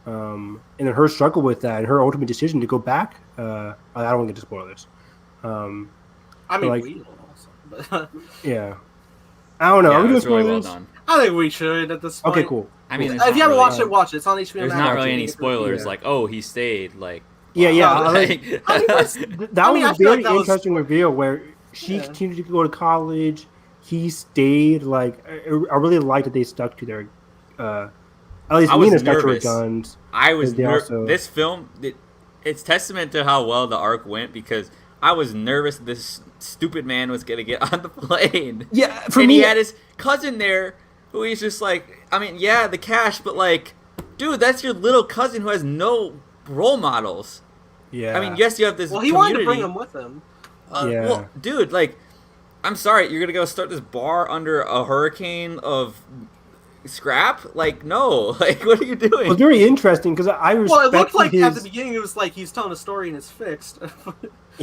And then her struggle with that and her ultimate decision to go back. I don't want to get to spoilers. I mean, like, we will also. Yeah. I don't know. Yeah, Are we doing really spoilers? well done. I think we should at this point. Okay, cool. I mean, if you haven't watched it, watch it. It's on HBO. There's not really any spoilers. Like, oh, he stayed. Like, yeah. That was a very interesting reveal where she continued to go to college. He stayed. Like, I really liked that they stuck to their. At least Nina stuck to her guns. I was nervous. This film, it's testament to how well the arc went because I was nervous this stupid man was going to get on the plane. Yeah, he had his cousin there who he's just like, I mean, yeah, the cash, but like, dude, that's your little cousin who has no role models. Yeah. I mean, yes, you have this he wanted to bring him with him. Well, dude, like, I'm sorry, you're going to go start this bar under a hurricane of scrap? Like, no. Like, what are you doing? Well, very interesting because I respect Well, it looked like at the beginning it was like he's telling a story and it's fixed.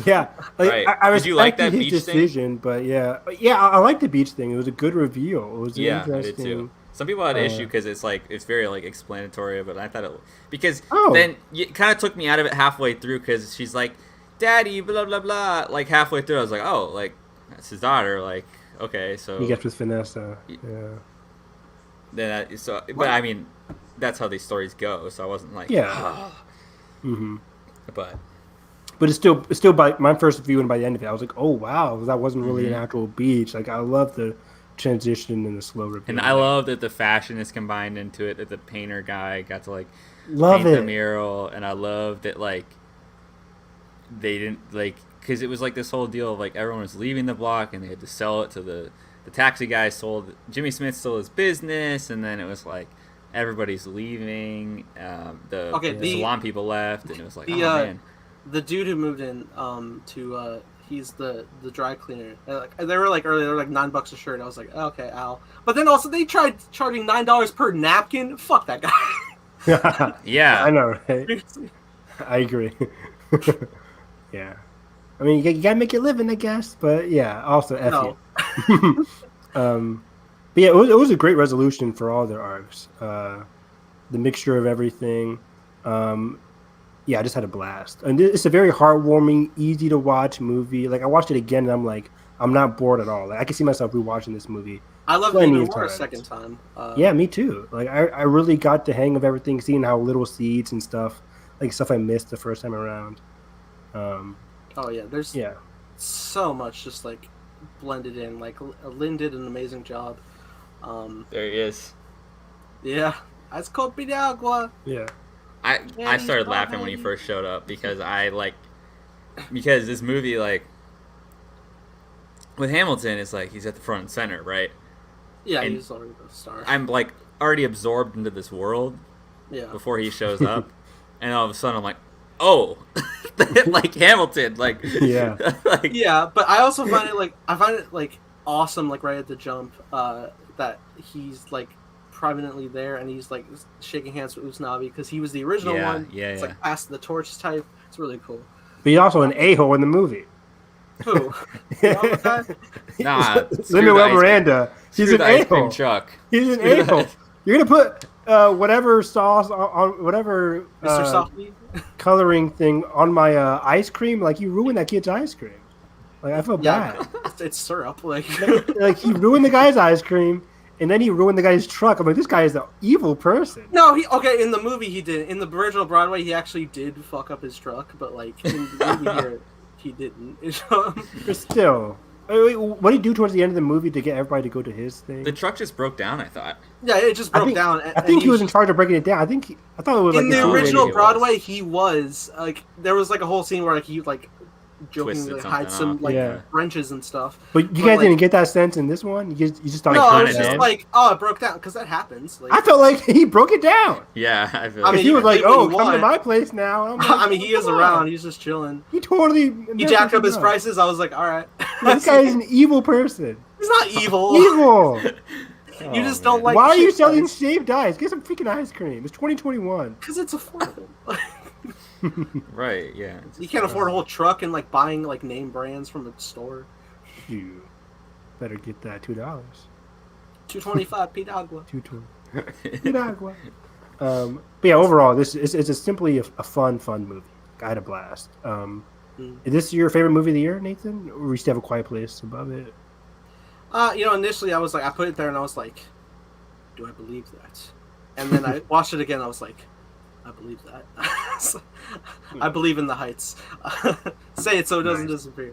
Yeah, like, right. I respect Did you like that his beach decision, but I like the beach thing. It was a good reveal. It was interesting. I did too. Some people had an issue because it's very like explanatory, but I thought it because Oh. then it kind of took me out of it halfway through because she's like, "Daddy," blah blah blah. Like halfway through, I was like, "Oh, like that's his daughter." Like, okay, so He gets with Vanessa. Yeah. then but I mean, that's how these stories go. So I wasn't like, Mm-hmm. But it's still by my first viewing by the end of it, I was like, oh wow, that wasn't really an actual beach. Like I love the transition and the slow reveal. And I love that the fashion is combined into it. That the painter guy got to like paint the mural, and I love that like they didn't like because it was like this whole deal of like everyone was leaving the block and they had to sell it to the taxi guy sold Jimmy Smith stole his business, and then it was like everybody's leaving. The salon people left, and it was like oh man. The dude who moved in he's the dry cleaner. They were like earlier, they were like $9 a shirt. I was like, okay, Al. But then also they tried charging $9 per napkin. Fuck that guy. Yeah, I know, right? I agree. Yeah. I mean, you gotta make a living, I guess. But yeah, also F No. you. But yeah, it was a great resolution for all their arcs. The mixture of everything. Yeah, I just had a blast. And it's a very heartwarming, easy to watch movie. Like I watched it again, and I'm like, I'm not bored at all. Like I can see myself rewatching this movie. I loved it even more a second time. Yeah, me too. Like I really got the hang of everything, seeing how little seeds and stuff, like stuff I missed the first time around. Oh yeah, there's so much just like blended in. Like Lynn did an amazing job. There he is. Yeah, it's called Pidagua. Yeah. I started laughing when he first showed up because because this movie, like, with Hamilton, it's like he's at the front and center, right? Yeah, and he's already the star. I'm like already absorbed into this world before he shows up, and all of a sudden I'm like, oh, like Hamilton, like yeah, like, yeah. But I also find it like awesome, like right at the jump, that he's like prominently there and he's like shaking hands with Usnavi because he was the original one. It's like pass the torch type. It's really cool. But he's also an a-hole in the movie. Who? Nah, Lin-Manuel Miranda. He's an a-hole. Truck. He's an a-hole. You're gonna put whatever sauce on whatever coloring thing on my ice cream. Like you ruined that kid's ice cream. Like I feel bad. It's syrup. Like he ruined the guy's ice cream. And then he ruined the guy's truck. I'm like, this guy is an evil person. No, in the movie he did. In the original Broadway, he actually did fuck up his truck, but like in the movie here, he didn't. But still, what did he do towards the end of the movie to get everybody to go to his thing? The truck just broke down, I thought. Yeah, it just broke down. I think he was in charge of breaking it down. I thought it was in the original Broadway. He was like, there was like a whole scene where like he like jokingly hide some wrenches and stuff. But you guys didn't get that sense in this one. You just thought I was just like, oh, it broke down because that happens. Like, I felt like he broke it down. Yeah, I feel. I mean, he was like, "Oh, come to my place now." Like, I mean, he is around. He's just chilling. He jacked up his prices. I was like, all right. This guy is an evil person. He's not evil. Evil. You just don't like. Why are you selling shaved ice? Get some freaking ice cream. It's 2021. Because it's affordable. Right, yeah. You can't afford a whole truck and like buying like name brands from a store. You better get that $2. $2.25 Pidagua. Pidagua. But yeah, overall, this is simply a fun movie. I had a blast. Is this your favorite movie of the year, Nathan? Or we still have A Quiet Place above it? Initially I was like, I put it there and I was like, do I believe that? And then I watched it again. I was like, I believe that. I believe in the heights. Say it so it doesn't disappear.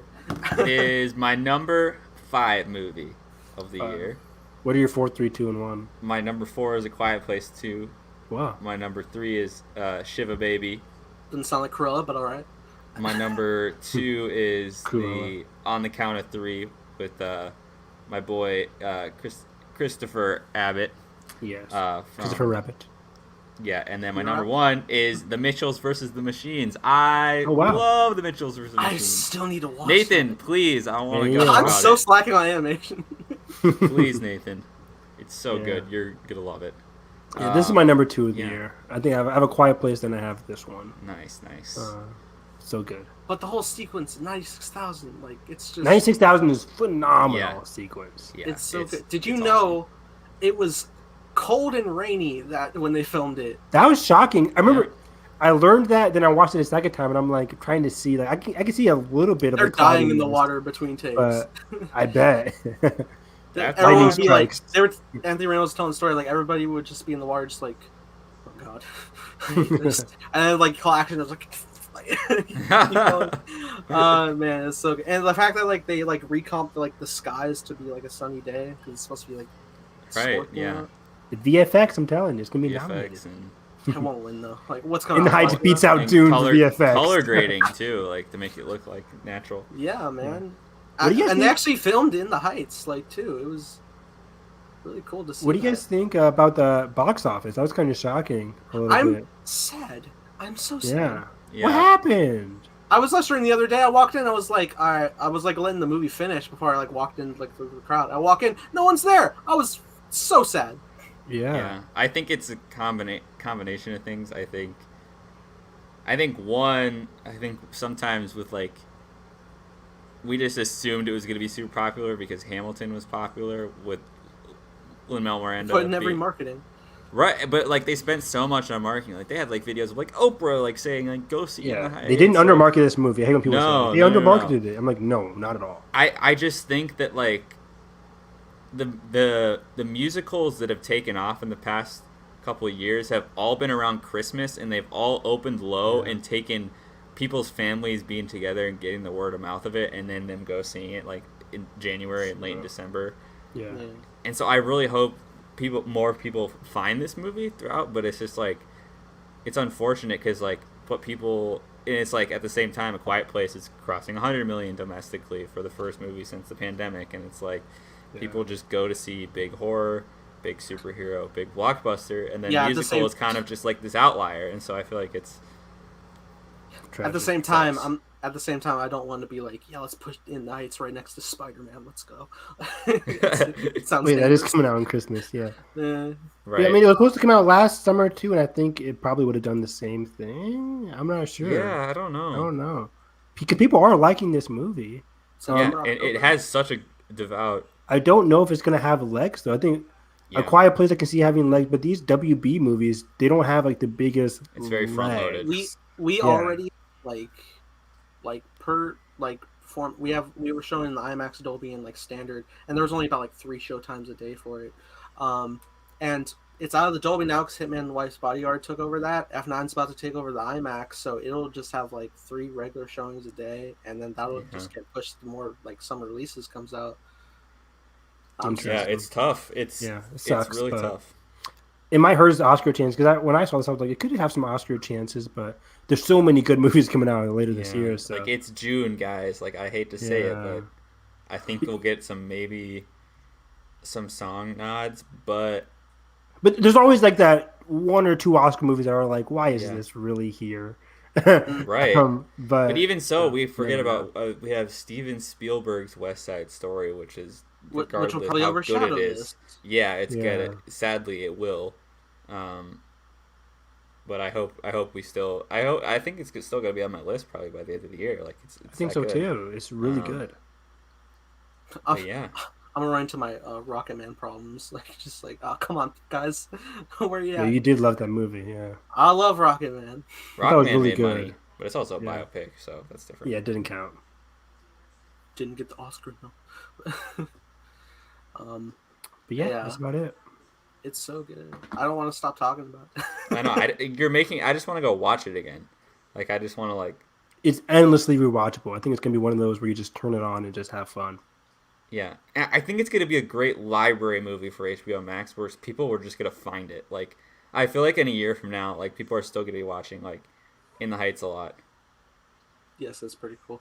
Is my number 5 movie of the year. What are your 4, 3, 2, and 1? My number 4 is A Quiet Place 2. Wow. My number 3 is Shiva Baby. Doesn't sound like Cruella, but all right. My number 2 is the On the Count of 3 with my boy Christopher Abbott. Yes. Christopher Rabbit. Yeah, and then my number 1 is The Mitchells versus the Machines. I love The Mitchells versus the Machines. I still need to watch Nathan, please, I want to go I'm so slacking on animation. Please, Nathan. It's so good. You're going to love it. Yeah, this is my number 2 of the year. I think I have A Quiet Place, then I have this one. Nice. So good. But the whole sequence, 96,000, like, it's just... 96,000 is phenomenal sequence. Yeah, it's so good. Did you know it was cold and rainy that when they filmed it? That was shocking. I remember I learned that, then I watched it a second time, and I'm like trying to see, like I can see a little bit of. They're dying in the water between takes. I bet. Everyone would be like, Anthony Reynolds was telling the story, like everybody would just be in the water, just like, oh god, and then like call action, it was like. Man, it's so good. And the fact that like they like recomped like the skies to be like a sunny day because it's supposed to be like the VFX, I'm telling you, it's gonna be nominated. I won't win though. Like what's going on? And the Heights beats out Dune's VFX. Color grading too, like to make it look like natural. Yeah, man. And they actually filmed in the Heights, like too. It was really cool to see. What do you guys think about the box office? That was kind of shocking. I'm sad. I'm so sad. Yeah. What happened? I was listening the other day. I walked in. I was like, I was like letting the movie finish before I like walked in like the crowd. I walk in, no one's there. I was so sad. Yeah. I think it's a combination of things. I think sometimes with like we just assumed it was going to be super popular because Hamilton was popular with Lin-Manuel Miranda. Put in every marketing. Right, but like they spent so much on marketing. Like they had like videos of like Oprah like saying like go see. Yeah, In the they didn't undermarket like, this movie. I hate when people say they undermarketed it. I'm like, no, not at all. I just think that like the musicals that have taken off in the past couple of years have all been around Christmas, and they've all opened low and taken people's families being together and getting the word of mouth of it, and then them go seeing it like in January and late in December. Yeah. And so I really hope more people find this movie throughout, but it's just like it's unfortunate because like what people, and it's like at the same time A Quiet Place is crossing 100 million domestically for the first movie since the pandemic, and it's like people just go to see big horror, big superhero, big blockbuster, and then musical is kind of just like this outlier, and so I feel like it's tragic. At the same time, I don't want to be like, yeah, let's put In the Heights right next to Spider-Man. Let's go. It sounds. Wait, that is coming out on Christmas. Yeah. Right. Yeah, I mean, it was supposed to come out last summer too, and I think it probably would have done the same thing. I'm not sure. Yeah, I don't know. Because people are liking this movie. And it has such a devout. I don't know if it's gonna have legs though. I think A Quiet Place I can see having legs, but these WB movies, they don't have like the biggest. It's very front loaded. We already we were showing the IMAX Dolby and like standard, and there was only about like 3 show times a day for it, and it's out of the Dolby now because Hitman and Wife's Bodyguard took over that. F9's about to take over the IMAX, so it'll just have like 3 regular showings a day, and then that'll just get pushed the more like summer releases comes out. Yeah, it's tough. It sucks, really tough. It might hurt the Oscar chance because when I saw this, I was like, it could have some Oscar chances, but there's so many good movies coming out later this year. So. Like it's June, guys. Like I hate to say it, but I think we'll get some song nods, but there's always like that 1 or 2 Oscar movies that are like, why is this really here? Right. But even so, we forget about we have Steven Spielberg's West Side Story, which will probably overshadow this. Yeah, it's good. Sadly, it will. But I hope we still. I think it's still gonna be on my list probably by the end of the year. Like I think so too. It's really good. Yeah. I'm gonna run into my Rocket Man problems. Like just like, oh come on, guys, where are you at? Yeah, you did love that movie. Yeah. I love Rocket Man. Rocket Man really made good. Money, but it's also a biopic, so that's different. Yeah, it didn't count. Didn't get the Oscar though. But yeah, that's about it. It's so good. I don't want to stop talking about it. I know. I just want to go watch it again. Like I just want to like. It's endlessly rewatchable. I think it's gonna be one of those where you just turn it on and just have fun. Yeah, I think it's gonna be a great library movie for HBO Max, where people were just gonna find it. Like I feel like in a year from now, like people are still gonna be watching like In the Heights a lot. Yes, that's pretty cool.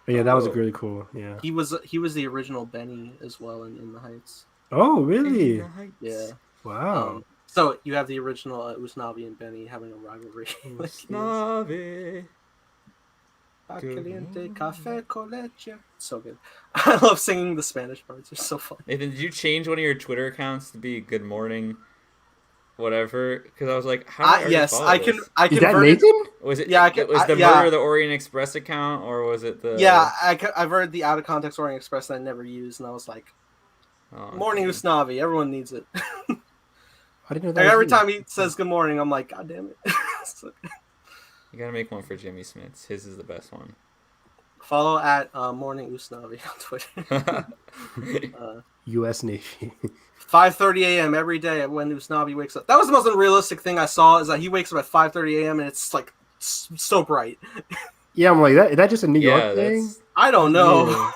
Yeah, that was really cool. Yeah, he was the original Benny as well in the Heights. Oh, really? Yeah. Wow. So you have the original Usnavi and Benny having a rivalry. Usnavi. Caliente café con leche. So good. I love singing the Spanish parts. They're so fun. Nathan, did you change one of your Twitter accounts to be Good Morning, whatever? Because I was like, how? Yes, I can. Is that Nathan? Was it? Yeah, was the Murder of the Orient Express account, or was it the? Yeah, I've heard the out of context Orient Express that I never used, and I was like, Morning Usnavi. Everyone needs it. I didn't know that. Like, every time he says good morning, I'm like, God damn it. You gotta make one for Jimmy Smits. His is the best one. Follow at Morning Usnavi on Twitter. U.S. Navy. 5:30 a.m. every day when Usnavi wakes up. That was the most unrealistic thing I saw, is that he wakes up at 5:30 a.m. and it's like so bright. Yeah, I'm like, is that just a New York thing? I don't know. Yeah.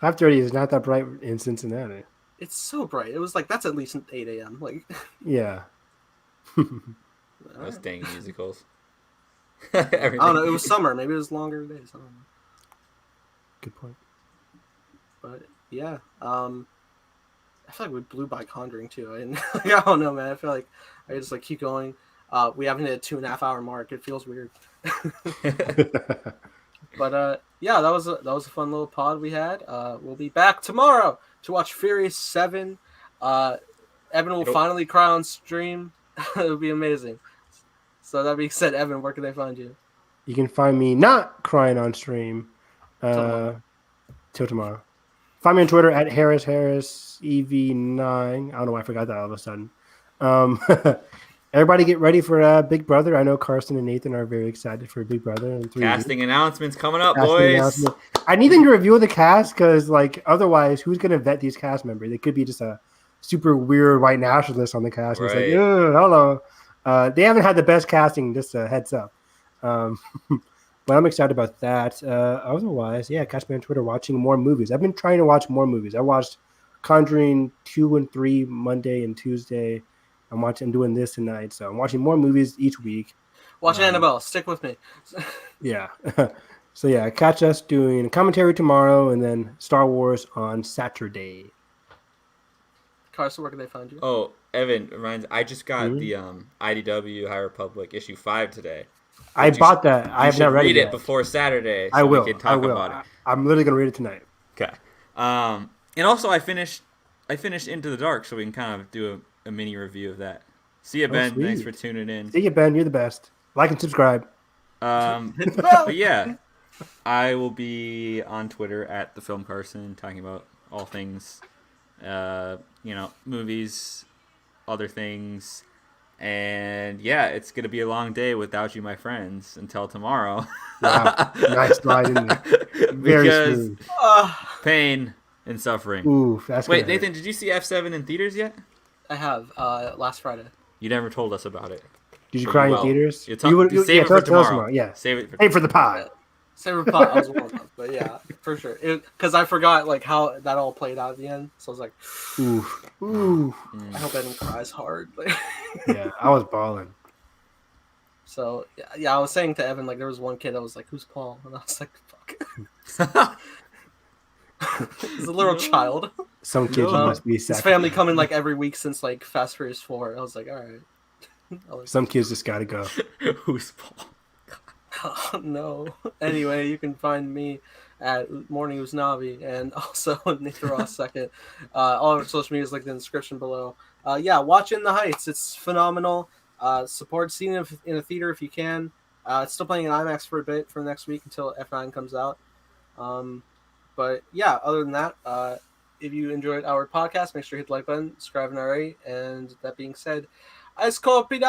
5:30 is not that bright in Cincinnati. It's so bright. It was like, that's at least 8 a.m. Like, yeah. Those dang musicals. I don't know. It was summer. Maybe it was longer days. I don't know. Good point. But yeah, I feel like we blew by Conjuring too. I don't know, man. I feel like I just like keep going. We haven't hit a 2.5 hour mark. It feels weird. But yeah, that was a fun little pod we had. We'll be back tomorrow to watch Furious 7. Evan will finally cry on stream. It'll be amazing. So that being said, Evan, where can they find you? You can find me not crying on stream Till tomorrow. Find me on Twitter at HarrisEV9. I don't know why I forgot that all of a sudden. Everybody get ready for Big Brother. I know Carson and Nathan are very excited for Big Brother in 3 Casting weeks. announcements coming up, boys. I need them to review the cast because, like, otherwise, who's going to vet these cast members? They could be just a super weird white nationalist on the cast. Right. And it's like, hello. They haven't had the best casting, just a heads up. But I'm excited about that. Otherwise, yeah, catch me on Twitter watching more movies. I've been trying to watch more movies. I watched Conjuring 2 and 3 Monday and Tuesday. I'm doing this tonight. So I'm watching more movies each week. Watch Annabelle. Stick with me. Yeah. So yeah, catch us doing commentary tomorrow and then Star Wars on Saturday. Carson, where can they find you? Oh, Evan, I just got the IDW High Republic issue 5 today. I bought that. I have not read it yet. Before Saturday. So I will. We can talk about it. I'm literally gonna read it tonight. Okay. And also I finished Into the Dark, so we can kind of do a mini review of that. See you, Ben. Sweet. Thanks for tuning in. See you, Ben. You're the best. Like and subscribe. But yeah, I will be on Twitter at the Film Carson, talking about all things, movies, other things. And yeah, it's gonna be a long day without you, my friends, until tomorrow. Wow, nice slide in there. Very smooth. Pain and suffering. Ooh, that's Wait, Nathan, did you see F7 in theaters yet? I have last Friday. You never told us about it. Did you cry in theaters? Save it for tomorrow. Yeah, save it for the pod. Save it for the pod. I was warm up, but yeah, for sure. Because I forgot like how that all played out at the end, so I was like, ooh. I hope I didn't cry as hard. Yeah, I was balling. So yeah, I was saying to Evan, like, there was one kid that was like, "Who's Paul?" And I was like, "Fuck." He's a little child. Some kids must be his family coming like every week since like Fast Furious 4. I was like, all right. Some kids just gotta go. Who's Paul? Oh, no. Anyway, you can find me at Morning Usnavi and also Nathan Ross second. All our social media is linked in the description below. Yeah, watch In the Heights. It's phenomenal. Support seeing it in a theater if you can. It's still playing in IMAX for a bit for next week until F9 comes out. But yeah, other than that, if you enjoyed our podcast, make sure you hit the like button, subscribe and already. And that being said, I scope it